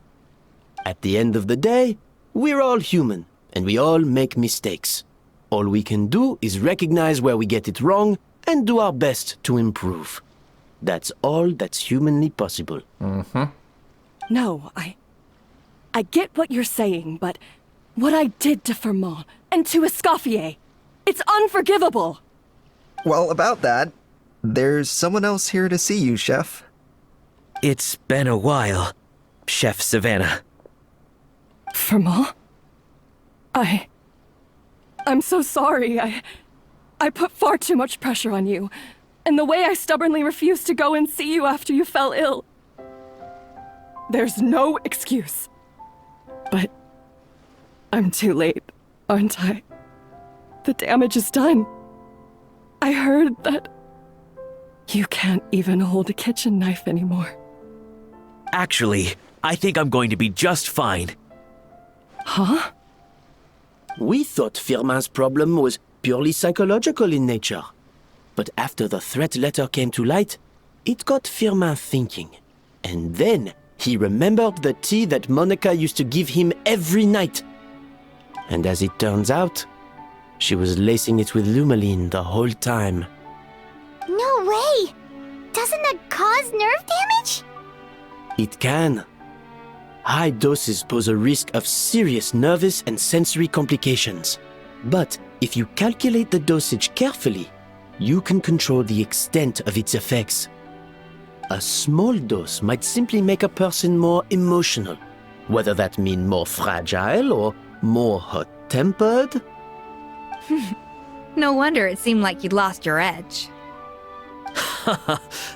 At the end of the day, we're all human, and we all make mistakes. All we can do is recognize where we get it wrong and do our best to improve. That's all that's humanly possible. No, I get what you're saying, but what I did to Firmont and to Escoffier, it's unforgivable. Well, about that, there's someone else here to see you, Chef. It's been a while, Chef Savannah. Firmont? I'm so sorry. I put far too much pressure on you. And the way I stubbornly refused to go and see you after you fell ill. There's no excuse. But I'm too late, aren't I? The damage is done. I heard that you can't even hold a kitchen knife anymore. Actually, I think I'm going to be just fine. Huh? We thought Firmin's problem was purely psychological in nature. But after the threat letter came to light, it got Firmin thinking. And then he remembered the tea that Monica used to give him every night. And as it turns out, she was lacing it with Lumiline the whole time. No way! Doesn't that cause nerve damage? It can. High doses pose a risk of serious nervous and sensory complications. But if you calculate the dosage carefully, you can control the extent of its effects. A small dose might simply make a person more emotional, whether that means more fragile or more hot-tempered. No wonder it seemed like you'd lost your edge.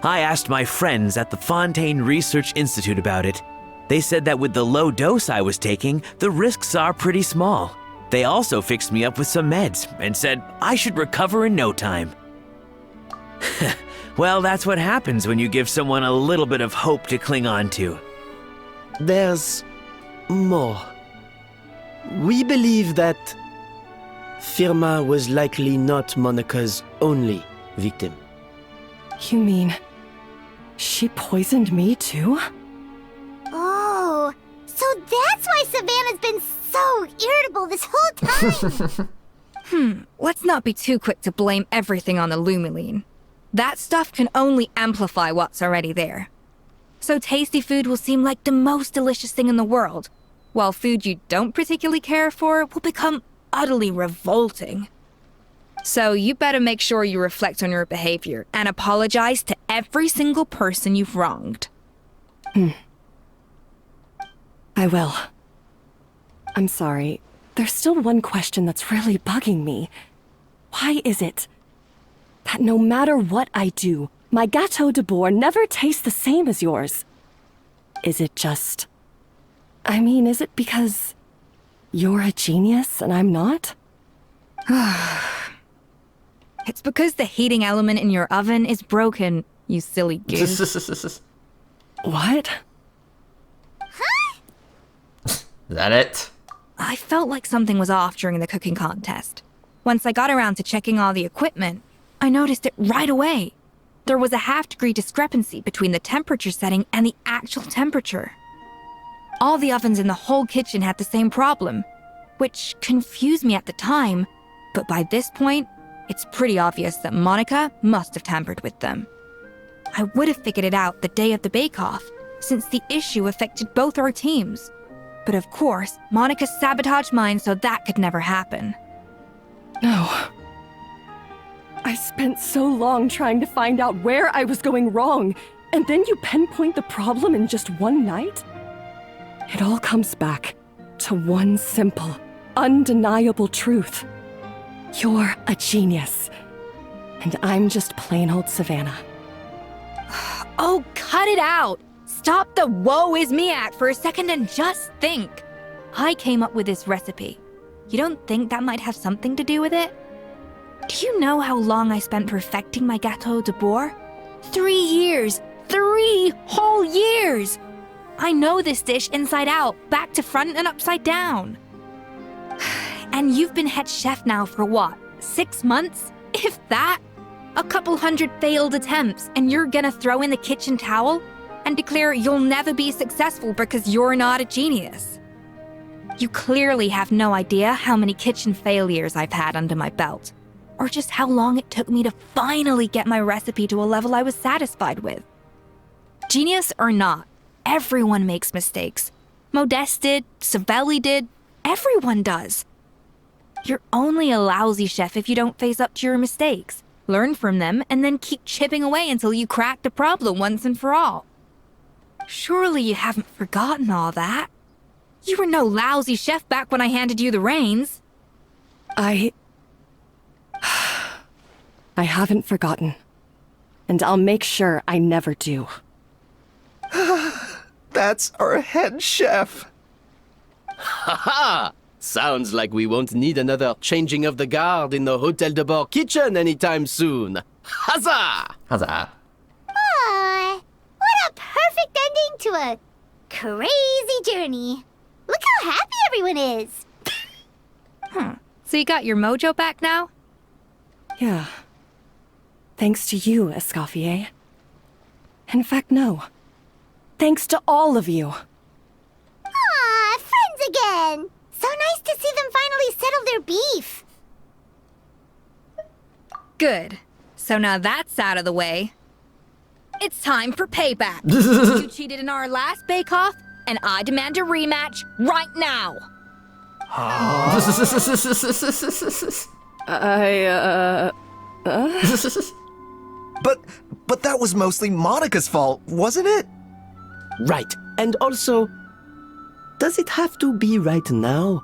I asked my friends at the Fontaine Research Institute about it. They said that with the low dose I was taking, the risks are pretty small. They also fixed me up with some meds and said I should recover in no time. Well, that's what happens when you give someone a little bit of hope to cling on to. There's more. We believe that Firmin was likely not Monica's only victim. You mean she poisoned me too? Oh, so that's why Savannah's been so irritable this whole time. Let's not be too quick to blame everything on the Lumiline. That stuff can only amplify what's already there. So tasty food will seem like the most delicious thing in the world, while food you don't particularly care for will become utterly revolting. So you better make sure you reflect on your behavior and apologize to every single person you've wronged. I will. I'm sorry. There's still one question that's really bugging me. Why is it that no matter what I do, my Gâteau de Bourg never tastes the same as yours? Is it just I mean, is it because you're a genius and I'm not? It's because the heating element in your oven is broken, you silly goose. What? Is that it? I felt like something was off during the cooking contest. Once I got around to checking all the equipment, I noticed it right away. There was a half-degree discrepancy between the temperature setting and the actual temperature. All the ovens in the whole kitchen had the same problem, which confused me at the time, but by this point, it's pretty obvious that Monica must have tampered with them. I would have figured it out the day of the bake-off, since the issue affected both our teams. But of course, Monica sabotaged mine so that could never happen. No. I spent so long trying to find out where I was going wrong, and then you pinpoint the problem in just one night? It all comes back to one simple, undeniable truth. You're a genius, and I'm just plain old Savannah. Oh, cut it out! Stop the woe is me act for a second and just think. I came up with this recipe. You don't think that might have something to do with it? Do you know how long I spent perfecting my gâteau de bois? 3 years! 3 whole years! I know this dish inside out, back to front and upside down. And you've been head chef now for what, 6 months? If that? A couple hundred failed attempts, and you're gonna throw in the kitchen towel and declare you'll never be successful because you're not a genius. You clearly have no idea how many kitchen failures I've had under my belt, or just how long it took me to finally get my recipe to a level I was satisfied with. Genius or not, everyone makes mistakes. Modeste did, Savelli did, everyone does. You're only a lousy chef if you don't face up to your mistakes, learn from them, and then keep chipping away until you crack the problem once and for all. Surely you haven't forgotten all that. You were no lousy chef back when I handed you the reins. I haven't forgotten. And I'll make sure I never do. That's our head chef. Ha! Sounds like we won't need another changing of the guard in the Hotel de Bord kitchen anytime soon. Huzzah! Huzzah. Aw, what a perfect ending to a crazy journey. Look how happy everyone is. So you got your mojo back now? Yeah. Thanks to you, Escoffier. In fact, no. Thanks to all of you. Aw, friends again. So nice to see them finally settle their beef. Good. So now that's out of the way. It's time for payback. You cheated in our last bake-off, and I demand a rematch right now. But that was mostly Monica's fault, wasn't it? Right. And also, does it have to be right now?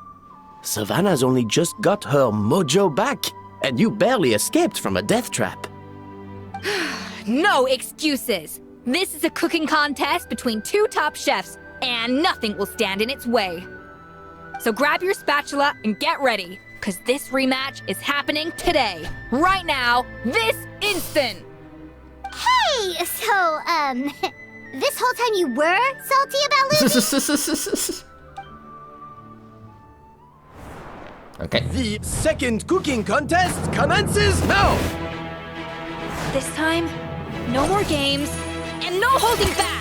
Savannah's only just got her mojo back, and you barely escaped from a death trap. No excuses. This is a cooking contest between 2 top chefs, and nothing will stand in its way. So grab your spatula and get ready, because this rematch is happening today, right now, this instant. Hey, so, this whole time you were salty about losing? Okay. The second cooking contest commences now! This time, no more games, and no holding back!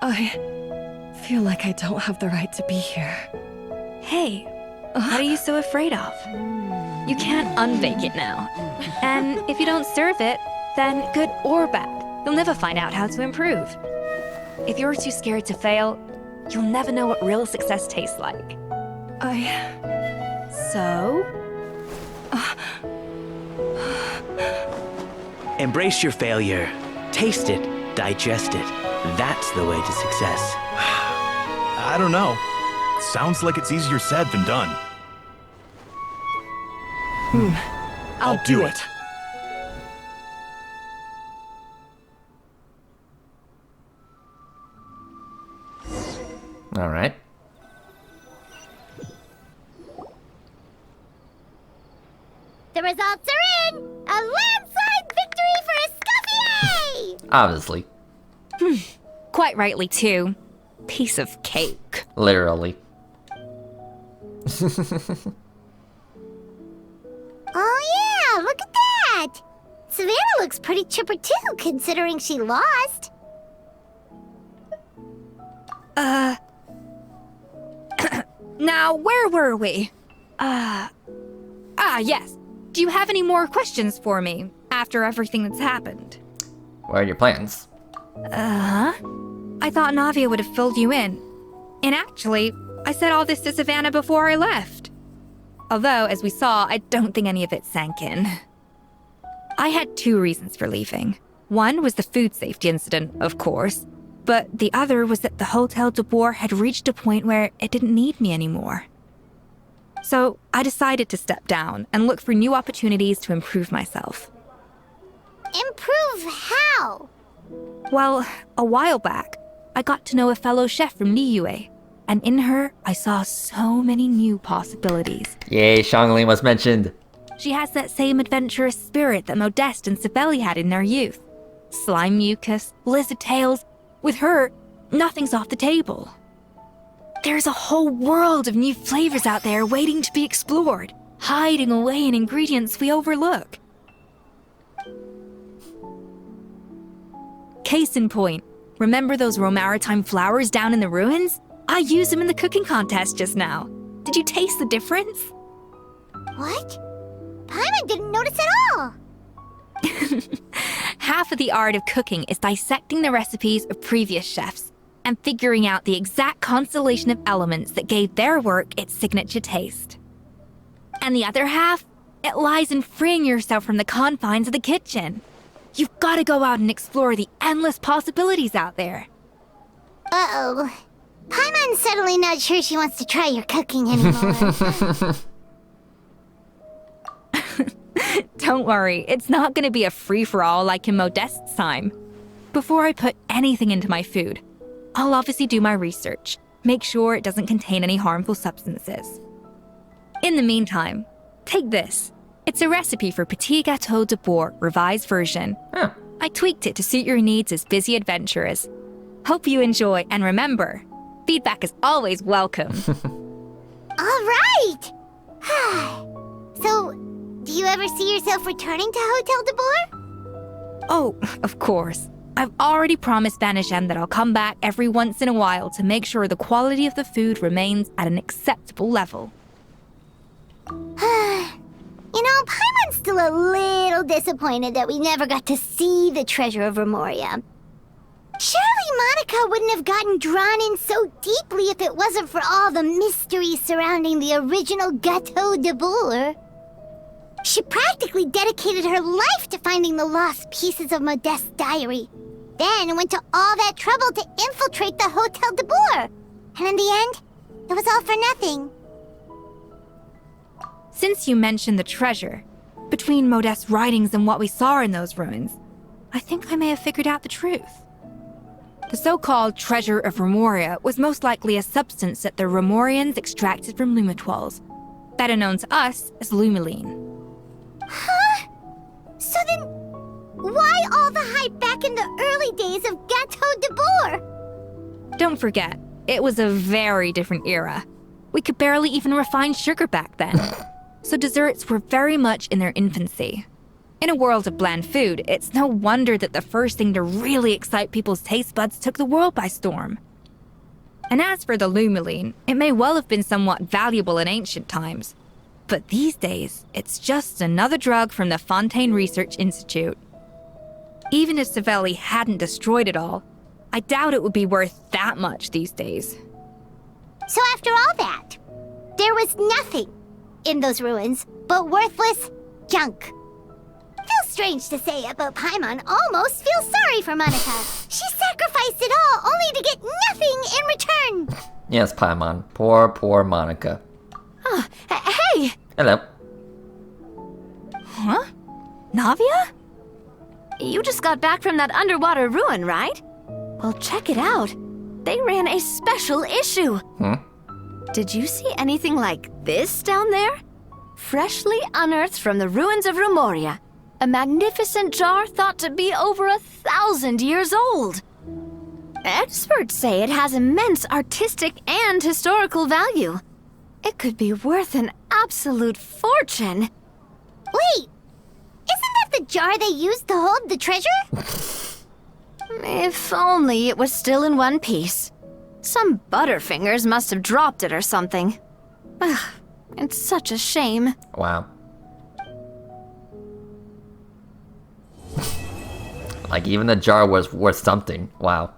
I feel like I don't have the right to be here. Hey, what are you so afraid of? You can't unbake it now. And if you don't serve it, then good or bad, you'll never find out how to improve. If you're too scared to fail, you'll never know what real success tastes like. So? Embrace your failure. Taste it. Digest it. That's the way to success. I don't know. Sounds like it's easier said than done. I'll do it. All right. The results are in! A landslide victory for Escoffier! Obviously. Quite rightly, too. Piece of cake. Literally. Oh yeah, look at that! Savannah looks pretty chipper too, considering she lost. Now, where were we? Yes. Do you have any more questions for me after everything that's happened? What are your plans? I thought Navia would have filled you in. And actually, I said all this to Savannah before I left. Although, as we saw, I don't think any of it sank in. I had 2 reasons for leaving. One was the food safety incident, of course, but the other was that the Hotel de Boer had reached a point where it didn't need me anymore. So I decided to step down and look for new opportunities to improve myself. Improve how? Well, a while back, I got to know a fellow chef from Liyue, and in her, I saw so many new possibilities. Yay, Xiangling was mentioned. She has that same adventurous spirit that Modeste and Sibeli had in their youth. Slime mucus, lizard tails. With her, nothing's off the table. There's a whole world of new flavors out there waiting to be explored, hiding away in ingredients we overlook. Case in point, remember those Romaritime flowers down in the ruins? I used them in the cooking contest just now. Did you taste the difference? What? Paimon didn't notice at all! Half of the art of cooking is dissecting the recipes of previous chefs and figuring out the exact constellation of elements that gave their work its signature taste. And the other half, it lies in freeing yourself from the confines of the kitchen. You've got to go out and explore the endless possibilities out there. Uh-oh. Paimon's suddenly not sure she wants to try your cooking anymore. Don't worry, it's not going to be a free-for-all like in Modeste's time. Before I put anything into my food, I'll obviously do my research, make sure it doesn't contain any harmful substances. In the meantime, take this. It's a recipe for Petit Gâteau de Boer, revised version. Huh. I tweaked it to suit your needs as busy adventurers. Hope you enjoy, and remember, feedback is always welcome. All right! So, do you ever see yourself returning to Hotel de Boer? Oh, of course. I've already promised Vanishem that I'll come back every once in a while to make sure the quality of the food remains at an acceptable level. You know, Paimon's still a little disappointed that we never got to see the treasure of Remoria. Surely Monica wouldn't have gotten drawn in so deeply if it wasn't for all the mystery surrounding the original Gâteau de Boer. She practically dedicated her life to finding the lost pieces of Modeste's diary, then went to all that trouble to infiltrate the Hotel de Boer. And in the end, it was all for nothing. Since you mentioned the treasure, between Modeste's writings and what we saw in those ruins, I think I may have figured out the truth. The so-called treasure of Remoria was most likely a substance that the Remorians extracted from Lumitoiles, better known to us as Lumiline. Huh? So then, why all the hype back in the early days of Gâteau de Boer? Don't forget, it was a very different era. We could barely even refine sugar back then. So desserts were very much in their infancy. In a world of bland food, it's no wonder that the first thing to really excite people's taste buds took the world by storm. And as for the Lumiline, it may well have been somewhat valuable in ancient times. But these days, it's just another drug from the Fontaine Research Institute. Even if Savelli hadn't destroyed it all, I doubt it would be worth that much these days. So after all that, there was nothing in those ruins but worthless junk. Feels strange to say it, but Paimon almost feels sorry for Monica. She sacrificed it all only to get nothing in return. Yes, Paimon. Poor Monica. Oh, hey! Hello. Huh? Navia? You just got back from that underwater ruin, right? Well, check it out. They ran a special issue. Did you see anything like this down there? Freshly unearthed from the ruins of Rumoria. A magnificent jar thought to be over 1,000 years old. Experts say it has immense artistic and historical value. It could be worth an absolute fortune. Wait, isn't that the jar they used to hold the treasure? If only it was still in one piece. Some butterfingers must have dropped it or something. Ugh, it's such a shame. Wow. Like, even the jar was worth something. Wow.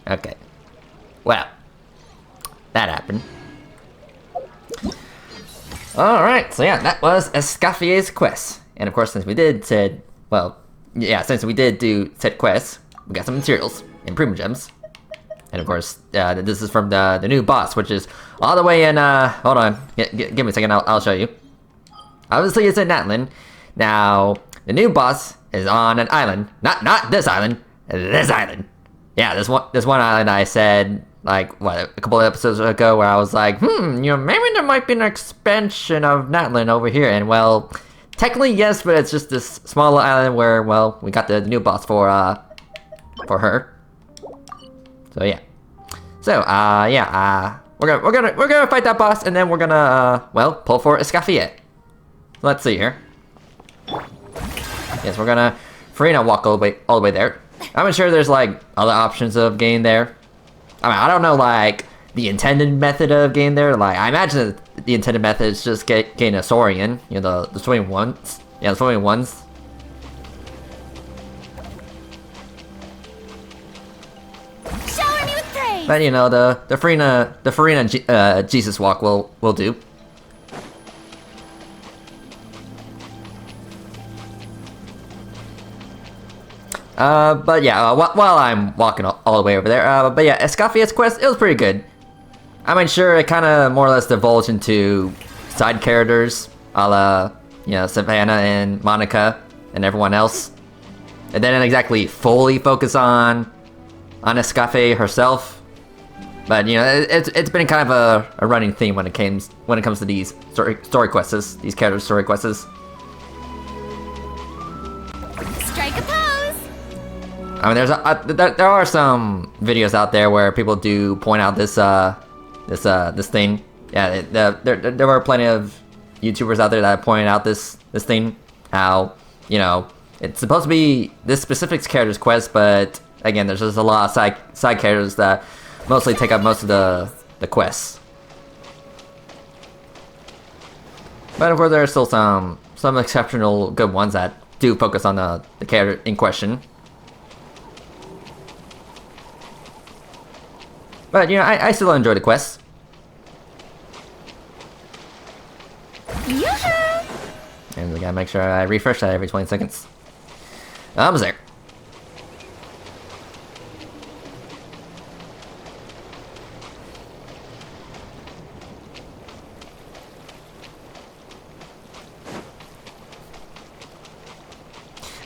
Okay. Well, that happened. Alright, so yeah, that was Escaffier's quest. And of course, since we did do said quests, we got some materials and Prima Gems. And of course, this is from the new boss, which is all the way in, hold on, give me a second, I'll show you. Obviously, it's in Natlan. Now, the new boss is on an island. Not this island, this island. Yeah, this one island I said, like, what, a couple of episodes ago where I was like, maybe there might be an expansion of Natlan over here. And, well, technically, yes, but it's just this small island where, well, we got the new boss for her. So, yeah. So, we're gonna fight that boss, and then we're gonna, pull for Escaffier. Let's see here. Yes, we're gonna Farina walk all the way there. I'm sure there's like other options of getting there. I mean, I don't know like the intended method of getting there. Like I imagine that the intended method is just getting a Saurian, the swimming ones. Yeah, the swimming ones. Shower me with praise. But the Farina Jesus walk will do. But yeah, while I'm walking all the way over there, but yeah, Escaffier's quest, it was pretty good. I mean, sure, it kind of more or less divulged into side characters, a la, Savannah and Monica and everyone else. It didn't exactly fully focus on Escaffier herself. But, it's been kind of a running theme when it comes to these story quests, these character story quests. Strike a pose! I mean, there are some videos out there where people do point out this thing. Yeah, there were plenty of YouTubers out there that pointed out this thing. How it's supposed to be this specific character's quest, but again, there's just a lot of side characters that mostly take up most of the quests. But of course, there are still some exceptional good ones that do focus on the character in question. But, I still enjoy the quests. And we gotta make sure I refresh that every 20 seconds. Almost there.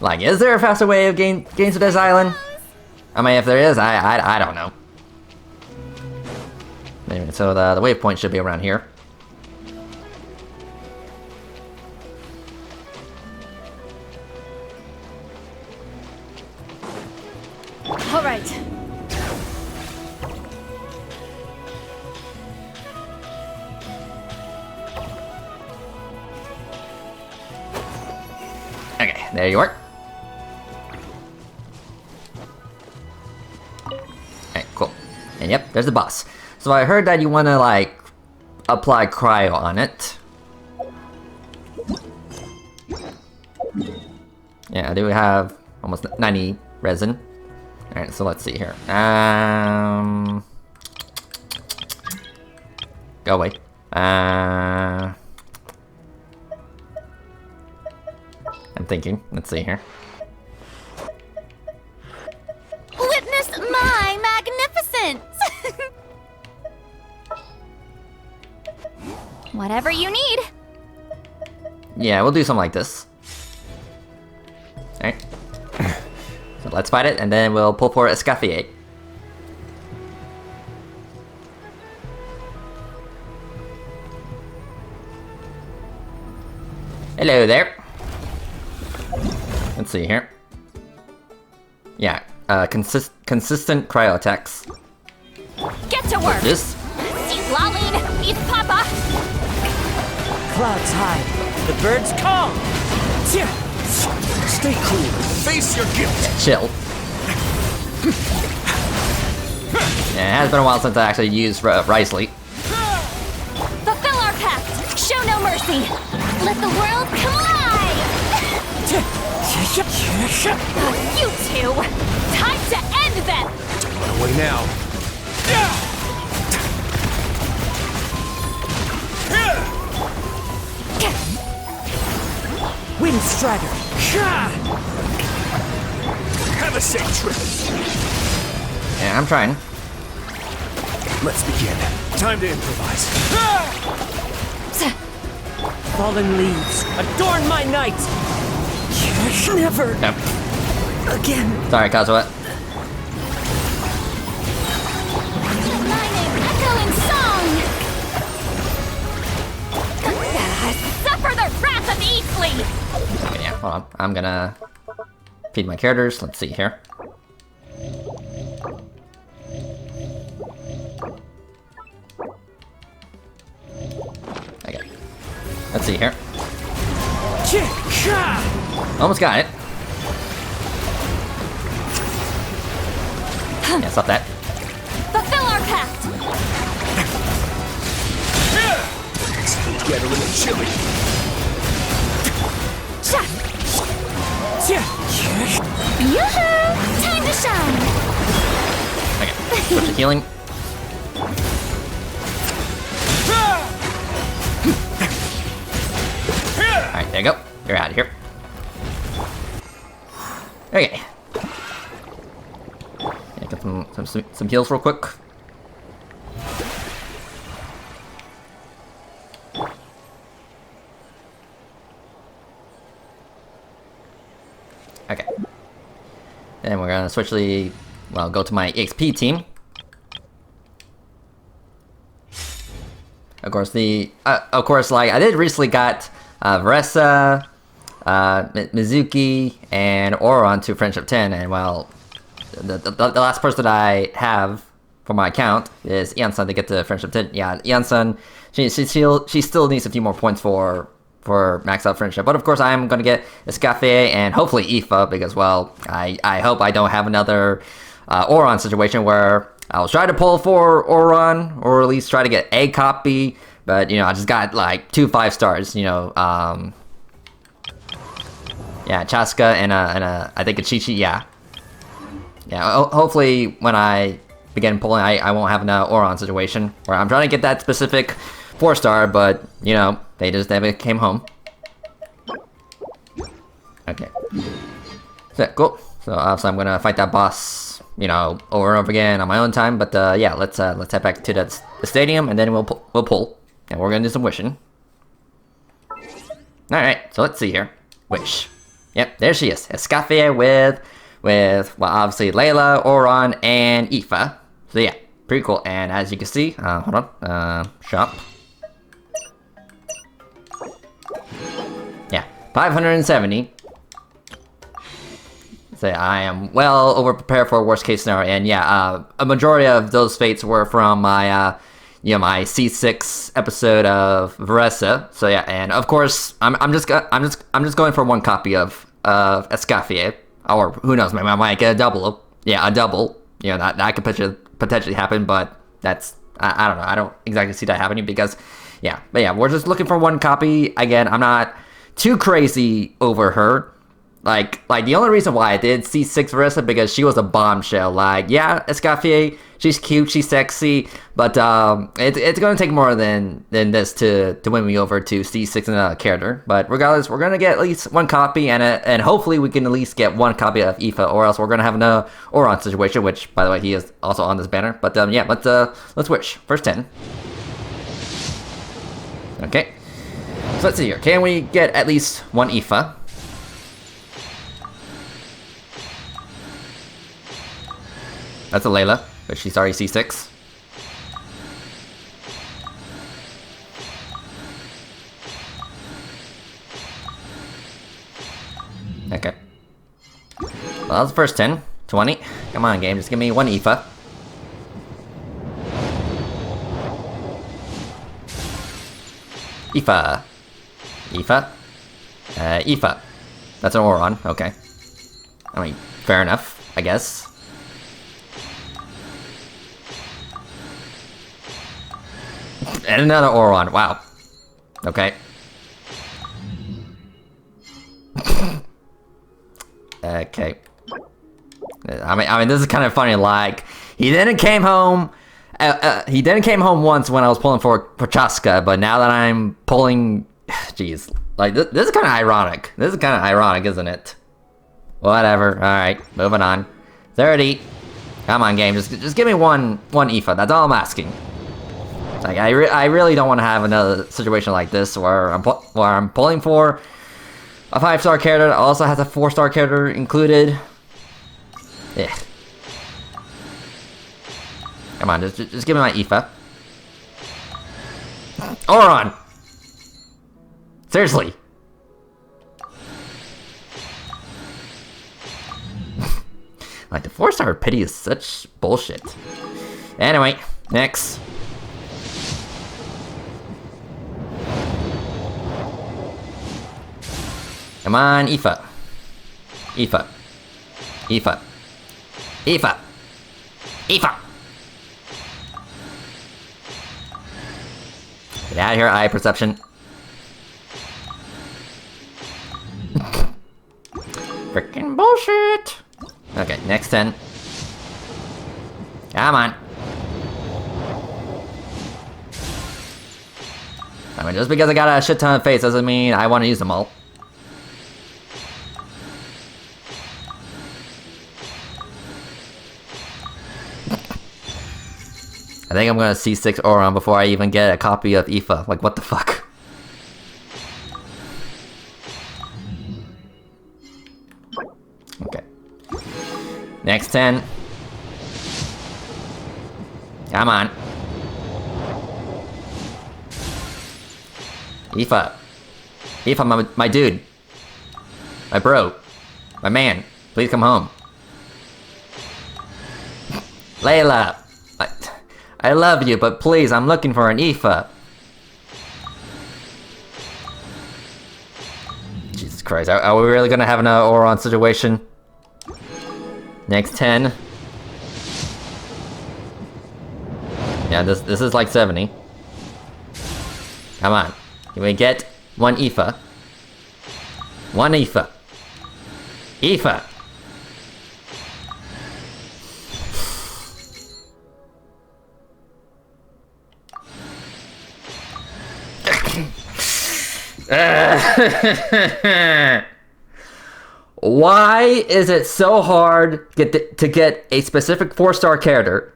Like, is there a faster way of getting to this island? I mean, if there is, I don't know. Anyway, so the waypoint should be around here. All right. there you are. Alright, cool. And yep, there's the boss. So I heard that you want to, like, apply cryo on it. Yeah, I do have almost 90 resin. Alright, so let's see here. Go away. I'm thinking. Let's see here. Witness my magnificence! Whatever you need. Yeah, we'll do something like this. Alright. So let's fight it, and then we'll pull for Escaffier. Hello there. Let's see here. Yeah, consistent cryo attacks. Get to work! This? See Laline, beat Papa! Clouds high, the birds calm. Stay cool, face your guilt. Yeah, chill. Yeah, it has been a while since I actually used Risley. Fulfill our pact! Show no mercy! Let the world collide! You two! Time to end them! Don't run away now. Wind Strider. Have a safe trip. Yeah, I'm trying. Let's begin. Time to improvise. Fallen leaves, adorn my night. Never Yep. again. Sorry, Kazuha. Lightning echoing song! Suffer the wrath of Eastleaf! Okay, yeah, hold on. I'm gonna feed my characters. Let's see here. Okay. Let's see here. Almost got it. Yeah, stop that. Fulfill our pact! It's get a little chilly. Yoo-hoo! Time to shine! Okay, switch to healing. Alright, there you go. You're out of here. Okay. Yeah, get some heals real quick. Okay. Then we're gonna go to my EXP team. Of course, like I did recently got Veressa, Mizuki, and Oron to Friendship 10, and well, the last person I have for my account is Ian-san to get to Friendship 10. Yeah, Ian-san, she still needs a few more points for max out Friendship, but of course I am gonna get Escaffier and hopefully Aoife, because well, I hope I don't have another Oron situation where I'll try to pull for Oron, or at least try to get a copy, but you know, I just got like 2 5-stars, you know, yeah, Chaska and I think a Chi-Chi, yeah. Hopefully when I begin pulling, I won't have an Oron situation where I'm trying to get that specific 4-star, but you know, they just never came home. Okay. So, cool. So obviously I'm gonna fight that boss, you know, over and over again on my own time. But yeah, let's head back to the stadium, and then we'll pull, and we're gonna do some wishing. All right. So let's see here. Wish. Yep, there she is. Escaffier with well, obviously Layla, Oron, and Aoife. So yeah, pretty cool. And as you can see, hold on, shop. Yeah, 570. So I am well over prepared for a worst case scenario, and yeah, a majority of those fates were from my my C6 episode of Veressa. So yeah, and of course I'm just going for one copy of Escoffier. Or who knows, maybe I might get a double. Yeah, a double. You know, that could potentially happen, but that's, I don't know. I don't exactly see that happening because, yeah. But yeah, we're just looking for one copy. Again, I'm not too crazy over her. Like the only reason why I did C6 Versa because she was a bombshell. Like, yeah, Escoffier, she's cute, she's sexy, but it's gonna take more than this to win me over to C6 and a character. But regardless, we're gonna get at least one copy, and hopefully we can at least get one copy of Aoife, or else we're gonna have an Oron situation, which by the way he is also on this banner. But yeah, let's switch. First 10. Okay. So let's see here. Can we get at least one Aoife? That's a Layla, but she's already C6. Okay. Well, that was the first 10. 20. Come on, game. Just give me one Aoife. Aoife. Aoife. Aoife. That's an Oron. Okay. I mean, fair enough, I guess. And another Oron. Wow. Okay. Okay. I mean, this is kind of funny. Like, he didn't came home. He didn't came home once when I was pulling for Chaska, but now that I'm pulling, jeez, like this is kind of ironic. This is kind of ironic, isn't it? Whatever. All right, moving on. 30. Come on, game. Just give me one Aoife. That's all I'm asking. Like, I really don't want to have another situation like this where I'm pulling for a 5-star character that also has a 4-star character included. Yeah. Come on, just give me my Aoife. Oron! Seriously. Like, the 4-star pity is such bullshit. Anyway, next. Come on, Aoife. Aoife. Aoife. Aoife. Aoife. Get out of here, eye perception. Freaking bullshit. Okay, next 10. Come on. I mean, just because I got a shit ton of face doesn't mean I want to use them all. I think I'm gonna C6 Oron before I even get a copy of Aoife. Like, what the fuck? Okay. Next 10. Come on. Aoife. Aoife, my dude. My bro. My man. Please come home. Layla. I love you, but please, I'm looking for an Aoife. Jesus Christ, are we really gonna have an Oron situation? Next 10. Yeah, this is like 70. Come on. Can we get one Aoife? One Aoife. Aoife! Why is it so hard to get a specific 4-star character?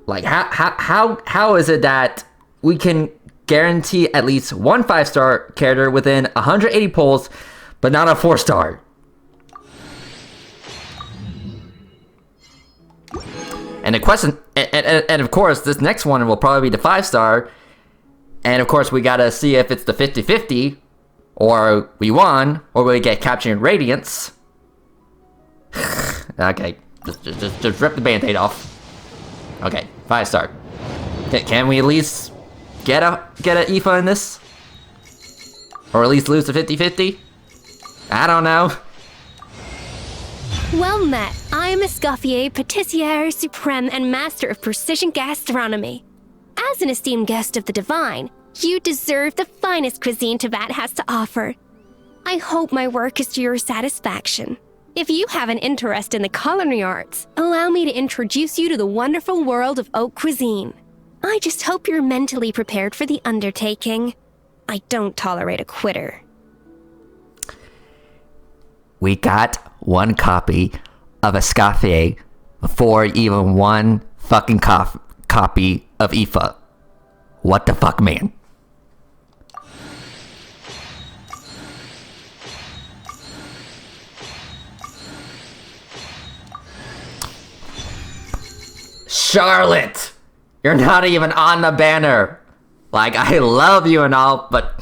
Like, how is it that we can guarantee at least one 5-star character within 180 pulls, but not a 4-star? And the question, and of course, this next one will probably be the 5-star. And of course, we gotta see if it's the 50-50, or we won, or we get captured Radiance. Okay, just rip the band-aid off. Okay, 5-star. Can we at least get a Aoife in this? Or at least lose the 50-50? I don't know. Well met. I am Escoffier, Patissiere Supreme and Master of Precision Gastronomy. As an esteemed guest of the Divine, you deserve the finest cuisine Teyvat has to offer. I hope my work is to your satisfaction. If you have an interest in the culinary arts, allow me to introduce you to the wonderful world of haute cuisine. I just hope you're mentally prepared for the undertaking. I don't tolerate a quitter. We got one copy of Escoffier before even one fucking copy of Aoife. What the fuck, man? Charlotte! You're not even on the banner! Like, I love you and all, but...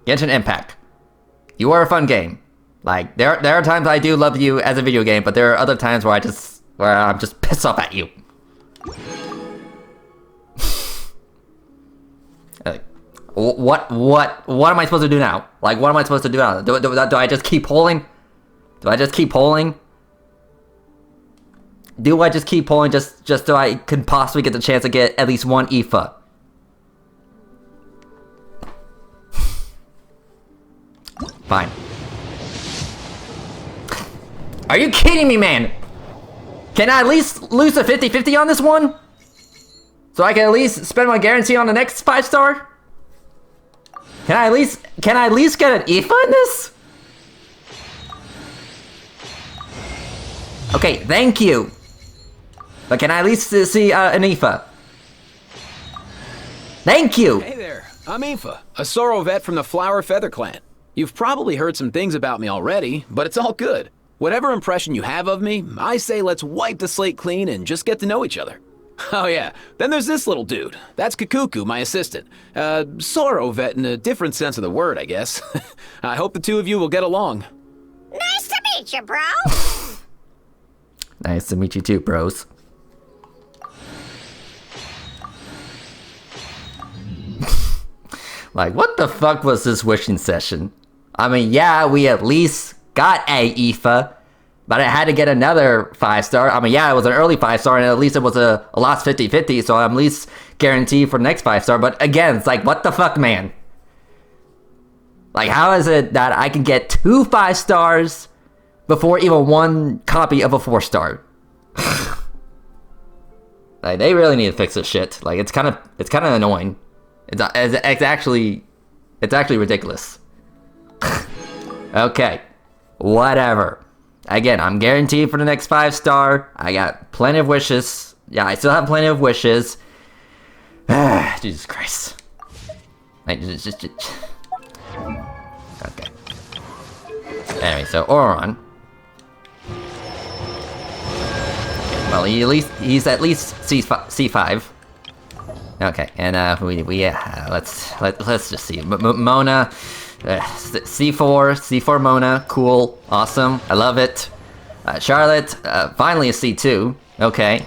Genshin Impact. You are a fun game. Like, there are times I do love you as a video game, but there are other times where I'm just pissed off at you. Like, what am I supposed to do now? Like, what am I supposed to do now? Do I just keep pulling? Do I just keep pulling? Do I just keep pulling just so I can possibly get the chance to get at least one Aoife? Fine. Are you kidding me, man? Can I at least lose a 50-50 on this one? So I can at least spend my guarantee on the next 5-star? Can I at least get an Aoife in this? Okay, thank you. But can I at least see an Aoife? Thank you! Hey there, I'm Aoife, a Sorrow vet from the Flower Feather Clan. You've probably heard some things about me already, but it's all good. Whatever impression you have of me, I say let's wipe the slate clean and just get to know each other. Oh yeah, then there's this little dude. That's Kakuku, my assistant. Sorrow vet in a different sense of the word, I guess. I hope the two of you will get along. Nice to meet you, bro. Nice to meet you too, bros. Like, what the fuck was this wishing session? I mean, yeah, we at least got a Aoife, but I had to get another 5-star. I mean, yeah, it was an early 5-star, and at least it was a last 50-50, so I'm at least guaranteed for the next 5-star. But again, it's like, what the fuck, man? Like, how is it that I can get 2 5-stars before even one copy of a 4-star? Like, they really need to fix this shit. Like, it's kind of annoying. It's actually ridiculous. Okay, whatever. Again, I'm guaranteed for the next 5-star. I got plenty of wishes. Yeah, I still have plenty of wishes. Jesus Christ. Okay. Anyway, so Auron. Well, he's at least C5. Okay, and let's just see. Mona, C4 Mona, cool, awesome, I love it. Charlotte, finally a C2. Okay.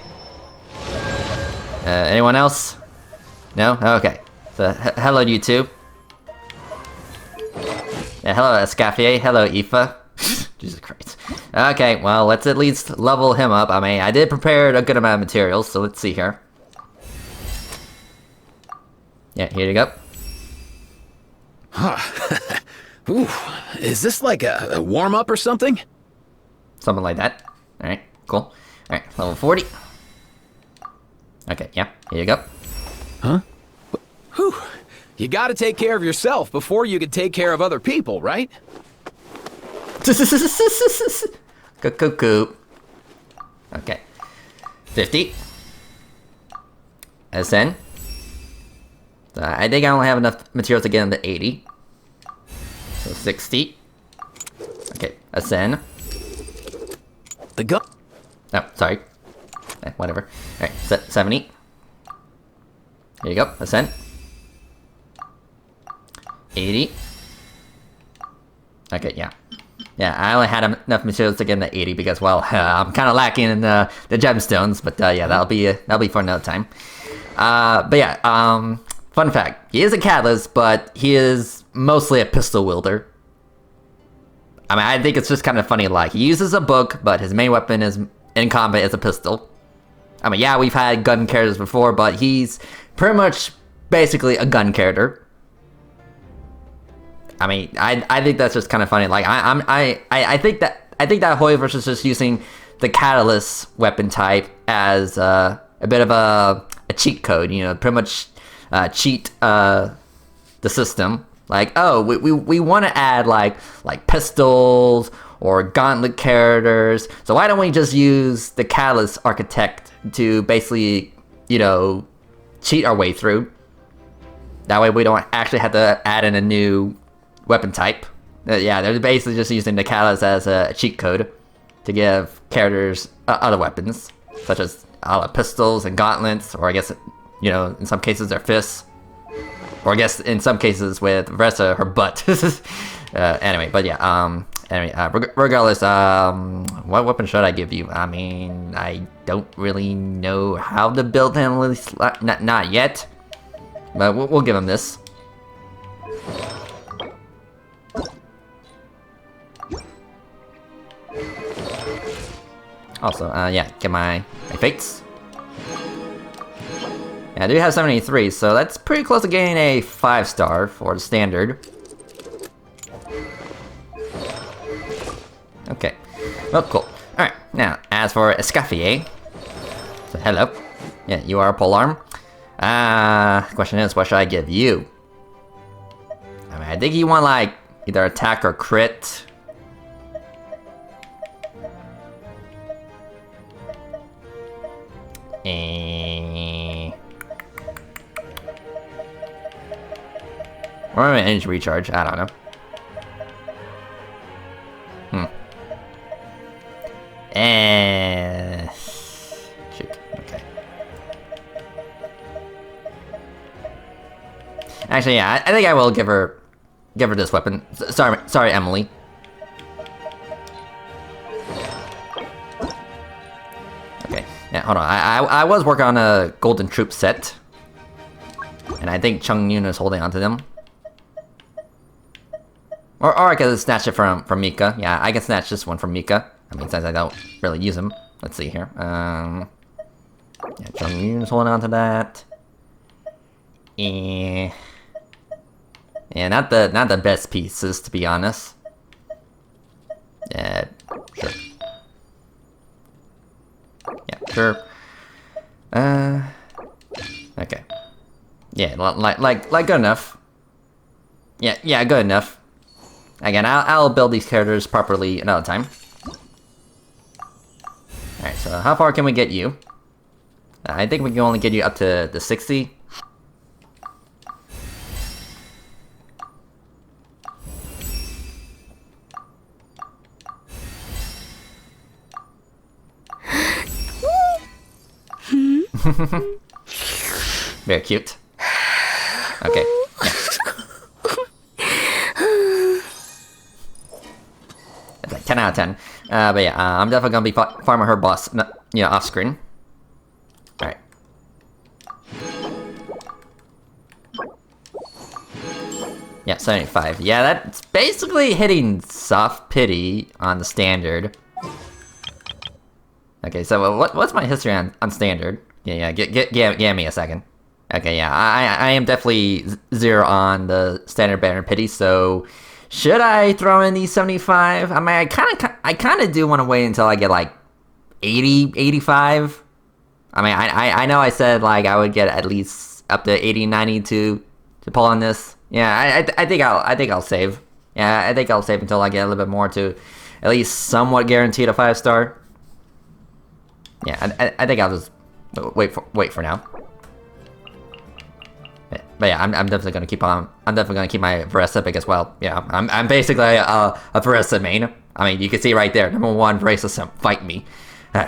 Anyone else? No? Okay. So hello, you two. Yeah, hello, Escoffier. Hello, Aoife. Jesus Christ. Okay, well, let's at least level him up. I mean, I did prepare a good amount of materials, so let's see here. Yeah, here you go. Huh. Ooh, is this like a warm-up or something? Something like that. Alright, cool. Alright, level 40. Okay, yeah, here you go. Huh? Whew. You gotta take care of yourself before you can take care of other people, right? Cuckoo. Okay. 50. SN. I think I only have enough materials to get into 80. So 60. Okay, Ascend. The gun. Oh, sorry. Whatever. Alright, 70. Here you go, Ascend. 80. Okay, yeah. Yeah, I only had enough materials to get into 80 because, well, I'm kind of lacking in the gemstones. But yeah, that'll be for another time. But yeah, fun fact: he is a catalyst, but he is mostly a pistol wielder. I mean, I think it's just kind of funny. Like, he uses a book, but his main weapon is in combat is a pistol. I mean, yeah, we've had gun characters before, but he's pretty much basically a gun character. I mean, I think that's just kind of funny. Like, I think that Hoyoverse is just using the catalyst weapon type as a bit of a cheat code. You know, pretty much cheat the system. Like, oh, we want to add like pistols or gauntlet characters. So why don't we just use the catalyst architect to basically, you know, cheat our way through? That way we don't actually have to add in a new weapon type. Yeah, they're basically just using the catalyst as a cheat code to give characters other weapons, such as pistols and gauntlets, or I guess, you know, in some cases they're fists, or I guess in some cases with Vressa, her butt. Anyway, but yeah, regardless, what weapon should I give you? I mean, I don't really know how to build him, at least not yet, but we'll give him this. Also, yeah, get my fates. Yeah, I do have 73, so that's pretty close to getting a 5-star for the standard. Okay, well, cool. Alright, now, as for Escaffier, so hello. Yeah, you are a polearm. Question is, what should I give you? I mean, I think you want, like, either attack or crit. Or an energy recharge, I don't know. Shoot, okay. Actually, yeah, I think I will give her this weapon. Sorry, Emily. Okay, yeah, hold on. I was working on a Golden Troop set, and I think Chung Yun is holding onto them. Or I could snatch it from Mika. Yeah, I can snatch this one from Mika. I mean, since I don't really use him. Let's see here. Yeah, Chung Yun's holding on to that. Yeah, not the best pieces, to be honest. Yeah, sure. Yeah, sure. Okay. Yeah, like good enough. Yeah, good enough. Again, I'll build these characters properly another time. Alright, so how far can we get you? I think we can only get you up to the 60. Very cute. Okay. Yeah. It's like 10 out of 10. But yeah, I'm definitely gonna be farming her boss, you know, off screen. Alright. Yeah, 75. Yeah, that's basically hitting soft pity on the standard. Okay, so what's my history on standard? Yeah, give me a second. Okay, yeah, I am definitely 0 on the standard banner pity, so should I throw in these 75? I mean, I kind of do want to wait until I get like 80, 85. I mean, I know I said like I would get at least up to 80, 90 to pull on this. Yeah, I think I'll save. Yeah, I think I'll save until I get a little bit more to at least somewhat guaranteed a 5-star. Yeah, I think I'll just wait for now. But yeah, I'm definitely gonna keep on. I'm definitely gonna keep my Vressa pick as well. Yeah, I'm basically a Vressa main. I mean, you can see right there, #1 Vressa Simp, fight me. All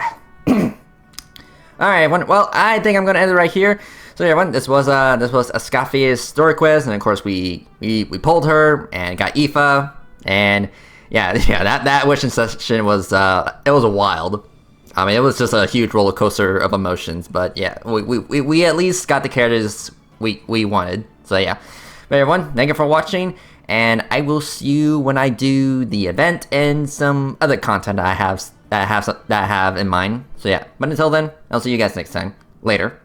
right, well, I think I'm gonna end it right here. So everyone, this was Escaffier's story quest, and of course we pulled her and got Aoife, and yeah, that wishing session was it was wild. I mean, it was just a huge roller coaster of emotions. But yeah, we at least got the characters we wanted. So yeah, but everyone, thank you for watching, and I will see you when I do the event and some other content that I have in mind. So yeah, but until then, I'll see you guys next time. Later.